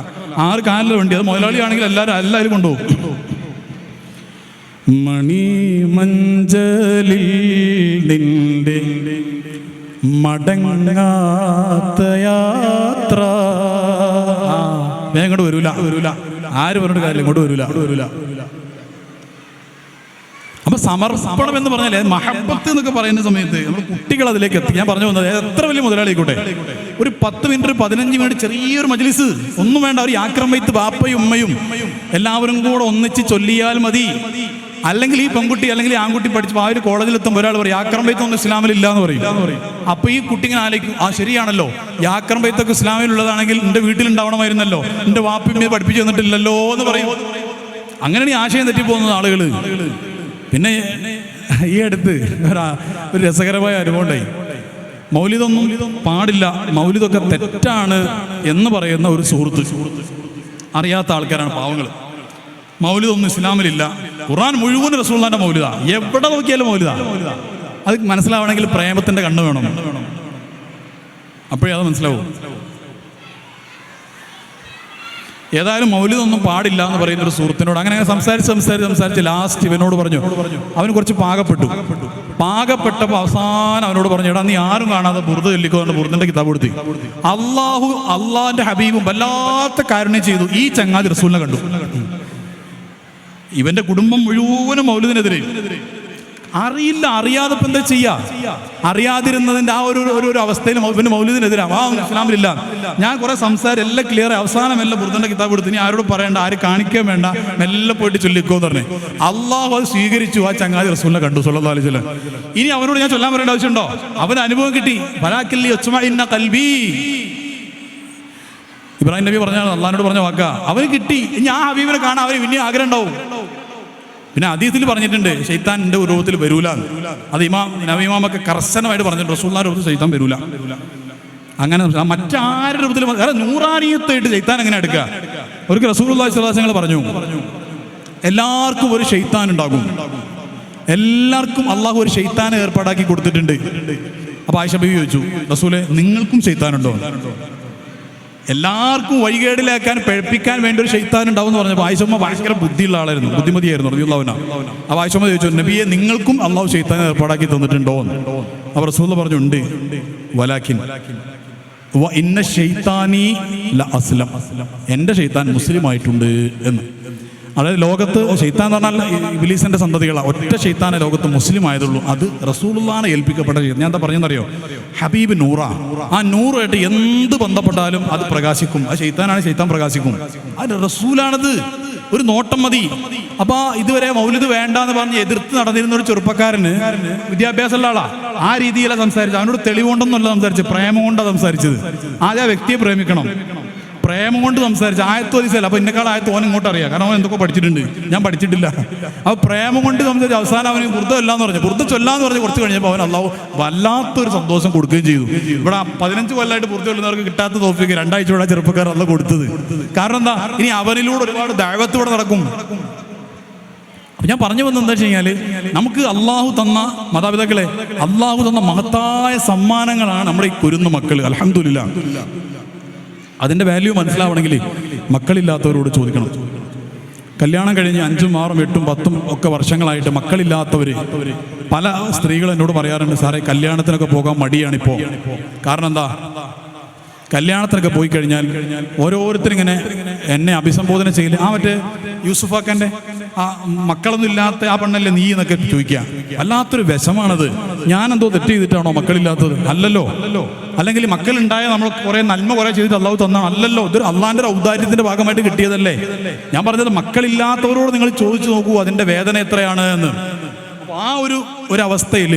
6 കാലിലെ വണ്ടി. അത് മുതലാളിയാണെങ്കിൽ എല്ലാവരും കൊണ്ടുപോകും. മണിമഞ്ചലിൽ നിന്റെ മടങ്ങാത്ത യാത്ര ഞാൻ ഇങ്ങോട്ട് വരൂല. ആര് പറഞ്ഞിട്ട് കാര്യം ഇങ്ങോട്ട് വരൂല. അപ്പൊ സമർപ്പണം എന്ന് പറഞ്ഞാൽ മഹബത്ത് എന്നൊക്കെ പറയുന്ന സമയത്ത് നമ്മൾ കുട്ടികൾ അതിലേക്ക് എത്തി. ഞാൻ പറഞ്ഞു വന്നത് എത്ര വലിയ മുതലാളി ആയിക്കോട്ടെ, ഒരു 10 മിനിറ്റ് 15 മിനിറ്റ് ചെറിയൊരു മജ്ലിസ് ഒന്നും വേണ്ട. ഒരു യാക്രം വൈത്ത് ബാപ്പയും ഉമ്മയും എല്ലാവരും കൂടെ ഒന്നിച്ച് ചൊല്ലിയാൽ മതി. അല്ലെങ്കിൽ ഈ പെൺകുട്ടി അല്ലെങ്കിൽ ആൺകുട്ടി പഠിച്ച് ആ ഒരു കോളേജിലെത്തുമ്പോൾ ഒരാൾ പറയും യാക്രം ബൈത്തൊന്നും ഇസ്ലാമിലില്ല എന്ന് പറയും. അപ്പൊ ഈ കുട്ടി ഇങ്ങനെ ആലോചിക്കും, ആ ശരിയാണല്ലോ, യാക്രം ബൈത്തൊക്കെ ഇസ്ലാമിലുള്ളതാണെങ്കിൽ എൻ്റെ വീട്ടിലുണ്ടാവണമായിരുന്നല്ലോ, എൻ്റെ വാപ്പിമ്മയെ പഠിപ്പിച്ചു തന്നിട്ടില്ലല്ലോ എന്ന് പറയും. അങ്ങനെയാണ് ഈ ആശയം തെറ്റിപ്പോകുന്നത് ആളുകൾ. പിന്നെ ഈ അടുത്ത് ഒരു രസകരമായ അനുഭവമുണ്ടായി. മൗലിദൊന്നും പാടില്ല, മൗലിദൊക്കെ തെറ്റാണ് എന്ന് പറയുന്ന ഒരു സുഹൃത്ത്. അറിയാത്ത ആൾക്കാരാണ് പാവങ്ങൾ. മൗലിദൊന്നും ഇസ്ലാമിലില്ല, ഖുർആൻ മുഴുവൻ റസൂലുള്ളാഹിന്റെ മൗലിദാ, എവിടെ നോക്കിയാലും മൗലിദാ. അത് മനസ്സിലാവണമെങ്കിൽ പ്രേമത്തിന്റെ കണ്ണ് വേണം, അപ്പോഴേ അത് മനസ്സിലാവും. ഏതായാലും മൗലിദൊന്നും പാടില്ല എന്ന് പറയുന്ന ഒരു സുഹൃത്തിനോട് അങ്ങനെ സംസാരിച്ച് ലാസ്റ്റ് ഇവനോട് പറഞ്ഞു, അവന് കുറച്ച് പാകപ്പെട്ടപ്പോൾ അവസാനം അവനോട് പറഞ്ഞു, എടാ നീ ആരും കാണാതെ ബുർദ ചൊല്ലിക്കോണ്ട് ബുർദിന്റെ കിതാബ് കൊടുത്തി. അള്ളാഹിന്റെ ഹബീബും വല്ലാത്ത കാരുണ്യം ചെയ്തു, ഈ ചങ്ങാതി റസൂലിനെ കണ്ടു. ഇവന്റെ കുടുംബം മുഴുവനും മൗലിദിനെതിരെ. അറിയാതെ ഇപ്പം എന്താ ചെയ്യാ? അറിയാതിരുന്നതിന്റെ ആ ഒരു അവസ്ഥയിൽ പിന്നെ മൗലിദിനെതിരാണ്. ഇസ്ലാമിലില്ല. ഞാൻ കുറെ എല്ലാം ക്ലിയർ, അവസാനം എല്ലാം ബുർദന്റെ കിതാബ് കൊടുത്ത്, ഇനി ആരോട് പറയണ്ട, ആരും കാണിക്കാൻ വേണ്ട, മെല്ലെ പോയിട്ട് ചൊല്ലിക്കോ എന്ന് പറഞ്ഞു. അള്ളാഹു അത് സ്വീകരിച്ചു. ആ ചങ്ങാതി റസൂലിനെ കണ്ടു സല്ലല്ലാഹു അലൈഹി വസല്ലം. ഇനി അവനോട് ഞാൻ ചൊല്ലാൻ പറയേണ്ട ആവശ്യമുണ്ടോ? അവന് അനുഭവം കിട്ടി. ഫലാക്കില്ലി യസ്മഇന്ന ഖൽബി, ഇബ്രാഹിം നബി പറഞ്ഞാണ്, അള്ളാഹിനോട് പറഞ്ഞ വാക്കാ. അവന് കിട്ടി. ഇനി ആ ഹബീബിനെ കാണാൻ അവന് പിന്നെ ആഗ്രഹം ഉണ്ടാവും. പിന്നെ ഹദീസിൽ പറഞ്ഞിട്ടുണ്ട് ശൈത്താൻ എൻ്റെ രൂപത്തിൽ വരൂല. അത് നബിമാമൊക്കെ കർശനമായിട്ട് പറഞ്ഞിട്ടുണ്ട്, റസൂലുള്ളാഹിന്റെ രൂപത്തിൽ ശൈത്താൻ വരൂല. അങ്ങനെ മറ്റാരുടെ രൂപത്തിൽ നൂറാനിയത്തായിട്ട് ശൈത്താൻ എങ്ങനെ എടുക്കുക? ഒരിക്കൽ റസൂലുള്ളാഹി സ്വല്ലല്ലാഹു അലൈഹി വസല്ലം പറഞ്ഞു, എല്ലാവർക്കും ഒരു ശൈത്താൻ ഉണ്ടാകും, എല്ലാവർക്കും അള്ളാഹു ഒരു ശൈത്താനെ ഏർപ്പാടാക്കി കൊടുത്തിട്ടുണ്ട്. അപ്പൊ ആയിഷ ബീവി ചോദിച്ചു, റസൂലെ നിങ്ങൾക്കും ശൈത്താനുണ്ടോ? എല്ലാവർക്കും വഴികേടിലാക്കാൻ പഴപ്പിക്കാൻ വേണ്ടി ഒരു ശൈത്താൻ ഉണ്ടാവും എന്ന് പറഞ്ഞപ്പോൾ ആയിഷമ്മ ഭയങ്കര ബുദ്ധിയുള്ള ആളായിരുന്നു, ബുദ്ധിമതിയായിരുന്നു റളിയല്ലാഹു അൻഹ. അപ്പോൾ ആയിഷമ്മ ചോദിച്ചു, നബിയെ നിങ്ങൾക്കും അള്ളാഹു ശൈത്താനെ ഏർപ്പാടാക്കി തന്നിട്ടുണ്ടോ? അപ്പോൾ റസൂൽ പറഞ്ഞു, ഉണ്ട്. വലാകിൻ വ ഇന്ന ശൈത്താനി ലഅസ്ലം, എൻ്റെ ശൈത്താൻ മുസ്ലിം ആയിട്ടുണ്ട് എന്ന്. അതായത് ലോകത്ത് ശൈത്താൻ എന്ന് പറഞ്ഞാൽ ഇബ്ലീസിന്റെ സന്തതികളാണ്. ഒറ്റ ശൈത്താനെ ലോകത്ത് മുസ്ലിം ആയതുള്ളൂ, അത് റസൂലുള്ളാഹിനെ ഏൽപ്പിക്കപ്പെട്ട ശൈത്താൻ. ഞാൻ എന്താ പറഞ്ഞെന്നറിയോ? ഹബീബ് നൂറ. ആ നൂറായിട്ട് എന്ത് ബന്ധപ്പെട്ടാലും അത് പ്രകാശിക്കും. ആ ശൈത്താനാണ്, ശൈത്താൻ പ്രകാശിക്കും. അത് റസൂലാണത്. ഒരു നോട്ടം മതി. അപ്പൊ ഇതുവരെ മൗലിദ് വേണ്ടാന്ന് പറഞ്ഞ് എതിർത്ത് നടന്നിരുന്ന ഒരു ചെറുപ്പക്കാരന് വിദ്യാഭ്യാസമുള്ള ആളാ, ആ രീതിയിലാണ് സംസാരിച്ചത്. അവനോട് തെളിവുകൊണ്ടൊന്നുമല്ല സംസാരിച്ചത്, പ്രേമം കൊണ്ടാണ് സംസാരിച്ചത്. ആദ്യം ആ വ്യക്തിയെ പ്രേമിക്കണം, പ്രേമം കൊണ്ട് സംസാരിച്ച്. ആയത്ത് ഒതിച്ചല്ല. അപ്പൊ എന്നെക്കാൾ ആയത്ത് ഓൻ ഇങ്ങോട്ട് അറിയാം, കാരണം അവൻ എന്തൊക്കെ പഠിച്ചിട്ടുണ്ട്, ഞാൻ പഠിച്ചിട്ടില്ല. അപ്പൊ പ്രേമം കൊണ്ട് സംസാരിച്ച് അവസാനം അവന് ബുർദ ചൊല്ലാന്ന് പറഞ്ഞു. ബുർദ ചൊല്ലാന്ന് പറഞ്ഞ് കുറച്ച് കഴിഞ്ഞപ്പോൾ അവൻ അള്ളാഹു വല്ലാത്തൊരു സന്തോഷം കൊടുക്കുകയും ചെയ്തു. ഇവിടെ 15 കൊല്ലമായിട്ട് ബുർദ ചൊല്ലുന്നവർക്ക് കിട്ടാത്ത തോഫീക്ക് 2 ആഴ്ച കൂടെ ചെറുപ്പക്കാർ അല്ല കൊടുത്തത്. കാരണം എന്താ? ഇനി അവനിലൂടെ ഒരുപാട് ദഅവത്ത് നടക്കും. ഞാൻ പറഞ്ഞു വന്നത് എന്താ വെച്ച് കഴിഞ്ഞാൽ, നമുക്ക് അള്ളാഹു തന്ന മാതാപിതാക്കളെ, അള്ളാഹു തന്ന മഹത്തായ സമ്മാനങ്ങളാണ് നമ്മുടെ ഈ കുരുന്ന മക്കൾ. അൽഹംദുലില്ലാ. അതിൻ്റെ വാല്യൂ മനസ്സിലാവണമെങ്കിൽ മക്കളില്ലാത്തവരോട് ചോദിക്കണം. കല്യാണം കഴിഞ്ഞ് 5, 6, 8, 10 ഒക്കെ വർഷങ്ങളായിട്ട് മക്കളില്ലാത്തവർ പല സ്ത്രീകൾ എന്നോട് പറയാറുണ്ട്, സാറേ കല്യാണത്തിനൊക്കെ പോകാൻ മടിയാണിപ്പോൾ. കാരണം എന്താ? കല്യാണത്തിനൊക്കെ പോയി കഴിഞ്ഞാൽ ഓരോരുത്തരിങ്ങനെ എന്നെ അഭിസംബോധന ചെയ്യില്ല. മറ്റേ യൂസുഫാക്കൻ്റെ ആ മക്കളൊന്നും ഇല്ലാത്ത ആ പെണ്ണല്ലേ നീ എന്നൊക്കെ ചോദിക്കുക. വല്ലാത്തൊരു വിഷമാണത്. ഞാനെന്തോ തെറ്റ് ചെയ്തിട്ടാണോ മക്കളില്ലാത്തത്? അല്ലല്ലോ. അല്ലെങ്കിൽ മക്കളുണ്ടായ നമ്മൾ കുറേ നന്മ കുറേ ചെയ്തിട്ട് അള്ളാഹു തന്നാണ്? അല്ലല്ലോ. ഇതൊരു അള്ളാഹിൻ്റെ ഔദാര്യത്തിൻ്റെ ഭാഗമായിട്ട് കിട്ടിയതല്ലേ. ഞാൻ പറഞ്ഞത് മക്കളില്ലാത്തവരോട് നിങ്ങൾ ചോദിച്ചു നോക്കൂ അതിൻ്റെ വേദന എത്രയാണ് എന്ന്. അപ്പോൾ ആ ഒരു അവസ്ഥയിൽ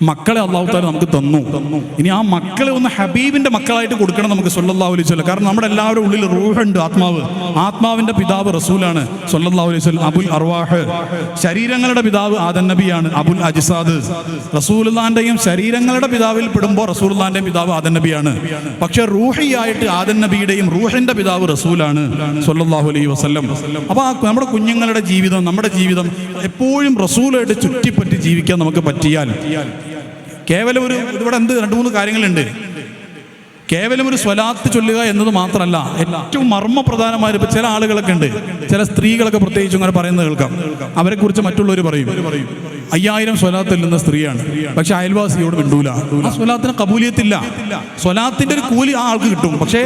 മക്കളെ അള്ളാഹു തആല നമുക്ക് തന്നു. ഇനി ആ മക്കളെ ഒന്ന് ഹബീബിന്റെ മക്കളായിട്ട് കൊടുക്കണം നമുക്ക് സല്ലല്ലാഹു അലൈഹി വസല്ലം. കാരണം നമ്മുടെ എല്ലാവരുടെ ഉള്ളിൽ റൂഹുണ്ട്, ആത്മാവിന്റെ പിതാവ് റസൂലാണ് സല്ലല്ലാഹു അലൈഹി വസല്ലം. അബുൽ അർവാഹ്, ശരീരങ്ങളുടെ പിതാവ് ആദം നബിയാണ്. അബുൽ അജ്സാദ്, റസൂലുള്ളാഹിന്റെയും ശരീരങ്ങളുടെ പിതാവിൽ പെടുമ്പോൾ റസൂലുള്ളാഹിന്റെയും പിതാവ് ആദം നബിയാണ്. പക്ഷെ റൂഹിയായിട്ട് ആദം നബിയുടെയും റൂഹിന്റെ പിതാവ് റസൂലാണ് സല്ലല്ലാഹു അലൈഹി വസല്ലം. അപ്പൊ നമ്മുടെ കുഞ്ഞുങ്ങളുടെ ജീവിതം, നമ്മുടെ ജീവിതം എപ്പോഴും റസൂലായിട്ട് ചുറ്റിപ്പറ്റി ജീവിക്കാൻ നമുക്ക് പറ്റിയാൽ, കേവലം ഇവിടെ 2-3 കാര്യങ്ങളുണ്ട്. കേവലം ഒരു സ്വലാത്ത് ചൊല്ലുക എന്നത് മാത്രമല്ല, ഏറ്റവും മർമ്മപ്രധാനമായ ഇപ്പം ചില ആളുകളൊക്കെ ഉണ്ട്, ചില സ്ത്രീകളൊക്കെ പ്രത്യേകിച്ചും അങ്ങനെ പറയുന്നത് കേൾക്കാം. അവരെ കുറിച്ച് മറ്റുള്ളവർ പറയും 5000 സ്വലാത്ത് ചെല്ലുന്ന സ്ത്രീയാണ്, പക്ഷെ അയൽവാസിയോട് മിണ്ടൂല. ആ സ്വലാത്തിന് കബൂലിയത്തില്ല. സ്വലാത്തിന്റെ ഒരു കൂലി ആ ആൾക്ക് കിട്ടും, പക്ഷേ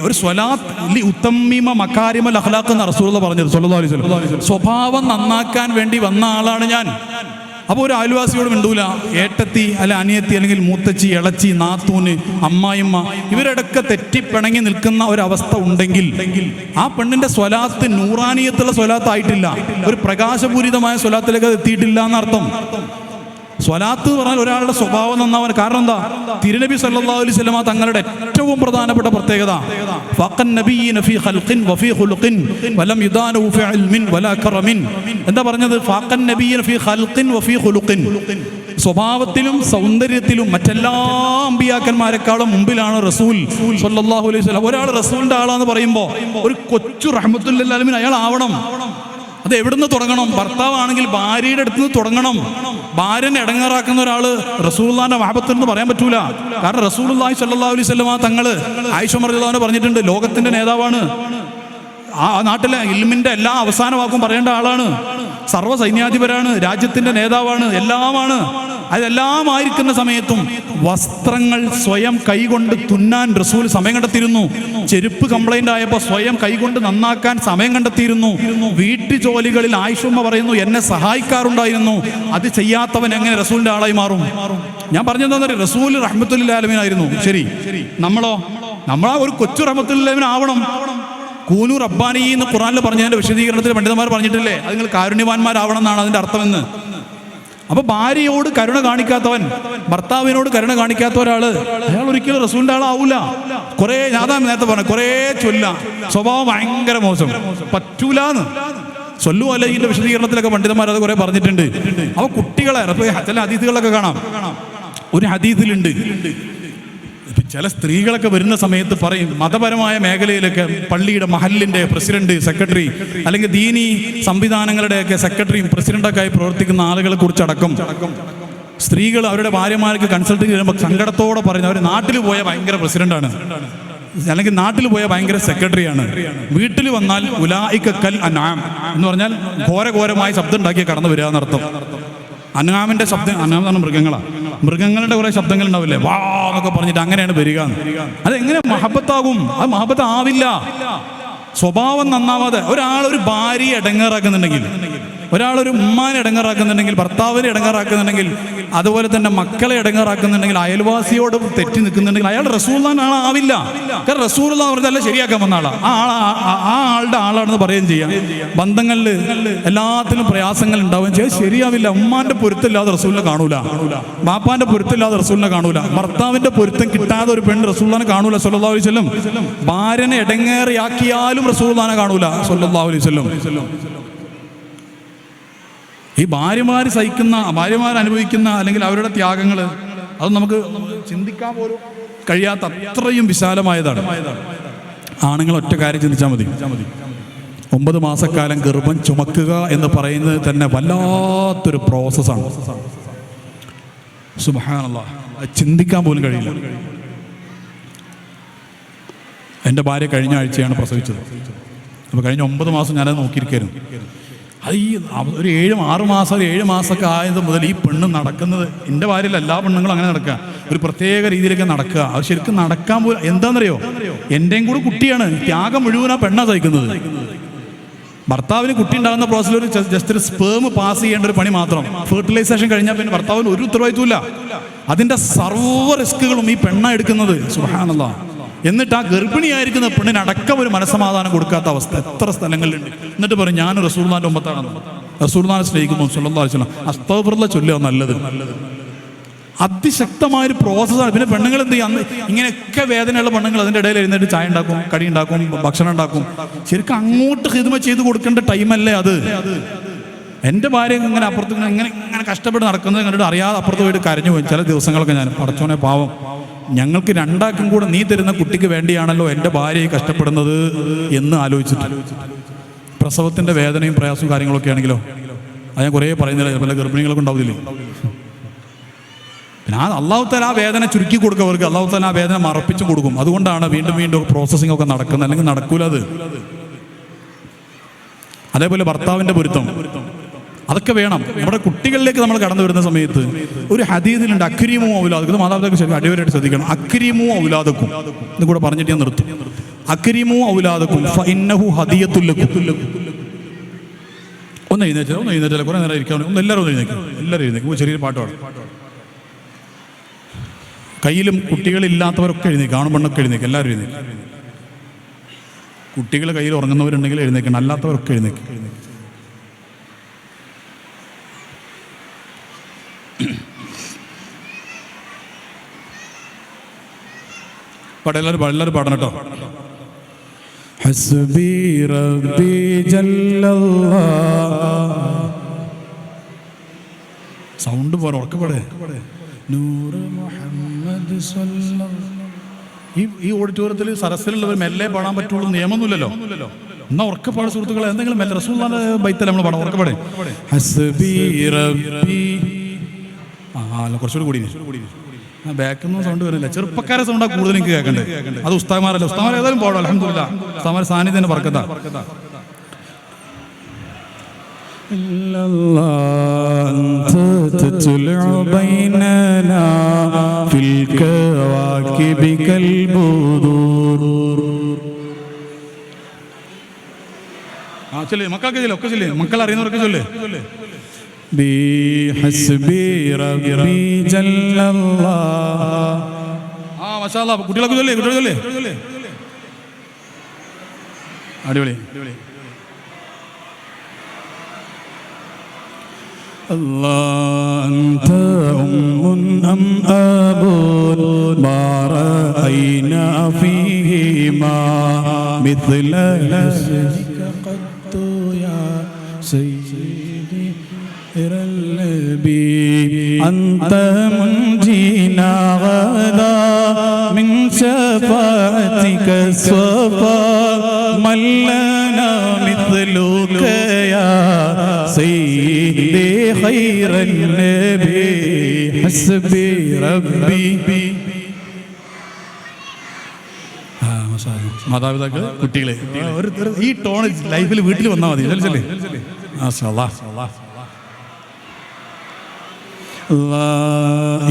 ഒരു സ്വലാത്ത് ഉത്തമ്മിമ മകാരിമൽ അഖ്ലാഖ് എന്ന റസൂലുള്ളാഹി പറഞ്ഞത് സല്ലല്ലാഹു അലൈഹി വസല്ലം. സ്വഭാവം നന്നാക്കാൻ വേണ്ടി വന്ന ആളാണ് ഞാൻ. അപ്പോൾ ഒരു അയൽവാസിയോട് മിണ്ടൂല. ഏട്ടത്തി അല്ലെ അനിയത്തി അല്ലെങ്കിൽ മൂത്തച്ചി, ഇളച്ചി, നാത്തൂന്, അമ്മായിമ്മ ഇവരടക്കം തെറ്റിപ്പിണങ്ങി നിൽക്കുന്ന ഒരവസ്ഥ ഉണ്ടെങ്കിൽ ആ പെണ്ണിന്റെ സ്വലാത്ത് നൂറാനിയത്തുള്ള സ്വലാത്ത് ആയിട്ടില്ല, ഒരു പ്രകാശപൂരിതമായ സ്വലാത്തിലേക്ക് എത്തിയിട്ടില്ല എന്നർത്ഥം. സ്വലാത്ത് പറഞ്ഞാൽ ഒരാളുടെ സ്വഭാവം നന്നാവാൻ കാരണം എന്താ? തിരുനബി സല്ലല്ലാഹു അലൈഹി വസല്ലം തങ്ങളുടെ ഏറ്റവും പ്രധാനപ്പെട്ട പ്രത്യേകത ഫഖൻ നബിയ്യിന ഫീ ഖൽഖിൻ വഫീ ഖുലുഖിൻ വലം യുദാനു ഫീ ഇൽമിൻ വലാ കറമിൻ. എന്താ പറഞ്ഞത്? ഫഖൻ നബിയ്യിന ഫീ ഖൽഖിൻ വഫീ ഖുലുഖിൻ. സ്വഭാവത്തിലും സൗന്ദര്യത്തിലും മറ്റെല്ലാ അമ്പിയാക്കന്മാരെക്കാളും മുമ്പിലാണ് റസൂൽ സല്ലല്ലാഹു അലൈഹി വസല്ലം. ഒരാൾ റസൂലിന്റെ ആളാന്ന് പറയുമ്പോൾ ഒരു കൊച്ചു റഹ്മത്തുൽ ലിൽ ആലമീൻ അയാൾ ആവണം. അത് എവിടുന്ന് തുടങ്ങണം? ഭർത്താവാണെങ്കിൽ ഭാര്യയുടെ അടുത്ത് നിന്ന് തുടങ്ങണം. ഭാര്യനെ ഇടങ്ങേറാക്കുന്ന ഒരാള് റസൂലുള്ളാഹിന്റെ മഹബത്ത് എന്ന് പറയാൻ പറ്റൂല. കാരണം റസൂലുള്ളാഹി സ്വല്ലല്ലാഹു അലൈഹി വസല്ലമ തങ്ങള് ആയിഷ റളിയല്ലാഹു അൻഹ പറഞ്ഞിട്ടുണ്ട്, ലോകത്തിന്റെ നേതാവാണ്, ആ നാട്ടിലെ ഇൽമിന്റെ എല്ലാ അവസാന വാക്കും പറയേണ്ട ആളാണ്, സർവ്വ സൈന്യാധിപരാണ്, രാജ്യത്തിന്റെ നേതാവാണ്, എല്ലാമാണ്. അതെല്ലാം ആയിരിക്കുന്ന സമയത്തും വസ്ത്രങ്ങൾ സ്വയം കൈകൊണ്ട് തുന്നാൻ റസൂൽ സമയം കണ്ടെത്തിയിരുന്നു. ചെരുപ്പ് കംപ്ലൈന്റ് ആയപ്പോൾ സ്വയം കൈകൊണ്ട് നന്നാക്കാൻ സമയം കണ്ടെത്തിയിരുന്നു. വീട്ടു ജോലികളിൽ ആയിഷുമ്മ പറയുന്നു, എന്നെ സഹായിക്കാറുണ്ടായിരുന്നു. അത് ചെയ്യാത്തവൻ എങ്ങനെ റസൂലിന്റെ ആളായി മാറും? ഞാൻ പറഞ്ഞെന്താ, റസൂൽ റഹ്മത്തുൽ ആലമീനായിരുന്നു. ശരി, നമ്മളാ ഒരു കൊച്ചു റഹ്മത്തുൽ ആലമീൻ ആവണം. കൂനു റബ്ബാനി എന്ന് ഖുർആനിൽ പറഞ്ഞതിന്റെ വിശദീകരണത്തിൽ പണ്ഡിതന്മാർ പറഞ്ഞിട്ടില്ലേ, അത് നിങ്ങൾ കാരുണ്യവാന്മാരാവണം എന്നാണ് അതിന്റെ അർത്ഥമെന്ന്. അപ്പൊ ഭാര്യയോട് കരുണ കാണിക്കാത്തവൻ, ഭർത്താവിനോട് കരുണ കാണിക്കാത്ത ഒരാള്, അയാൾ ഒരിക്കലും റസൂലിന്റെ ആളാവൂല. കുറെ ഞാൻ നേരത്തെ പറഞ്ഞു, കുറെ സ്വഭാവം ഭയങ്കര മോശം, പറ്റൂലാന്ന്. സ്വല്ലു അലൈഹിന്റെ വിശദീകരണത്തിലൊക്കെ പണ്ഡിതന്മാർ അത് കുറെ പറഞ്ഞിട്ടുണ്ട്. അപ്പൊ കുട്ടികളെ ചില ഹദീസുകളൊക്കെ കാണാം. ഒരു ഹദീസിലുണ്ട്, ചില സ്ത്രീകളൊക്കെ വരുന്ന സമയത്ത് പറയും, മതപരമായ മേഖലയിലൊക്കെ പള്ളിയുടെ മഹല്ലിന്റെ പ്രസിഡന്റ്, സെക്രട്ടറി, അല്ലെങ്കിൽ ദീനി സംവിധാനങ്ങളുടെയൊക്കെ സെക്രട്ടറിയും പ്രസിഡന്റൊക്കെ ആയി പ്രവർത്തിക്കുന്ന ആളുകളെ കുറിച്ചടക്കം സ്ത്രീകൾ അവരുടെ ഭാര്യമാർക്ക് കൺസൾട്ട് ചെയ്യുമ്പോൾ സങ്കടത്തോടെ പറയുന്നത്, അവർ നാട്ടിൽ പോയ ഭയങ്കര പ്രസിഡന്റാണ്, അല്ലെങ്കിൽ നാട്ടിൽ പോയ ഭയങ്കര സെക്രട്ടറിയാണ്, വീട്ടിൽ വന്നാൽ ഉലായിക കൽ അൻആം എന്ന് പറഞ്ഞാൽ ഘോരഘോരമായ ശബ്ദം ഉണ്ടാക്കി കടന്നു വരിക എന്നർത്ഥം. അൻആമിന്റെ ശബ്ദം, അൻആം എന്ന് പറഞ്ഞാൽ മൃഗങ്ങളുടെ കുറെ ശബ്ദങ്ങൾ ഉണ്ടാവില്ലേ, വാ എന്നൊക്കെ പറഞ്ഞിട്ട് അങ്ങനെയാണ് വരിക. അതെങ്ങനെ മഹബത്താകും? അത് മഹബത്ത് ആവില്ല. സ്വഭാവം നന്നാവാതെ ഒരു ഭാര്യയെ ഇടങ്ങേറാക്കുന്നുണ്ടെങ്കിൽ, ഒരാളൊരു ഉമ്മാനെ ഇടങ്ങേറാക്കുന്നുണ്ടെങ്കിൽ, ഭർത്താവിനെ ഇടങ്ങേറാക്കുന്നുണ്ടെങ്കിൽ, അതുപോലെ തന്നെ മക്കളെ ഇടങ്ങേറാക്കുന്നുണ്ടെങ്കിൽ, അയൽവാസിയോട് തെറ്റി നിൽക്കുന്നുണ്ടെങ്കിൽ, അയാൾ റസൂലുള്ളാഹിന്റെ ആളാവില്ല. കാരണം റസൂലുള്ളാഹി പറഞ്ഞാൽ ശരിയാക്കാൻ വന്ന ആളാ, ആ ആളുടെ ആളാണെന്ന് പറയുകയും ചെയ്യാം. ബന്ധങ്ങളിൽ എല്ലാത്തിലും പ്രയാസങ്ങൾ ഉണ്ടാവുകയും ചെയ്യാൻ ശരിയാവില്ല. ഉമ്മാന്റെ പൊരുത്തമില്ലാതെ റസൂലിനെ കാണൂല, ബാപ്പാന്റെ പൊരുത്തമില്ലാതെ റസൂലിനെ കാണൂല, ഭർത്താവിന്റെ പൊരുത്തം കിട്ടാതെ ഒരു പെണ്ണ് റസൂലിനെ കാണൂല സ്വല്ലല്ലാഹു അലൈഹി വസല്ലം. ഭാര്യനെ ഇടങ്ങേറിയാക്കിയാലും റസൂലിനെ കാണൂല സ്വല്ലല്ലാഹു അലൈഹി വസല്ലം. ഈ ഭാര്യമാർ അനുഭവിക്കുന്ന അല്ലെങ്കിൽ അവരുടെ ത്യാഗങ്ങൾ, അത് നമുക്ക് ചിന്തിക്കാൻ പോലും കഴിയാത്ത അത്രയും വിശാലമായതാണ്. ആണുങ്ങൾ ഒറ്റ കാര്യം ചിന്തിച്ചാൽ മതി, 9 മാസക്കാലം ഗർഭം ചുമക്കുക എന്ന് പറയുന്നത് തന്നെ വല്ലാത്തൊരു പ്രോസസ്സാണ്. സുബ്ഹാനല്ലാഹ്, ചിന്തിക്കാൻ പോലും കഴിയില്ല. എൻ്റെ ഭാര്യ കഴിഞ്ഞ ആഴ്ചയാണ് പ്രസവിച്ചത്. അപ്പോൾ കഴിഞ്ഞ 9 മാസം ഞാനത് നോക്കിയിരിക്കായിരുന്നു. അത് ഈ ഒരു 7 മാസമൊക്കെ ആയത് മുതൽ ഈ പെണ്ണ് നടക്കുന്നത്, എൻ്റെ ഭാര്യയിൽ എല്ലാ പെണ്ണുങ്ങളും അങ്ങനെ നടക്കുക, ഒരു പ്രത്യേക രീതിയിലൊക്കെ നടക്കുക. അത് ശരിക്കും നടക്കാൻ പോലും എന്താണെന്നറിയോ, എൻ്റെയും കൂടെ കുട്ടിയാണ്, ത്യാഗം മുഴുവൻ ആ പെണ്ണാണ് സഹിക്കുന്നത്. ഭർത്താവിന് കുട്ടി ഉണ്ടാകുന്ന പ്രോസസ്സിൽ ഒരു ജസ്റ്റ് ഒരു സ്പേം പാസ് ചെയ്യേണ്ട ഒരു പണി മാത്രം. ഫെർട്ടിലൈസേഷൻ കഴിഞ്ഞാൽ പിന്നെ ഭർത്താവിന് ഒരു ഉത്തരവാദിത്വമില്ല. അതിൻ്റെ സർവ്വ റിസ്കുകളും ഈ പെണ്ണാണ് എടുക്കുന്നത്. സുബ്ഹാനല്ലാഹ്. എന്നിട്ട് ആ ഗർഭിണിയായിരിക്കുന്ന പെണ്ണിന് അടക്കം ഒരു മനസ്സമാധാനം കൊടുക്കാത്ത അവസ്ഥ എത്ര സ്ഥലങ്ങളിലുണ്ട്. എന്നിട്ട് പറയും, ഞാൻ റസൂലുള്ളാഹിന്റെ ഉമ്മത്താണെന്ന്, റസൂലുള്ളാഹിനെ സ്നേഹിക്കുന്നു സ്വല്ലല്ലാഹു അലൈഹി വസല്ലം. അസ്തഗ്ഫിറുല്ലാഹ് ചൊല്ലുക നല്ലത്. അതിശക്തമായൊരു പ്രോസസ്സാണ്. പിന്നെ പെണ്ണുങ്ങൾ എന്ത് ചെയ്യാം, ഇങ്ങനെയൊക്കെ വേദനയുള്ള പെണ്ണുങ്ങൾ അതിൻ്റെ ഇടയിൽ എഴുന്നേറ്റ് ചായ ഉണ്ടാക്കും, കടി ഉണ്ടാക്കും, ഭക്ഷണം ഉണ്ടാക്കും. ശരിക്കും അങ്ങോട്ട് ഹിദ്മ ചെയ്ത് കൊടുക്കേണ്ട ടൈമല്ലേ അത്. എൻ്റെ ഭാര്യ ഇങ്ങനെ അപ്പുറത്ത് ഇങ്ങനെ കഷ്ടപ്പെട്ട് നടക്കുന്നത് കണ്ടിട്ട് അറിയാതെ അപ്പുറത്ത് പോയിട്ട് കരഞ്ഞു പോയി ചില ദിവസങ്ങളൊക്കെ. ഞാൻ പടച്ചോനെ പാവം, ഞങ്ങൾക്ക് രണ്ടാക്കും കൂടെ നീ തരുന്ന കുട്ടിക്ക് വേണ്ടിയാണല്ലോ എൻ്റെ ഭാര്യയെ കഷ്ടപ്പെടുന്നത് എന്ന് ആലോചിച്ചിട്ട്. പ്രസവത്തിൻ്റെ വേദനയും പ്രയാസവും കാര്യങ്ങളൊക്കെ ആണെങ്കിലോ, അത് ഞാൻ കുറേ പറയുന്നില്ല, പല ഗർഭിണികളൊക്കെ ഉണ്ടാവില്ലേ. പിന്നെ അല്ലാഹു തആല ആ വേദന ചുരുക്കി കൊടുക്കും അവർക്ക്, അല്ലാഹു തആല ആ വേദന മറപ്പിച്ചു കൊടുക്കും. അതുകൊണ്ടാണ് വീണ്ടും പ്രോസസ്സിംഗ് ഒക്കെ നടക്കുന്നത്, അല്ലെങ്കിൽ നടക്കൂല അത്. അതേപോലെ ഭർത്താവിൻ്റെ പൊരുത്തം, അതൊക്കെ വേണം. നമ്മുടെ കുട്ടികളിലേക്ക് നമ്മൾ കടന്നു വരുന്ന സമയത്ത് ഒരു ഹദീസിലുണ്ട്, അക്രിമു ഔലാദക്കും. ഇത് മാതാപിതാക്കൾ ശരിക്കും അടിവരായിട്ട് ശ്രദ്ധിക്കണം. അക്രിമു ഔലാദക്കും ഇത് കൂടെ പറഞ്ഞിട്ട് ഞാൻ നിർത്തും. അക്രിമു ഔലാദക്കും ഫഇന്നഹു ഹദിയത്തുൽ ലക്കും. ഒന്ന് എഴുന്നേറ്റില്ല, കുറേ നേരം ഇരിക്കാൻ. എല്ലാവരും എഴുന്നേക്കും. ചെറിയൊരു പാട്ടോടെ കയ്യിലും കുട്ടികളില്ലാത്തവരൊക്കെ എഴുന്നേക്കും, കാണുമ്പോഴൊക്കെ എഴുന്നേക്കും, എല്ലാവരും എഴുന്നേക്കും. കുട്ടികൾ കയ്യിൽ ഉറങ്ങുന്നവരുണ്ടെങ്കിൽ എഴുന്നേക്കണം, അല്ലാത്തവരൊക്കെ എഴുന്നേക്കും. എല്ലാവരും പാടണം കേട്ടോ. ഹസ്ബി റബ്ബി ജല്ലല്ലാഹ്. സൗണ്ട് പോലെ ഉറക്കപ്പെടേ. നൂറ് മുഹമ്മദ് സ്വല്ലല്ലാഹ്. ഈ ഓഡിറ്റോറിയത്തിൽ സരസിലുള്ളവർ മെല്ലെ പാടാൻ പറ്റുള്ളൂ നിയമമൊന്നുമില്ലല്ലോ. എന്നാ ഉറക്കപ്പാട് സുഹൃത്തുക്കളെ, എന്തെങ്കിലും മെല്ലെ റസൂലുള്ളാഹിന്റെ ബൈത്തല്ല നമ്മൾ പാടാം, ഉറക്കപ്പാട്. ഹസ്ബി റബ്ബി. കുറച്ചുകൂടി കൂടി ബാക്കിൽ നിന്നും സൗണ്ട് വരുന്നില്ല. ചെറുപ്പക്കാരെ സൗണ്ടാണ് കൂടുതൽ എനിക്ക് കേൾക്കണ്ടേ. അത് ഉസ്താദ്മാരല്ല, ഉസ്താദ്മാർ ഏതായാലും പാടും അൽഹംദുലില്ലാഹ്. ഉസ്താദ്മാർ സാന്നിധ്യം തന്നെ ബർക്കത്താ. ചൊല്ലേ മക്കൾക്ക് ചൊല്ലേ, ഒക്കെ ചൊല്ലേ, മക്കൾ അറിയുന്നവർക്ക് ചൊല്ലേ. മാഷാ അല്ലാഹ്, കുട്ടികളൊക്കെ ചൊല്ലേ, കുട്ടികൾ ചൊല്ലേ. അടിപൊളി. أنت أم أم أب ما رأينا فيهما مثل حسنك قط يا سيدي النبي أنت منجينا غدا من شفاعتك الصفا من لنا مثلك يا سيدي خير النبي حسبي ربي. മാതാപിതാക്കൾ, കുട്ടികളെ, ഈ ടോൺ ലൈഫിൽ വീട്ടിൽ വന്നാൽ മതി.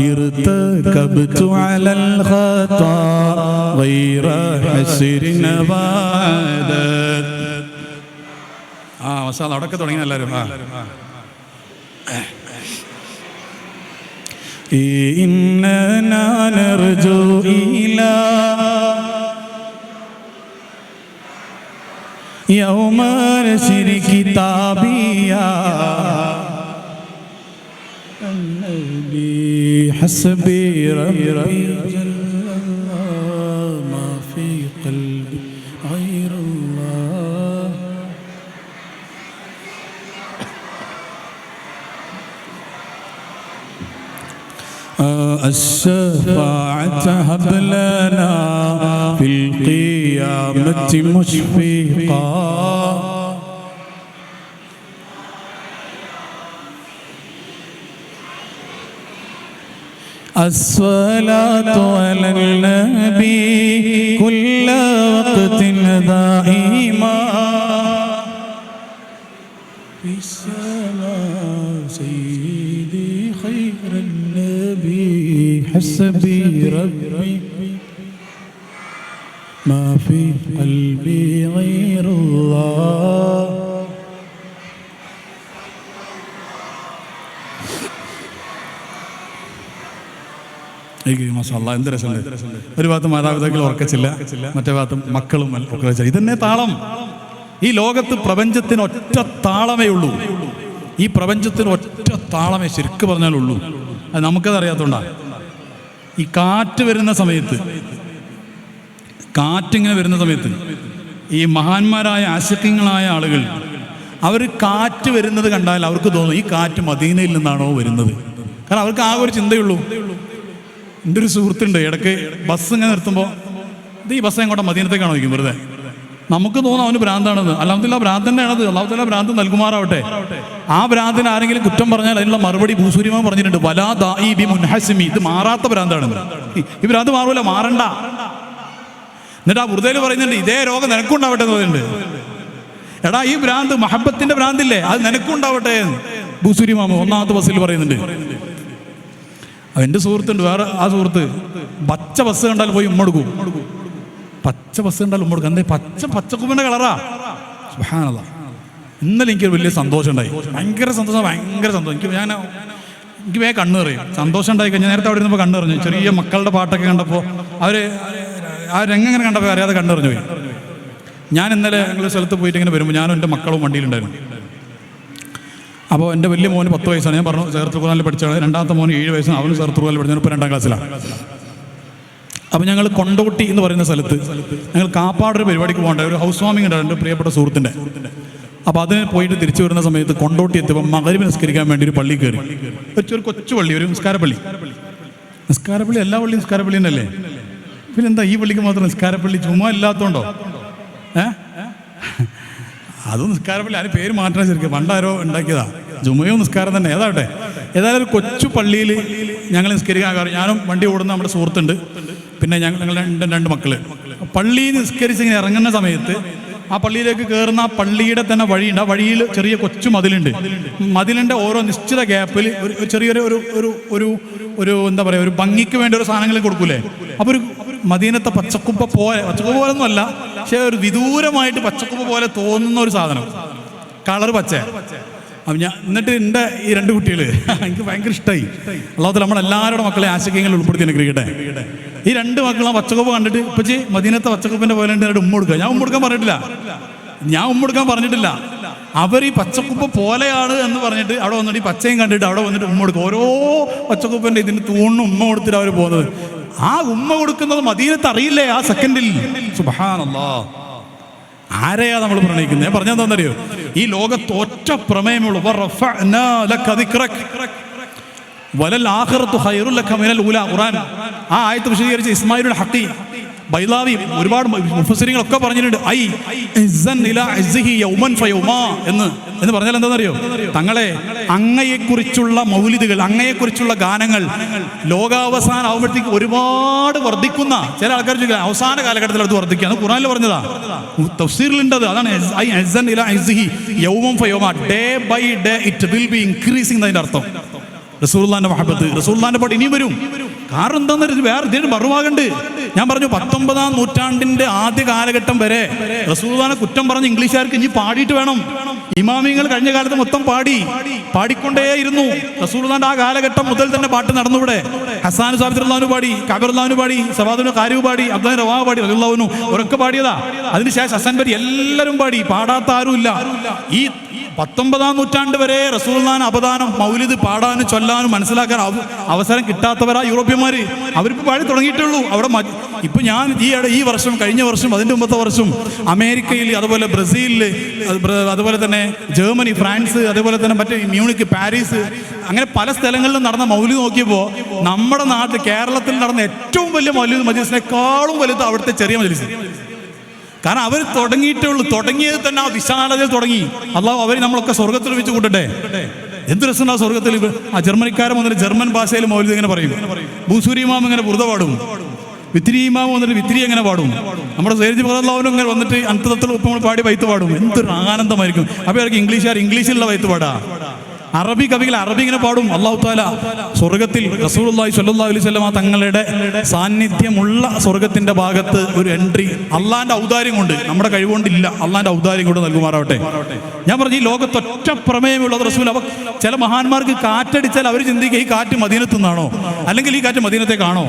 ارتكبت على الخطا غير حسر وعدد. മസാല അവിടെയൊക്കെ തുടങ്ങി എല്ലാവരും. إننا نرجو إلى يوم نشر كتابيا النبي حسبي ربي جل الله ما في قلبي غير الله. الشفاعة هب لنا في القيامة مشفقا الصلاة على النبي كل وقت دائما في السماء سيدي خير النبي حسبي ربي ما في قلبي غير الله. എന്ത് രസമുണ്ട്. ഒരു ഭാഗത്ത് മാതാപിതാക്കൾ ഉറക്കച്ചില്ല, മറ്റേ ഭാഗത്ത് മക്കളും ഒക്കെ. ഇതന്നെ താളം. ഈ ലോകത്ത് പ്രപഞ്ചത്തിന് ഒറ്റ താളമേ ഉള്ളൂ. ഈ പ്രപഞ്ചത്തിന് ഒറ്റ താളമേ ശരിക്കും പറഞ്ഞാലുള്ളൂ. അത് നമുക്കത് അറിയാത്തോണ്ടാണ്. ഈ കാറ്റ് വരുന്ന സമയത്ത്, കാറ്റിങ്ങനെ വരുന്ന സമയത്ത് ഈ മഹാന്മാരായ ആശിഖ്യങ്ങളായ ആളുകൾ അവർ കാറ്റ് വരുന്നത് കണ്ടാൽ അവർക്ക് തോന്നും ഈ കാറ്റ് മദീനയിൽ നിന്നാണോ വരുന്നത്. കാരണം അവർക്ക് ആകെ ഒരു ചിന്തയുള്ളൂ. എൻ്റെ ഒരു സുഹൃത്തുണ്ട്, ഇടയ്ക്ക് ബസ് ഇങ്ങനെ നിർത്തുമ്പോൾ ഇത് ഈ ബസ് എങ്ങോട്ടാ മദീനത്തേക്കാണോ ചോദിക്കും വെറുതെ. നമുക്ക് തോന്നും അവന് ഭ്രാന്താണെന്ന്. അൽഹംദുലില്ലാഹ് ഭ്രാന്തന്നെ ആണത്. അല്ലാഹു തആല ഭ്രാന്ത് നൽകുമാറാവട്ടെ. ആ ഭ്രാന്തിന് ആരെങ്കിലും കുറ്റം പറഞ്ഞാൽ അതിനുള്ള മറുപടി ഭൂസൂര്യമാൻ പറഞ്ഞിട്ടുണ്ട്, വലാ ദാഇ ബി മുൻഹസിമി. ഇത് മാറാത്ത ഭ്രാന്താണെന്ന്. ഈ ഭ്രാന്ത് മാറൂല, മാറണ്ട. എന്നിട്ട് ആ ബുർദയിൽ പറയുന്നുണ്ട് ഇതേ രോഗം നിനക്കുണ്ടാവട്ടെ എന്ന് പറയുന്നുണ്ട്. എടാ ഈ ഭ്രാന്ത് മഹബത്തിന്റെ ഭ്രാന്തില്ലേ, അത് നിനക്കുണ്ടാവട്ടെ എന്ന് ഭൂസൂര്യമാമ ഒന്നാമത്തെ ബസ്സിൽ പറയുന്നുണ്ട്. എൻ്റെ സുഹൃത്തുണ്ട്, വേറെ ആ സുഹൃത്ത് പച്ച ബസ് കണ്ടാൽ പോയി ഉമ്മടുക്കും. പച്ച ബസ് കണ്ടാൽ ഉമ്മടുക്കും. എന്താ പച്ചക്കുമ്പിന്റെ കളറാ. സുബ്ഹാനല്ലാഹ്. ഇന്നലെ എനിക്കൊരു വലിയ സന്തോഷം ഉണ്ടായി. ഭയങ്കര സന്തോഷം. എനിക്ക് വേഗം കണ്ണു നിറയും. സന്തോഷം ഉണ്ടായി കഴിഞ്ഞാൽ നേരത്തെ അവിടെ ഇരുന്നപ്പോൾ കണ്ണു നിറഞ്ഞു. ചെറിയ മക്കളുടെ പാട്ടൊക്കെ കണ്ടപ്പോൾ അവർ ആ രംഗം കണ്ടപ്പോൾ അറിയാതെ കണ്ണു നിറഞ്ഞു പോയി. ഞാൻ ഇന്നലെ ഞങ്ങൾ സ്ഥലത്ത് പോയിട്ട് ഇങ്ങനെ വരുമ്പോൾ ഞാനും എൻ്റെ മക്കളും വണ്ടിയിലുണ്ടായിരുന്നു. അപ്പോൾ എൻ്റെ വലിയ മോന് 10 വയസ്സാണ്. ഞാൻ പറഞ്ഞു സൂറത്തുൽ ഖുർആനിൽ പഠിച്ചാണ്. രണ്ടാമത്തെ മോന് 7 വയസ്സാണ്. അവന് സൂറത്തുൽ ഖുർആനിൽ പഠിച്ചാൽ ഇപ്പോൾ 2ാം ക്ലാസ്സിലാണ്. അപ്പോൾ ഞങ്ങൾ കൊണ്ടോട്ടി എന്ന് പറയുന്ന സ്ഥലത്ത് ഞങ്ങൾ കാപ്പാടൊരു പരിപാടിക്ക് പോകേണ്ട ഒരു ഹൗസ് വാമിംഗ് ഉണ്ടായിരുന്നു എൻ്റെ പ്രിയപ്പെട്ട സുഹൃത്തിൻ്റെ. അപ്പോൾ അതിന് പോയിട്ട് തിരിച്ചു വരുന്ന സമയത്ത് കൊണ്ടോട്ടി എത്തിയപ്പോൾ മഗ്‌രിബ് നിസ്കരിക്കാൻ വേണ്ടി ഒരു പള്ളി കയറി. ഒരു കൊച്ചു പള്ളി, ഒരു നിസ്കാരപ്പള്ളി. എല്ലാ പള്ളിയും നിസ്കാരപ്പള്ളി തന്നെയല്ലേ. പിന്നെന്താ ഈ പള്ളിക്ക് മാത്രം നിസ്കാരപ്പള്ളി? ചുമ്മാ ഇല്ലാത്തതുകൊണ്ടോ? അതും നിസ്കാരപ്പള്ളി, അതിന് പേര് മാറ്റണം ശരിക്കും, പണ്ടാരോ ഉണ്ടാക്കിയതാ. ജുമയും നിസ്കാരം തന്നെ, ഏതാവട്ടെ. ഏതായാലും ഒരു കൊച്ചു പള്ളിയിൽ ഞങ്ങൾ നിസ്കരിക്കാൻ കാരണം, ഞാനും വണ്ടി ഓടുന്ന നമ്മുടെ സുഹൃത്തുണ്ട്, പിന്നെ ഞങ്ങൾ രണ്ട് മക്കള്. പള്ളിയിൽ നിസ്കരിച്ച് ഇങ്ങനെ ഇറങ്ങുന്ന സമയത്ത് ആ പള്ളിയിലേക്ക് കയറുന്ന ആ പള്ളിയുടെ തന്നെ വഴിയുണ്ട്. ആ വഴിയിൽ ചെറിയ കൊച്ചു മതിലുണ്ട്. മതിലിൻ്റെ ഓരോ നിശ്ചിത ഗ്യാപ്പിൽ ഒരു ചെറിയൊരു ഒരു എന്താ പറയുക, ഒരു ഭംഗിക്ക് വേണ്ടി ഒരു സാധനങ്ങൾ കൊടുക്കൂലേ. അപ്പോൾ ഒരു മദീനത്തെ പച്ചക്കുപ്പ പോലെ ഒന്നുമല്ല, പക്ഷേ ഒരു വിദൂരമായിട്ട് പച്ചക്കുപ്പ പോലെ തോന്നുന്ന ഒരു സാധനം, കളർ പച്ച. അപ്പം എന്നിട്ട് എൻ്റെ ഈ രണ്ട് കുട്ടികൾ എനിക്ക് ഭയങ്കര ഇഷ്ടമായി. അല്ലാതെ നമ്മളെല്ലാവരുടെ മക്കളെ ആശയങ്ങൾ ഉൾപ്പെടുത്തി അനുഗ്രഹിക്കട്ടെ. ഈ രണ്ട് മക്കളും ആ പച്ചക്കുപ്പ കണ്ടിട്ട് ഇപ്പച്ചി മദീനത്തെ പച്ചക്കുപ്പിൻ്റെ പോലെ ഉണ്ട്, ഉമ്മ കൊടുക്കുക. ഞാൻ ഉമ്മ കൊടുക്കാൻ പറഞ്ഞിട്ടില്ല. അവർ ഈ പച്ചക്കുപ്പ പോലെയാണ് എന്ന് പറഞ്ഞിട്ട് അവിടെ വന്നിട്ട് ഈ പച്ചയും കണ്ടിട്ട് അവിടെ വന്നിട്ട് ഉമ്മ കൊടുക്കും. ഓരോ പച്ചക്കുപ്പൻ്റെ ഇതിന് തൂണിന് ഉമ്മ കൊടുത്തിട്ട് അവർ പോകുന്നത്. ആ ഉമ്മ കൊടുക്കുന്നത് മദീനത്ത് അറിയില്ലേ ആ സെക്കൻഡിൽ. സുബ്ഹാനല്ലാഹ്, ആരെയാ നമ്മൾ പ്രണയിക്കുന്നത്? ഞാൻ പറഞ്ഞെന്താണെന്നറിയോ? ഈ ലോകത്ത് ഒറ്റ പ്രമേയമുള്ളൂ, ഖുർആൻ. ആ ആയത്ത് വിശദീകരിച്ച് ഇസ്മായിലുൽ ഹഖി ബൈലാവി ഒരുപാട് മുഫസ്സിരിങ്ങളൊക്കെ പറഞ്ഞിട്ടുണ്ട്. എന്ന് പറഞ്ഞാൽ എന്താണെന്നറിയോ? തങ്ങളെ അങ്ങയെക്കുറിച്ചുള്ള മൗലിദുകൾ, അങ്ങയെക്കുറിച്ചുള്ള ഗാനങ്ങൾ ലോകാവസാനം ആവുമ്പോഴത്തേക്ക് ഒരുപാട് വർദ്ധിക്കുന്ന ചില ആൾക്കാർ ചോദിക്കുക, അവസാന കാലഘട്ടത്തിൽ അടുത്ത് വർദ്ധിക്കുക. അത് ഖുർആനിൽ പറഞ്ഞതാ, തഫ്സീറിലുണ്ടത്. അതാണ് day by day it will be increasing എന്നതിൻ്റെ അർത്ഥം. റസൂലുള്ളാഹിന്റെ മഹബത്ത്, റസൂലുള്ളാഹിന്റെ പാട്ട് ഇനിയും വരും. കാരണം എന്താണെന്ന് വേറെ ഇതിന് മറുവാകുണ്ട്. ഞാൻ പറഞ്ഞു 19-ാം നൂറ്റാണ്ടിന്റെ ആദ്യ കാലഘട്ടം വരെ റസൂലുള്ളാഹിനെ കുറ്റം പറഞ്ഞ് ഇംഗ്ലീഷുകാർക്ക് ഇനി പാടിയിട്ട് വേണം. ഇമാമിങ്ങൾ കഴിഞ്ഞ കാലത്ത് മൊത്തം പാടിക്കൊണ്ടേയിരുന്നു. റസൂലുള്ളാഹിന്റെ ആ കാലഘട്ടം മുതൽ തന്നെ പാട്ട് നടന്നുവിടെ. ഹസ്സാൻ സാബിത്ത് റളിയല്ലാഹു പാടി, കഅബ് റളിയല്ലാഹു പാടി, സവാദുൽ കാരിബ് പാടി, അബ്ദുൽ റവാഹ പാടി, റളിയല്ലാഹു അൻഹു അവരൊക്കെ പാടിയതാ. അതിനുശേഷം ഹസൻ ബരി എല്ലാവരും പാടി, പാടാത്ത ആരുമില്ല. ഈ 19-ാം നൂറ്റാണ്ട് വരെ റസൂലുള്ളാഹിന്റെ അപദാനം മൗലിദ് പാടാനും ചൊല്ലാനും മനസ്സിലാക്കാൻ അവസരം കിട്ടാത്തവരാ യൂറോപ്യന്മാർ. അവരിപ്പോൾ പാടി തുടങ്ങിയിട്ടുള്ളൂ. അവിടെ ഇപ്പം ഞാൻ ഈ വർഷം, കഴിഞ്ഞ വർഷം, അതിൻ്റെ മുമ്പത്തെ വർഷം അമേരിക്കയിൽ, അതുപോലെ ബ്രസീലിൽ, അതുപോലെ തന്നെ ജർമ്മനി, ഫ്രാൻസ്, അതേപോലെ തന്നെ മറ്റേ മ്യൂണിക്ക്, പാരീസ്, അങ്ങനെ പല സ്ഥലങ്ങളിലും നടന്ന മൗലിദ് നോക്കിയപ്പോൾ നമ്മുടെ നാട്ടിൽ കേരളത്തിൽ നടന്ന ഏറ്റവും വലിയ മൗലിദ് മജ്‌ലിസിനേക്കാളും വലുത് അവിടുത്തെ ചെറിയ മജ്‌ലിസ്. കാരണം അവർ തുടങ്ങിയത് തന്നെ ആ വിശാലതയിൽ തുടങ്ങി. അല്ലാഹു അവർ നമ്മളൊക്കെ സ്വർഗത്തിൽ വെച്ച് കൂട്ടട്ടെ. എന്ത് രസമുണ്ട് ആ സ്വർഗത്തിൽ. ആ ജർമ്മനിക്കാരൻ വന്നിട്ട് ജർമ്മൻ ഭാഷയിൽ മൗലിദ് ഇങ്ങനെ പറയും. ബൂസൂരി ഇമാം ഇങ്ങനെ ബുർദ പാടും. വിത്തിരി ഇമാം വന്നിട്ട് വിത്തിരി എങ്ങനെ പാടും. നമ്മുടെ സയ്യിദ് റളിയല്ലാഹു ഇങ്ങനെ വന്നിട്ട് അന്തത്തിൽ ഉപ്പുമ്പോൾ പാടി വൈത്ത് പാടും. എന്തൊരു ആനന്ദമായിരിക്കും. അപ്പോൾ അവർക്ക് ഇംഗ്ലീഷിലുള്ള വൈത്ത് പാടാ. അറബി കവികൾ അറബി ഇങ്ങനെ പാടും. അല്ലാഹു തആല സ്വർഗത്തിൽ റസൂലുള്ളാഹി സ്വല്ലല്ലാഹു അലൈഹി വസല്ലം തങ്ങളുടെ സാന്നിധ്യമുള്ള സ്വർഗത്തിന്റെ ഭാഗത്ത് ഒരു എൻട്രി അള്ളാന്റെ ഔദാര്യം കൊണ്ട്, നമ്മുടെ കഴിവുകൊണ്ടില്ല, അള്ളാന്റെ ഔദാര്യം കൊണ്ട് നൽകുമാറാവട്ടെ. ഞാൻ പറഞ്ഞു, ഈ ലോകത്തൊറ്റ പ്രമേയമുള്ളത് റസൂൽ. അപ്പോൾ ചില മഹാന്മാർക്ക് കാറ്റടിച്ചാൽ അവർ ചിന്തിക്കുക ഈ കാറ്റ് മദീനത്ത് നിന്നാണോ, അല്ലെങ്കിൽ ഈ കാറ്റ് മദീനത്തേക്കാണോ.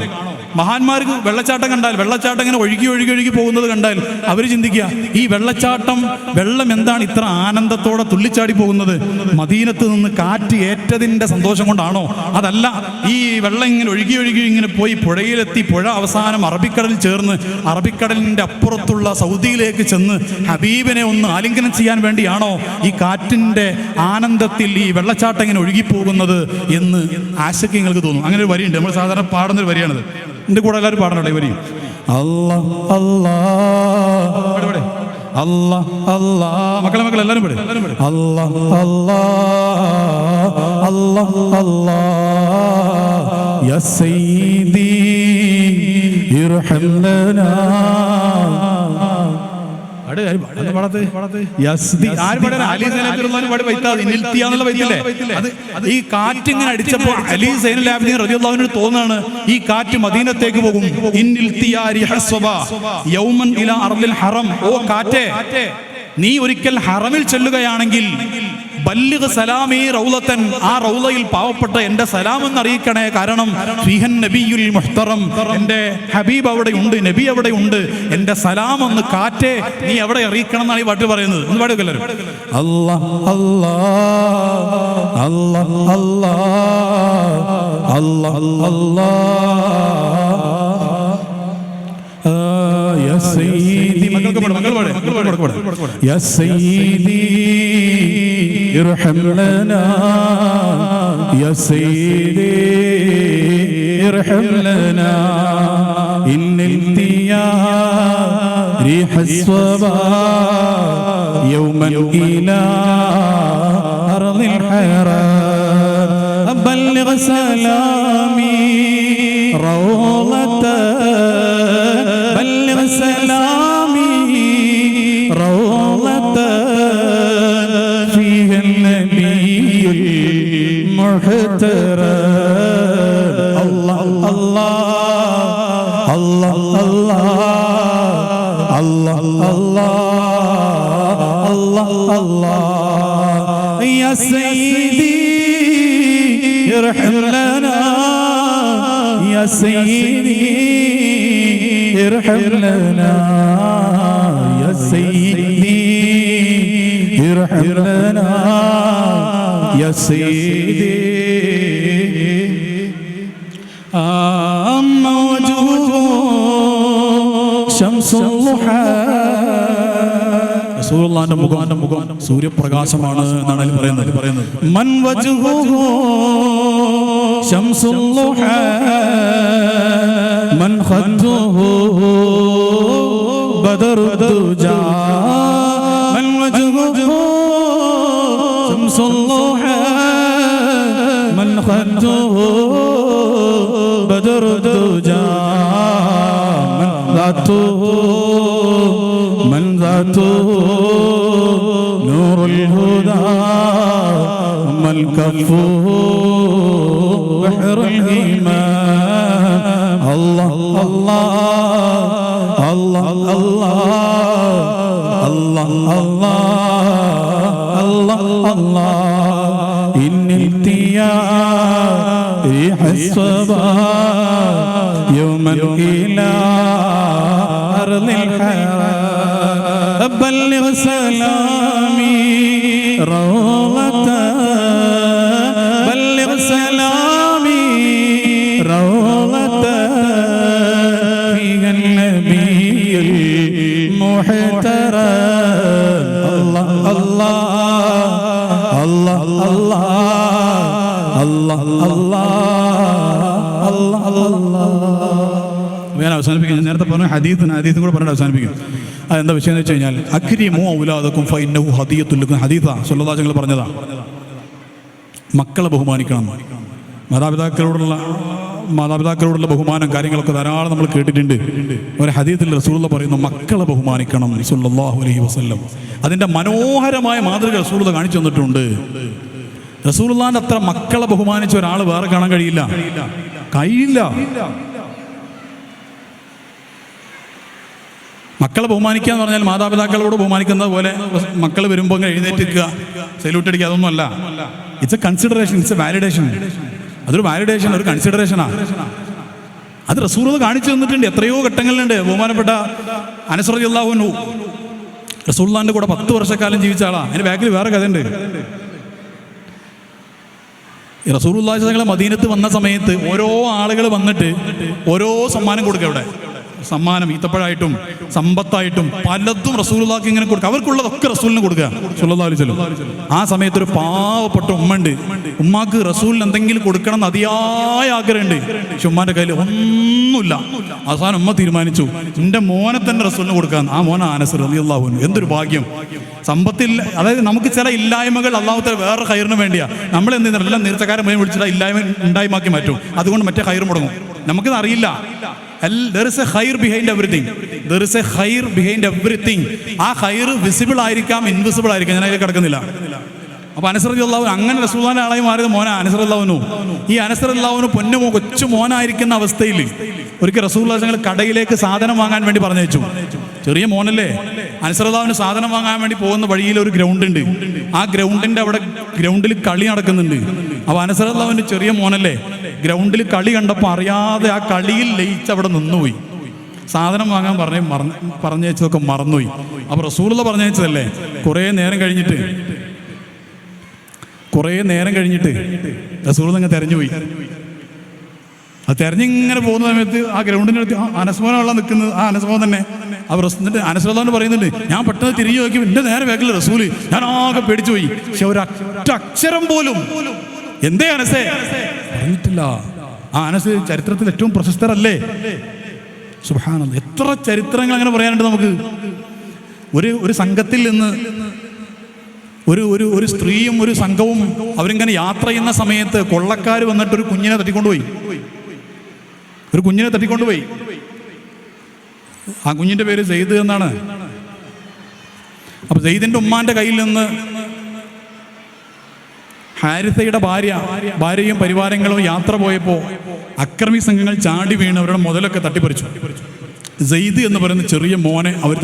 മഹാന്മാർക്ക് വെള്ളച്ചാട്ടം കണ്ടാൽ, വെള്ളച്ചാട്ടം ഇങ്ങനെ ഒഴുകി പോകുന്നത് കണ്ടാൽ അവർ ചിന്തിക്കുക ഈ വെള്ളം എന്താണ് ഇത്ര ആനന്ദത്തോടെ തുള്ളിച്ചാടി പോകുന്നത്? മദീനത്ത് നിന്ന് കാറ്റ് ഏറ്റതിൻ്റെ സന്തോഷം കൊണ്ടാണോ? അതല്ല, ഈ വെള്ളം ഇങ്ങനെ ഒഴുകി ഇങ്ങനെ പോയി പുഴയിലെത്തി, പുഴ അവസാനം അറബിക്കടലിൽ ചേർന്ന് അറബിക്കടലിൻ്റെ അപ്പുറത്തുള്ള സൗദിയിലേക്ക് ചെന്ന് ഹബീബിനെ ഒന്ന് ആലിംഗനം ചെയ്യാൻ വേണ്ടിയാണോ ഈ കാറ്റിൻ്റെ ആനന്ദത്തിൽ ഈ വെള്ളച്ചാട്ടം ഇങ്ങനെ ഒഴുകിപ്പോകുന്നത് എന്ന് ആശയ്ക്ക് തോന്നും. അങ്ങനെ ഒരു വരിയുണ്ട്, നമ്മൾ സാധാരണ പാടുന്നൊരു വരിയാണത്. എൻ്റെ കൂടെ എല്ലാവരും പാടണല്ലോ ഈ വരി. അല്ലാ അല്ലാ അല്ലാ അല്ലാ, മക്കളെ എല്ലാവരും പാടും. അല്ലാ അല്ലാ അല്ലാ അല്ലാ യാ സയ്യിദി ഇർഹം ലനാ. ഈ കാറ്റിങ്ങനെ അടിച്ചപ്പോൾ അലി സൈനുൽ ആബിദീൻ റളിയല്ലാഹു അൻഹു തോന്നാണ് ഈ കാറ്റ് മദീനത്തേക്ക് പോകും. യൗമൻ ഇലാ അർളിൽ ഹറം. ഓ കാറ്റേ, നീ ഒരിക്കൽ ഹറമിൽ ചെല്ലുകയാണെങ്കിൽ ബല്ലിഗ് സലാമി റൗളത്തൻ, ആ റൗളയിൽ പാവപ്പെട്ട എൻ്റെ സലാം എന്ന് അറിയിക്കണേ. കാരണം ഫീഹൻ നബിയുൽ മുഹ്തറം, എൻ്റെ ഹബീബ് അവിടെ ഉണ്ട്, നബി അവിടെ ഉണ്ട്. എൻ്റെ സലാം ഒന്ന് കാറ്റേ നീ എവിടെ അറിയിക്കണം എന്നാണ് ഈ പാട്ട് പറയുന്നത്. ഒന്ന് പാടുക എല്ലാവരും. അല്ലാ അല്ലാ അല്ലാ അല്ലാ അല്ലാ അല്ലാ യാ സയ്യിദി. മക്കൾ പാട്. യാ സയ്യിദി ഇർഹം ലനാ യാ സയ്യിദി ഇർഹം ലനാ ഇന്നിൽ തിയാ റീഹ സ്വബാ يوما إلى أرض الحرام أبلغ سلامي روضة بلغ سلامي روضة فيها النبي المحترم الله الله الله الله الله الله الله يا سيدي ارحم لنا يا سيدي ارحم لنا يا سيدي ارحم لنا يا سيدي أما وجهه شمس الضحى റസൂലുള്ളാഹിന്റെ മുഖം സൂര്യപ്രകാശമാണ് എന്നാണ് അതിൽ പറയുന്നത്. മൻ വജ്ഹുഹു ശംസുൽ ളുഹാ മൻ ഖദ്ദുഹു ബദറുദ് ദുജാ മൻ വജ്ഹുഹു ശംസുൽ ളുഹാ മൻ ഖദ്ദുഹു ബദറുദ് ദുജാ മൻ ذاته من ذاته نور الهدى أما الكف بحر الإيمان الله الله الله الله الله الله الله إن التياء ريح الصبا يوما إلى أرض الحرام بلغ سلامي روضة بلغ سلامي روضة فيها النبي المحترم الله الله الله الله الله الله ഞാൻ അവസാനിപ്പിക്കും. നേരത്തെ പറഞ്ഞ ഹദീത്തും കൂടെ പറഞ്ഞിട്ട് അവസാനിപ്പിക്കും. അതെന്താ വിഷയം എന്ന് വെച്ച് കഴിഞ്ഞാൽ അക്രിമു ഔലാദക്കും ഫഇന്നഹു ഹദിയത്തുൽ ലക്കും. ഹദീഥ സ്വല്ലല്ലാഹു അലൈഹി വസല്ലം പറഞ്ഞതാ. മക്കളെ ബഹുമാനിക്കണം. മാതാപിതാക്കളോടുള്ള ബഹുമാനം കാര്യങ്ങളൊക്കെ ധാരാളം നമ്മൾ കേട്ടിട്ടുണ്ട്. ഒരു ഹദീത്തിൽ റസൂലുള്ളാഹി പറയുന്നു മക്കളെ ബഹുമാനിക്കണം സ്വല്ലല്ലാഹു അലൈഹി വസല്ലം. അതിൻ്റെ മനോഹരമായ മാതൃക റസൂലുള്ളാഹി കാണിച്ചു തന്നിട്ടുണ്ട്. റസൂലുള്ളാഹിന്റെ അത്ര മക്കളെ ബഹുമാനിച്ച ഒരാൾ വേറെ കാണാൻ കഴിയില്ല. മക്കളെ ബഹുമാനിക്കുക എന്ന് പറഞ്ഞാൽ മാതാപിതാക്കളോട് ബഹുമാനിക്കുന്നത് പോലെ മക്കൾ വരുമ്പോൾ എഴുന്നേറ്റ് നിൽക്കുക, സല്യൂട്ട് അടിക്കുക, അതൊന്നുമല്ല. It's A consideration, it's A validation. അതൊരു വാലിഡേഷൻ, ഒരു കൺസിഡറേഷനാണ്. അത് റസൂലുള്ളാഹി കാണിച്ചു തന്നിട്ടുണ്ട്. എത്രയോ ഘട്ടങ്ങളിലുണ്ട്. ബഹുമാനപ്പെട്ട അനസ് റളിയല്ലാഹു അൻഹു റസൂലുള്ളാഹിന്റെ കൂടെ 10 വർഷക്കാലം ജീവിച്ച ആളാ. അതിന്റെ ബാക്കിൽ വേറെ കഥയുണ്ട്. റസൂലുള്ളാഹി തങ്ങൾ മദീനത്ത് വന്ന സമയത്ത് ഓരോ ആളുകൾ വന്നിട്ട് ഓരോ സമ്മാനം കൊടുക്കുക. അവിടെ സമ്മാനം ഈത്തപ്പഴമായിട്ടും സമ്പത്തായിട്ടും പലതും റസൂലുള്ളാഹിക്ക് ഇങ്ങനെ കൊടുക്കുക. അവർക്കുള്ളതൊക്കെ റസൂലിന് കൊടുക്കുക സ്വല്ലല്ലാഹു അലൈഹി വസല്ലം. ആ സമയത്ത് ഒരു പാവപ്പെട്ട ഉമ്മയുണ്ട്. ഉമ്മാക്ക് റസൂലിന് എന്തെങ്കിലും കൊടുക്കണം എന്ന് അതിയായ ആഗ്രഹമുണ്ട്. പക്ഷെ ഉമ്മാന്റെ കയ്യിൽ ഒന്നുമില്ല. അവസാനം ഉമ്മ തീരുമാനിച്ചു എൻ്റെ മോനെ തന്നെ റസൂലിന് കൊടുക്കാന്ന്. ആ മോന അനസ് റളിയല്ലാഹു അൻഹു. എന്തൊരു ഭാഗ്യം. സമ്പത്തിൽ, അതായത് നമുക്ക് ചില ഇല്ലായ്മകൾ അല്ലാഹു തആല വേറെ ഖൈറിന് വേണ്ടിയാ. നമ്മൾ എന്ത് ചെയ്യുന്നില്ല, എല്ലാം നേർച്ചക്കാരൻ പോയി വിളിച്ചിട്ട് ഇല്ലായ്മ ഉണ്ടായിമാക്കി മാറ്റും. അതുകൊണ്ട് മറ്റേ ഖൈർ മുടങ്ങും. നമുക്കിത് അറിയില്ല. There is a khair behind everything. There is a khair behind everything. ആ ഖൈർ വിസിബിൾ ആയിരിക്കാം, ഇൻവിസിബിൾ ആയിരിക്കാം. ഞാൻ അതിൽ കിടക്കുന്നില്ല. അപ്പോൾ അനസ് റളിയല്ലാഹു അൻഹു അങ്ങനെ റസൂലുള്ളാഹിന്റെ ആളായി മാറിയത് മോന അനസ് റളിയല്ലാഹു അൻഹു. ഈ അനസ് റളിയല്ലാഹു അൻഹു പൊന്നു കൊച്ചു മോനായിരിക്കുന്ന അവസ്ഥയിൽ ഒരിക്കൽ റസൂലുള്ളാഹി തങ്ങൾ കടയിലേക്ക് സാധനം വാങ്ങാൻ വേണ്ടി പറഞ്ഞയച്ചു. ചെറിയ മോനല്ലേ. അനസ് റളിയല്ലാഹു അൻഹു സാധനം വാങ്ങാൻ വേണ്ടി പോകുന്ന വഴിയിൽ ഒരു ഗ്രൗണ്ട് ഉണ്ട്. ആ ഗ്രൗണ്ടിന്റെ അവിടെ ഗ്രൗണ്ടിൽ കളി നടക്കുന്നുണ്ട്. അപ്പോൾ അനസ് റളിയല്ലാഹു അൻഹു ചെറിയ മോനല്ലേ, ഗ്രൗണ്ടിൽ കളി കണ്ടപ്പോൾ അറിയാതെ ആ കളിയിൽ ലയിച്ച് അവിടെ നിന്നുപോയി. സാധനം വാങ്ങാൻ പറഞ്ഞയച്ചതൊക്കെ മറന്നുപോയി. അപ്പോൾ റസൂലുള്ളാഹി പറഞ്ഞയച്ചതല്ലേ. കുറേ നേരം കഴിഞ്ഞിട്ട് റസൂലുള്ളാഹി അങ്ങ് തെരഞ്ഞുപോയി. അത് തെരഞ്ഞിങ്ങനെ പോകുന്ന സമയത്ത് ആ ഗ്രൗണ്ടിൻ്റെ അടുത്ത് അനസ്മോനുള്ള നിൽക്കുന്നത് ആ അനസ്മോൻ തന്നെ. അവർ അനസ് റളിയല്ലാഹു പറയുന്നുണ്ട്, ഞാൻ പെട്ടെന്ന് തിരിഞ്ഞു നോക്കി എൻ്റെ നേരെ ബാക്കിൽ റസൂല്. ഞാൻ ആകെ പേടിച്ചു പോയി. പക്ഷെ ഒരൊറ്റ അക്ഷരം പോലും എന്തേ അനസേ പറഞ്ഞിട്ടില്ല. ആ അനസ് ചരിത്രത്തിൽ ഏറ്റവും പ്രശസ്തരല്ലേ. സുബ്ഹാനല്ലാഹ്, എത്ര ചരിത്രങ്ങൾ അങ്ങനെ പറയാനുണ്ട് നമുക്ക്. ഒരു സംഘത്തിൽ നിന്ന് ഒരു സ്ത്രീയും ഒരു സംഘവും അവരിങ്ങനെ യാത്ര ചെയ്യുന്ന സമയത്ത് കൊള്ളക്കാർ വന്നിട്ട് ഒരു കുഞ്ഞിനെ തട്ടിക്കൊണ്ടുപോയി. ആ കുഞ്ഞിൻ്റെ പേര് സെയ്ദ് എന്നാണ്. അപ്പൊ സെയ്ദിന്റെ ഉമ്മാന്റെ കയ്യിൽ നിന്ന് ഹാരിസയുടെ ഭാര്യയും പരിവാരങ്ങളും യാത്ര പോയപ്പോൾ അക്രമി സംഘങ്ങൾ ചാടി വീണ് അവരുടെ മുതലൊക്കെ തട്ടിപ്പറിച്ചു. സെയ്ദ് എന്ന് പറയുന്ന ചെറിയ മോനെ അവർ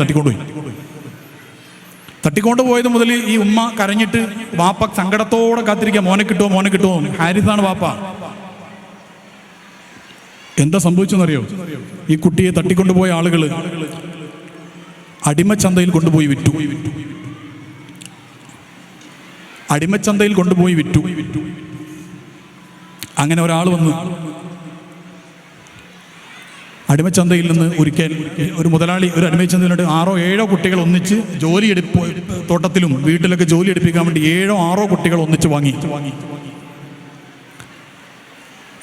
തട്ടിക്കൊണ്ടുപോയത് മുതൽ ഈ ഉമ്മ കരഞ്ഞിട്ട് വാപ്പ സങ്കടത്തോടെ കാത്തിരിക്കുക, മോനെ കിട്ടുമോ. ഹാരിസാണ് വാപ്പ. എന്താ സംഭവിച്ചെന്നറിയോ? ഈ കുട്ടിയെ തട്ടിക്കൊണ്ടുപോയ ആളുകൾ അടിമച്ചന്തയിൽ കൊണ്ടുപോയി വിറ്റു. അങ്ങനെ ഒരാൾ വന്ന് അടിമച്ചന്തയിൽ നിന്ന് ഒരിക്കൽ ഒരു മുതലാളി ഒരു അടിമച്ചന്തയിലോട്ട് 6-7 കുട്ടികൾ ഒന്നിച്ച് തോട്ടത്തിലും വീട്ടിലൊക്കെ ജോലി എടുപ്പിക്കാൻ വേണ്ടി 7-6 കുട്ടികൾ ഒന്നിച്ച് വാങ്ങി.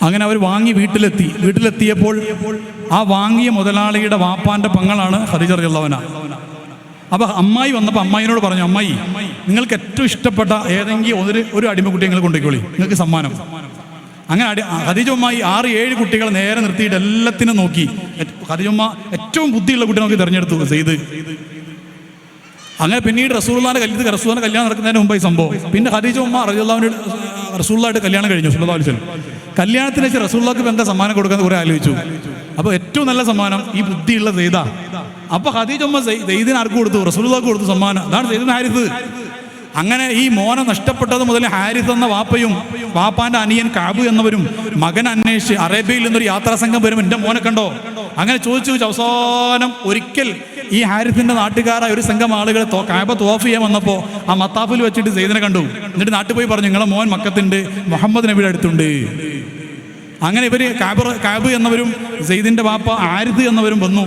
അങ്ങനെ അവർ വാങ്ങി വീട്ടിലെത്തിയപ്പോൾ ആ വാങ്ങിയ മുതലാളിയുടെ വാപ്പാന്റെ പെങ്ങളാണ് ഖദീജ റളിയല്ലാഹു അൻഹ. അപ്പൊ അമ്മായി വന്നപ്പോൾ അമ്മായിനോട് പറഞ്ഞു, അമ്മായി നിങ്ങൾക്ക് ഏറ്റവും ഇഷ്ടപ്പെട്ട ഏതെങ്കിലും ഒരു അടിമക്കുട്ടിയെ നിങ്ങൾ കൊണ്ടുപോയിക്കോളി, നിങ്ങൾക്ക് സമ്മാനം. അങ്ങനെ ഖദീജ അമ്മായി 6-7 കുട്ടികളെ നേരെ നിർത്തിയിട്ട് എല്ലാത്തിനും നോക്കി. ഖദീജ അമ്മ ഏറ്റവും ബുദ്ധിയുള്ള കുട്ടി നോക്കി തിരഞ്ഞെടുത്തു സെയ്ദ്. അങ്ങനെ പിന്നീട് റസൂലുള്ളാഹിന്റെ കല്യാണം നടക്കുന്നതിന് മുമ്പായി സംഭവം. പിന്നെ ഖദീജ ഉമ്മ റസൂലുള്ളാഹിയുടെ കല്യാണം കഴിഞ്ഞു സല്ലല്ലാഹു അലൈഹി വസല്ലം. കല്യാണത്തിന് വെച്ച് റസൂലുള്ളാഹിക്ക് എന്താ സമ്മാനം കൊടുക്കാന്ന് കുറെ ആലോചിച്ചു. അപ്പൊ ഏറ്റവും നല്ല സമ്മാനം ഈ ബുദ്ധിയുള്ള സെയ്ദാ. അപ്പൊ ഖദീജ ഉമ്മ സെയ്ദിന് ആർക്ക് കൊടുത്തു? റസൂലുള്ളാഹിക്ക് കൊടുത്തു സമ്മാനം. അതാണ് സെയ്ദിന് ഹാരിസ്. അങ്ങനെ ഈ മോനെ നഷ്ടപ്പെട്ടത് മുതൽ ഹാരിസ് എന്ന വാപ്പയും വാപ്പാന്റെ അനിയൻ കാബ് എന്നവരും മകൻ അന്വേഷിച്ച് അറേബ്യയിൽ നിന്നൊരു യാത്രാ സംഘം വരും, എൻ്റെ മോനെ കണ്ടോ? അങ്ങനെ ചോദിച്ചു അവസാനം ഒരിക്കൽ ഈ ഹാരിസിന്റെ നാട്ടുകാരായ ഒരു സംഘം ആളുകൾ കാബ തവാഫ് ചെയ്യാൻ വന്നപ്പോൾ ആ മത്താഫിൽ വെച്ചിട്ട് സെയ്ദിനെ കണ്ടു. എന്നിട്ട് നാട്ടിൽ പോയി പറഞ്ഞു, നിങ്ങളെ മോൻ മക്കത്തുണ്ട്, മുഹമ്മദ് നബിയുടെ അടുത്തുണ്ട്. അങ്ങനെ ഇവര് കാബ് എന്നവരും സെയ്ദിന്റെ വാപ്പ ഹാരിസ് എന്നവരും വന്നു.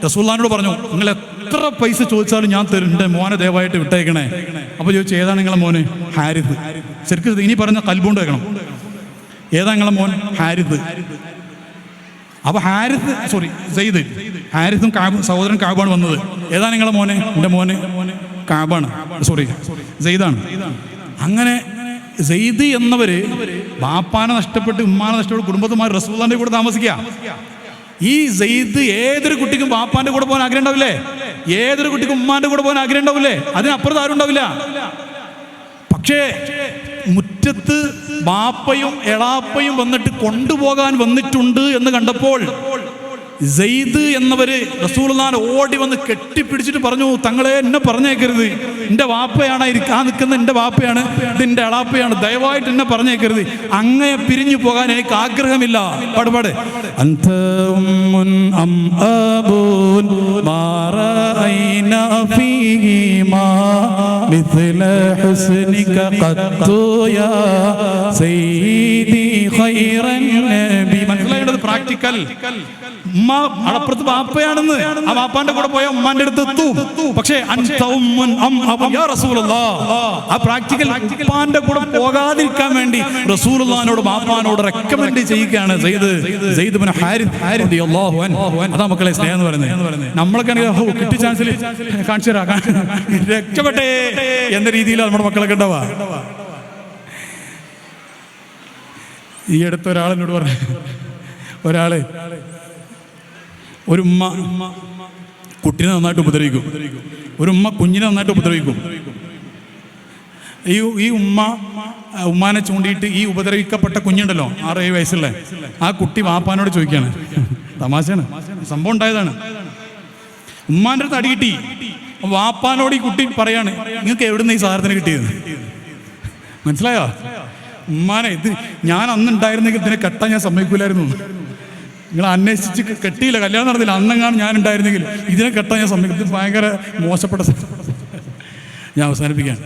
റസൂലുള്ളാഹിനോട് പറഞ്ഞു, നിങ്ങൾ എത്ര പൈസ ചോദിച്ചാലും ഞാൻ തരും, എൻ്റെ മോനെ ദയവായിട്ട് വിട്ടേക്കണേ. അപ്പോൾ ചോദിച്ചു, ഏതാ നിങ്ങളെ മോന്? ഹാരിസ്. ശരിക്കും ഇനി പറഞ്ഞ കൽബുകൊണ്ട് വെക്കണം, ഏതാ നിങ്ങളെ മോൻ? ഹാരിസ്. അപ്പൊ സെയ്ദ് ഹാരിസും സഹോദരൻ കാബാണ് വന്നത്. ഏതാ നിങ്ങളെ മോനെ? എൻ്റെ മോന് കാബാണ്, സെയ്ദാണ്. അങ്ങനെ സെയ്ദ് എന്നവര് ബാപ്പാനെ നഷ്ടപ്പെട്ട് ഉമ്മാനെ നഷ്ടപ്പെട്ട് കുടുംബത്തുമാർ റസൂലുള്ളാഹിന്റെ കൂടെ താമസിക്കുക. ഈ സെയ്ദ് ഏതൊരു കുട്ടിക്കും ബാപ്പാന്റെ കൂടെ പോകാൻ ആഗ്രഹം ഉണ്ടാവില്ലേ? ഏതൊരു കുട്ടിക്കും ഉമ്മാന്റെ കൂടെ പോകാൻ ആഗ്രഹം ഉണ്ടാവില്ലേ? അതിനപ്പുറത്ത് ആരും ഉണ്ടാവില്ല. പക്ഷേ മുറ്റത്ത് ബാപ്പയും എളാപ്പയും വന്നിട്ട് കൊണ്ടുപോകാൻ വന്നിട്ടുണ്ട് എന്ന് കണ്ടപ്പോൾ സെയ്ദ് എന്നവര് റസൂലുള്ളാഹിനെ ഓടി വന്ന് കെട്ടിപ്പിടിച്ചിട്ട് പറഞ്ഞു, തങ്ങളെ എന്നെ പറഞ്ഞേക്കരുത്, എൻ്റെ വാപ്പയാണ് ആ നിൽക്കുന്ന, എൻ്റെ വാപ്പയാണ്, ഇതിൻ്റെ എളാപ്പയാണ്, ദയവായിട്ട് എന്നെ പറഞ്ഞേക്കരുത്, അങ്ങേ പിരിഞ്ഞു പോകാൻ എനിക്ക് ആഗ്രഹമില്ല. പാടുപാട് മനസ്സിലായേണ്ടത് പ്രാക്ടിക്കൽ. ഉമ്മ അടപ്പുറത്ത് ബാപ്പയാണെന്ന്, ആ ബാപ്പാന്റെ കൂടെ പോയ ഉമ്മാന്റെ അടുത്ത് എത്തും. പക്ഷേ ആ പ്രാക്ടിക്കൽ ഉപ്പാന്റെ കൂടെ പോകാതിരിക്കാൻ വേണ്ടി റസൂലുള്ളാഹിനോട് ബാപ്പാനോട് റെക്കമെൻഡ് ചെയ്യുകയാണ് സെയ്ദ് ഇബ്നു ഹാരിസ് റളിയല്ലാഹു അൻഹു. അതാ മക്കളെ സ്നേഹം എന്ന് പറയുന്നത്. നമ്മളൊക്കെ ആണെങ്കിൽ കിട്ടിയ ചാൻസിൽ കാണിച്ചു തരാം, രക്ഷപ്പെട്ടേ എന്ന രീതിയിലാണ് നമ്മുടെ മക്കളൊക്കെ ഉണ്ടാവുക. ഈ അടുത്ത ഒരാളെന്നോട് പറഞ്ഞു, ഒരു ഉമ്മ കുട്ടീനെ നന്നായിട്ട് ഉപദ്രവിക്കും, ഒരു ഉമ്മ കുഞ്ഞിനെ നന്നായിട്ട് ഉപദ്രവിക്കും. ഈ ഉമ്മാനെ ചൂണ്ടിയിട്ട് ഈ ഉപദ്രവിക്കപ്പെട്ട കുഞ്ഞുണ്ടല്ലോ 6-7 വയസ്സുള്ള ആ കുട്ടി വാപ്പാനോട് ചോദിക്കുകയാണ്, തമാശയാണ് സംഭവം ഉണ്ടായതാണ്, ഉമ്മാൻ്റെ അടുത്ത് അടി കിട്ടി. വാപ്പാനോട് ഈ കുട്ടി പറയാണ്, നിങ്ങൾക്ക് എവിടുന്ന് ഈ സാധനത്തിന് കിട്ടിയത്? മനസ്സിലായോ? ഉമ്മാനെ ഇത് ഞാൻ അന്നുണ്ടായിരുന്നെങ്കിൽ ഇതിനെ കെട്ടാൻ ഞാൻ സമ്മതിക്കൂലായിരുന്നു. നിങ്ങൾ അന്വേഷിച്ച് കെട്ടിയില്ല, കല്യാണം നടന്നില്ല, അന്നെങ്ങാണ് ഞാൻ ഉണ്ടായിരുന്നെങ്കിൽ ഇതിനെ കെട്ടാൻ ഞാൻ സമ്മതിക്കും. ഇത് ഭയങ്കര മോശപ്പെട്ട. ഞാൻ അവസാനിപ്പിക്കാൻ,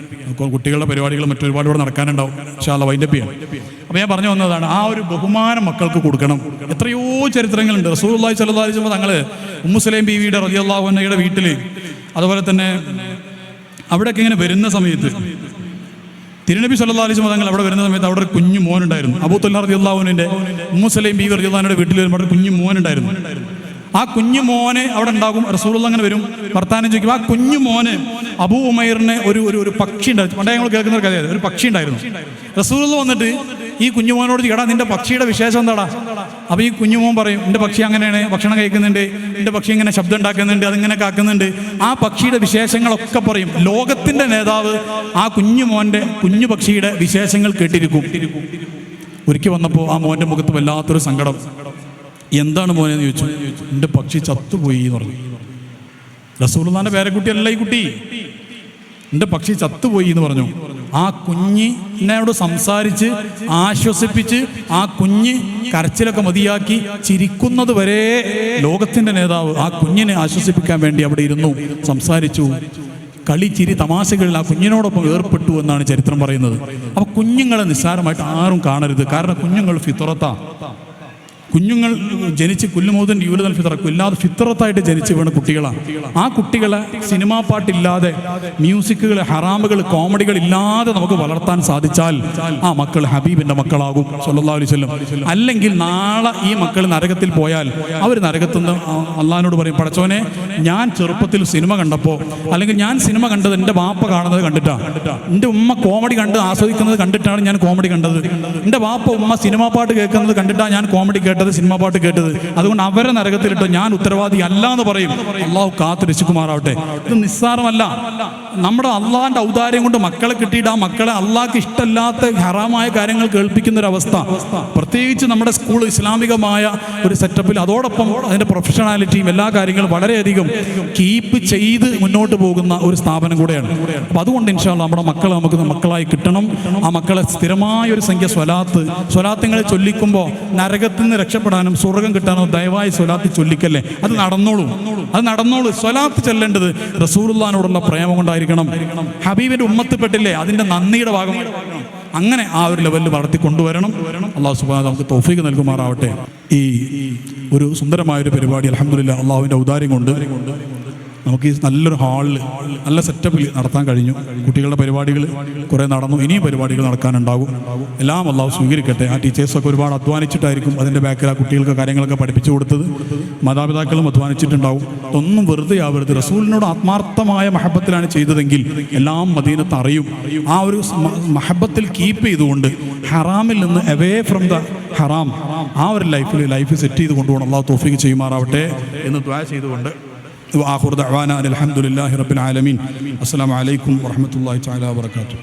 കുട്ടികളുടെ പരിപാടികൾ മറ്റൊരുപാട് ഇവിടെ നടക്കാനുണ്ടാവും. ഇൻഷാ അല്ലാഹ് വൈൻഡപ്പ് ചെയ്യാം. അപ്പോൾ ഞാൻ പറഞ്ഞു വന്നതാണ്, ആ ഒരു ബഹുമാനം മക്കൾക്ക് കൊടുക്കണം. എത്രയോ ചരിത്രങ്ങളുണ്ട്. റസൂലുള്ളാഹി സ്വല്ലല്ലാഹു അലൈഹി വസല്ലം തങ്ങൾ ഉമ്മു സുലൈം ബീവിയുടെ റളിയല്ലാഹു അൻഹയുടെ വീട്ടിൽ, അതുപോലെ തന്നെ അവിടെയൊക്കെ ഇങ്ങനെ വരുന്ന സമയത്ത് തിരുനബി സല്ലല്ലാഹു അലൈഹി വസല്ലം തങ്ങൾ അവിടെ വരുന്ന സമയത്ത് അവിടെ ഒരു കുഞ്ഞു മോനുണ്ടായിരുന്നു. അബൂ തുൽഹ റളിയല്ലാഹു അൻഹുവിന്റെ ഉമ്മു സുലൈം ബീവി റളിയല്ലാഹു അൻഹയുടെ വീട്ടിൽ വരുമ്പോൾ കുഞ്ഞു മോനുണ്ടായിരുന്നു. ആ കുഞ്ഞു മോനെ അവിടെ ഉണ്ടാകും. റസൂലുള്ള അങ്ങനെ വരും, വർത്താനം ചോദിക്കും. ആ കുഞ്ഞു മോന് അബൂ ഉമൈറിന് ഒരു പക്ഷി ഉണ്ടായിരുന്നു. പണ്ടേ ഞങ്ങൾ കേൾക്കുന്ന ഒരു കഥയായിരുന്നു. ഒരു പക്ഷി ഉണ്ടായിരുന്നു. റസൂലുള്ള വന്നിട്ട് ഈ കുഞ്ഞുമോനോട് ചോദിക്കും, എടാ നിന്റെ പക്ഷിയുടെ വിശേഷം എന്താടാ? അപ്പോൾ ഈ കുഞ്ഞുമോൻ പറയും, എൻ്റെ പക്ഷി അങ്ങനെയാണ്, ഭക്ഷണം കഴിക്കുന്നുണ്ട്, എൻ്റെ പക്ഷി ഇങ്ങനെ ശബ്ദം ഉണ്ടാക്കുന്നുണ്ട്, അതിങ്ങനെ കാക്കുന്നുണ്ട്. ആ പക്ഷിയുടെ വിശേഷങ്ങളൊക്കെ പറയും. ലോകത്തിൻ്റെ നേതാവ് ആ കുഞ്ഞു പക്ഷിയുടെ വിശേഷങ്ങൾ കേട്ടിരിക്കും. ഒരിക്കൽ വന്നപ്പോൾ ആ മോൻ്റെ മുഖത്ത് വല്ലാത്തൊരു സങ്കടം. എന്താണ് മോനെ എന്ന് ചോദിച്ചു. എൻ്റെ പക്ഷി ചത്തുപോയി എന്ന് പറഞ്ഞു. റസൂലുള്ളാഹിന്റെ പേരക്കുട്ടിയല്ല ഈ കുട്ടി, എൻ്റെ പക്ഷി ചത്തുപോയി എന്ന് പറഞ്ഞു. ആ കുഞ്ഞിനോട് സംസാരിച്ച് ആശ്വസിപ്പിച്ച് ആ കുഞ്ഞ് കരച്ചിലൊക്കെ മതിയാക്കി ചിരിക്കുന്നത് വരെ ലോകത്തിൻ്റെ നേതാവ് ആ കുഞ്ഞിനെ ആശ്വസിപ്പിക്കാൻ വേണ്ടി അവിടെ ഇരുന്നു, സംസാരിച്ചു. കളി ചിരി തമാശകളിൽ ആ കുഞ്ഞിനോടൊപ്പം ഏർപ്പെട്ടു എന്നാണ് ചരിത്രം പറയുന്നത്. അപ്പോൾ കുഞ്ഞുങ്ങളെ നിസ്സാരമായിട്ട് ആരും കാണരുത്. കാരണം കുഞ്ഞുങ്ങൾ ഫിത്രത്താ. കുഞ്ഞുങ്ങൾ ജനിച്ച് കുല്ലുമോദൻ യൂലതൽ ഫിത്ര, ഇല്ലാതെ ഫിത്രത്തായിട്ട് ജനിച്ച് വീണ കുട്ടികളാണ്. ആ കുട്ടികളെ സിനിമാ പാട്ടില്ലാതെ, മ്യൂസിക്കുകൾ, ഹറാമുകൾ, കോമഡികൾ ഇല്ലാതെ നമുക്ക് വളർത്താൻ സാധിച്ചാൽ ആ മക്കൾ ഹബീബിൻ്റെ മക്കളാകും സല്ലല്ലാഹു അലൈഹി വസല്ലം. അല്ലെങ്കിൽ നാളെ ഈ മക്കൾ നരകത്തിൽ പോയാൽ അവർ നരകത്തുനിന്ന് അള്ളാഹിനോട് പറയും, പടച്ചോനെ ഞാൻ ചെറുപ്പത്തിൽ സിനിമ കണ്ടപ്പോൾ, അല്ലെങ്കിൽ ഞാൻ സിനിമ കണ്ടത് എൻ്റെ ബാപ്പ കാണുന്നത് കണ്ടിട്ടാണ്, എൻ്റെ ഉമ്മ കോമഡി കണ്ട് ആസ്വദിക്കുന്നത് കണ്ടിട്ടാണ് ഞാൻ കോമഡി കണ്ടത്, എൻ്റെ ബാപ്പ ഉമ്മ സിനിമാ പാട്ട് കേൾക്കുന്നത് കണ്ടിട്ടാണ് ഞാൻ കോമഡി കേട്ടത്, സിനിമാ പാട്ട് കേട്ടത്, അതുകൊണ്ട് അവരെ നരകത്തിലിട്ട് ഞാൻ ഉത്തരവാദി അല്ല എന്ന് പറയും. അള്ളാഹു കാത്ത് രക്ഷിക്കുമാറാവട്ടെ. ഇത് നിസ്സാരമല്ല. നമ്മുടെ അള്ളാഹിന്റെ ഔദാര്യം കൊണ്ട് മക്കളെ കിട്ടിയിട്ട് ആ മക്കളെ അള്ളാഹ്ക്ക് ഇഷ്ടമല്ലാത്ത ഹറാമായ കാര്യങ്ങൾ കേൾപ്പിക്കുന്ന ഒരു അവസ്ഥ, പ്രത്യേകിച്ച് നമ്മുടെ സ്കൂൾ ഇസ്ലാമികമായ ഒരു സെറ്റപ്പിൽ, അതോടൊപ്പം അതിന്റെ പ്രൊഫഷണാലിറ്റിയും എല്ലാ കാര്യങ്ങളും വളരെയധികം കീപ്പ് ചെയ്ത് മുന്നോട്ട് പോകുന്ന ഒരു സ്ഥാപനം കൂടെയാണ്. അപ്പം അതുകൊണ്ട് ഇൻഷാ അല്ലാഹ് നമ്മുടെ മക്കളെ നമുക്ക് മക്കളായി കിട്ടണം. ആ മക്കളെ സ്ഥിരമായ ഒരു സംഖ്യ സ്വലാത്തുകളെ ചൊല്ലിക്കുമ്പോൾ നരകത്തിൽ നിന്ന് രക്ഷപ്പെടാനും സ്വർഗം കിട്ടാനോ ദയവായി സ്വലാത്ത് ചൊല്ലിക്കല്ലേ. അത് നടന്നോളൂ. സ്വലാത്ത് ചെല്ലേണ്ടത് റസൂലുള്ളാഹിനോടുള്ള പ്രേമം കൊണ്ടായിരിക്കണം. ഹബീബിന്റെ ഉമ്മത്തിൽപ്പെട്ടില്ലേ, അതിന്റെ നന്ദിയുടെ ഭാഗമായി അങ്ങനെ ആ ഒരു ലെവലിൽ വളർത്തി കൊണ്ടുവരണം. അല്ലാഹു സുബ്ഹാനഹു നമുക്ക് തൗഫീഖ് നൽകുമാറാവട്ടെ. ഈ ഒരു സുന്ദരമായൊരു പരിപാടി അൽഹംദുലില്ലാഹ് അള്ളാഹുവിൻ്റെ ഔദാര്യം കൊണ്ട് നമുക്ക് ഈ നല്ലൊരു ഹാളിൽ നല്ല സെറ്റപ്പിൽ നടത്താൻ കഴിഞ്ഞു. കുട്ടികളുടെ പരിപാടികൾ കുറേ നടന്നു, ഇനിയും പരിപാടികൾ നടക്കാനുണ്ടാകും. എല്ലാം അള്ളാഹു സ്വീകരിക്കട്ടെ. ആ ടീച്ചേഴ്സൊക്കെ ഒരുപാട് അധ്വാനിച്ചിട്ടായിരിക്കും അതിൻ്റെ ബാക്കിൽ ആ കുട്ടികൾക്ക് കാര്യങ്ങളൊക്കെ പഠിപ്പിച്ചു കൊടുത്തത്. മാതാപിതാക്കളും അധ്വാനിച്ചിട്ടുണ്ടാവും. ഇതൊന്നും വെറുതെ ആവരുത്. റസൂലിനോട് ആത്മാർത്ഥമായ മഹബത്തിലാണ് ചെയ്തതെങ്കിൽ എല്ലാം മദീനത്ത് അറിയും. ആ ഒരു മഹബത്തിൽ കീപ്പ് ചെയ്തുകൊണ്ട് ഹറാമിൽ നിന്ന് അവേ ഫ്രം ദ ഹറാം ആ ഒരു ലൈഫ് സെറ്റ് ചെയ്ത് കൊണ്ടുപോകണം. അള്ളാഹു തൗഫീഖ് ചെയ്യുമാറാവട്ടെ എന്ന് ദുആ ചെയ്തുകൊണ്ട് وآخر دعوانا الحمد لله رب العالمين. السلام عليكم ورحمة الله تعالى وبركاته.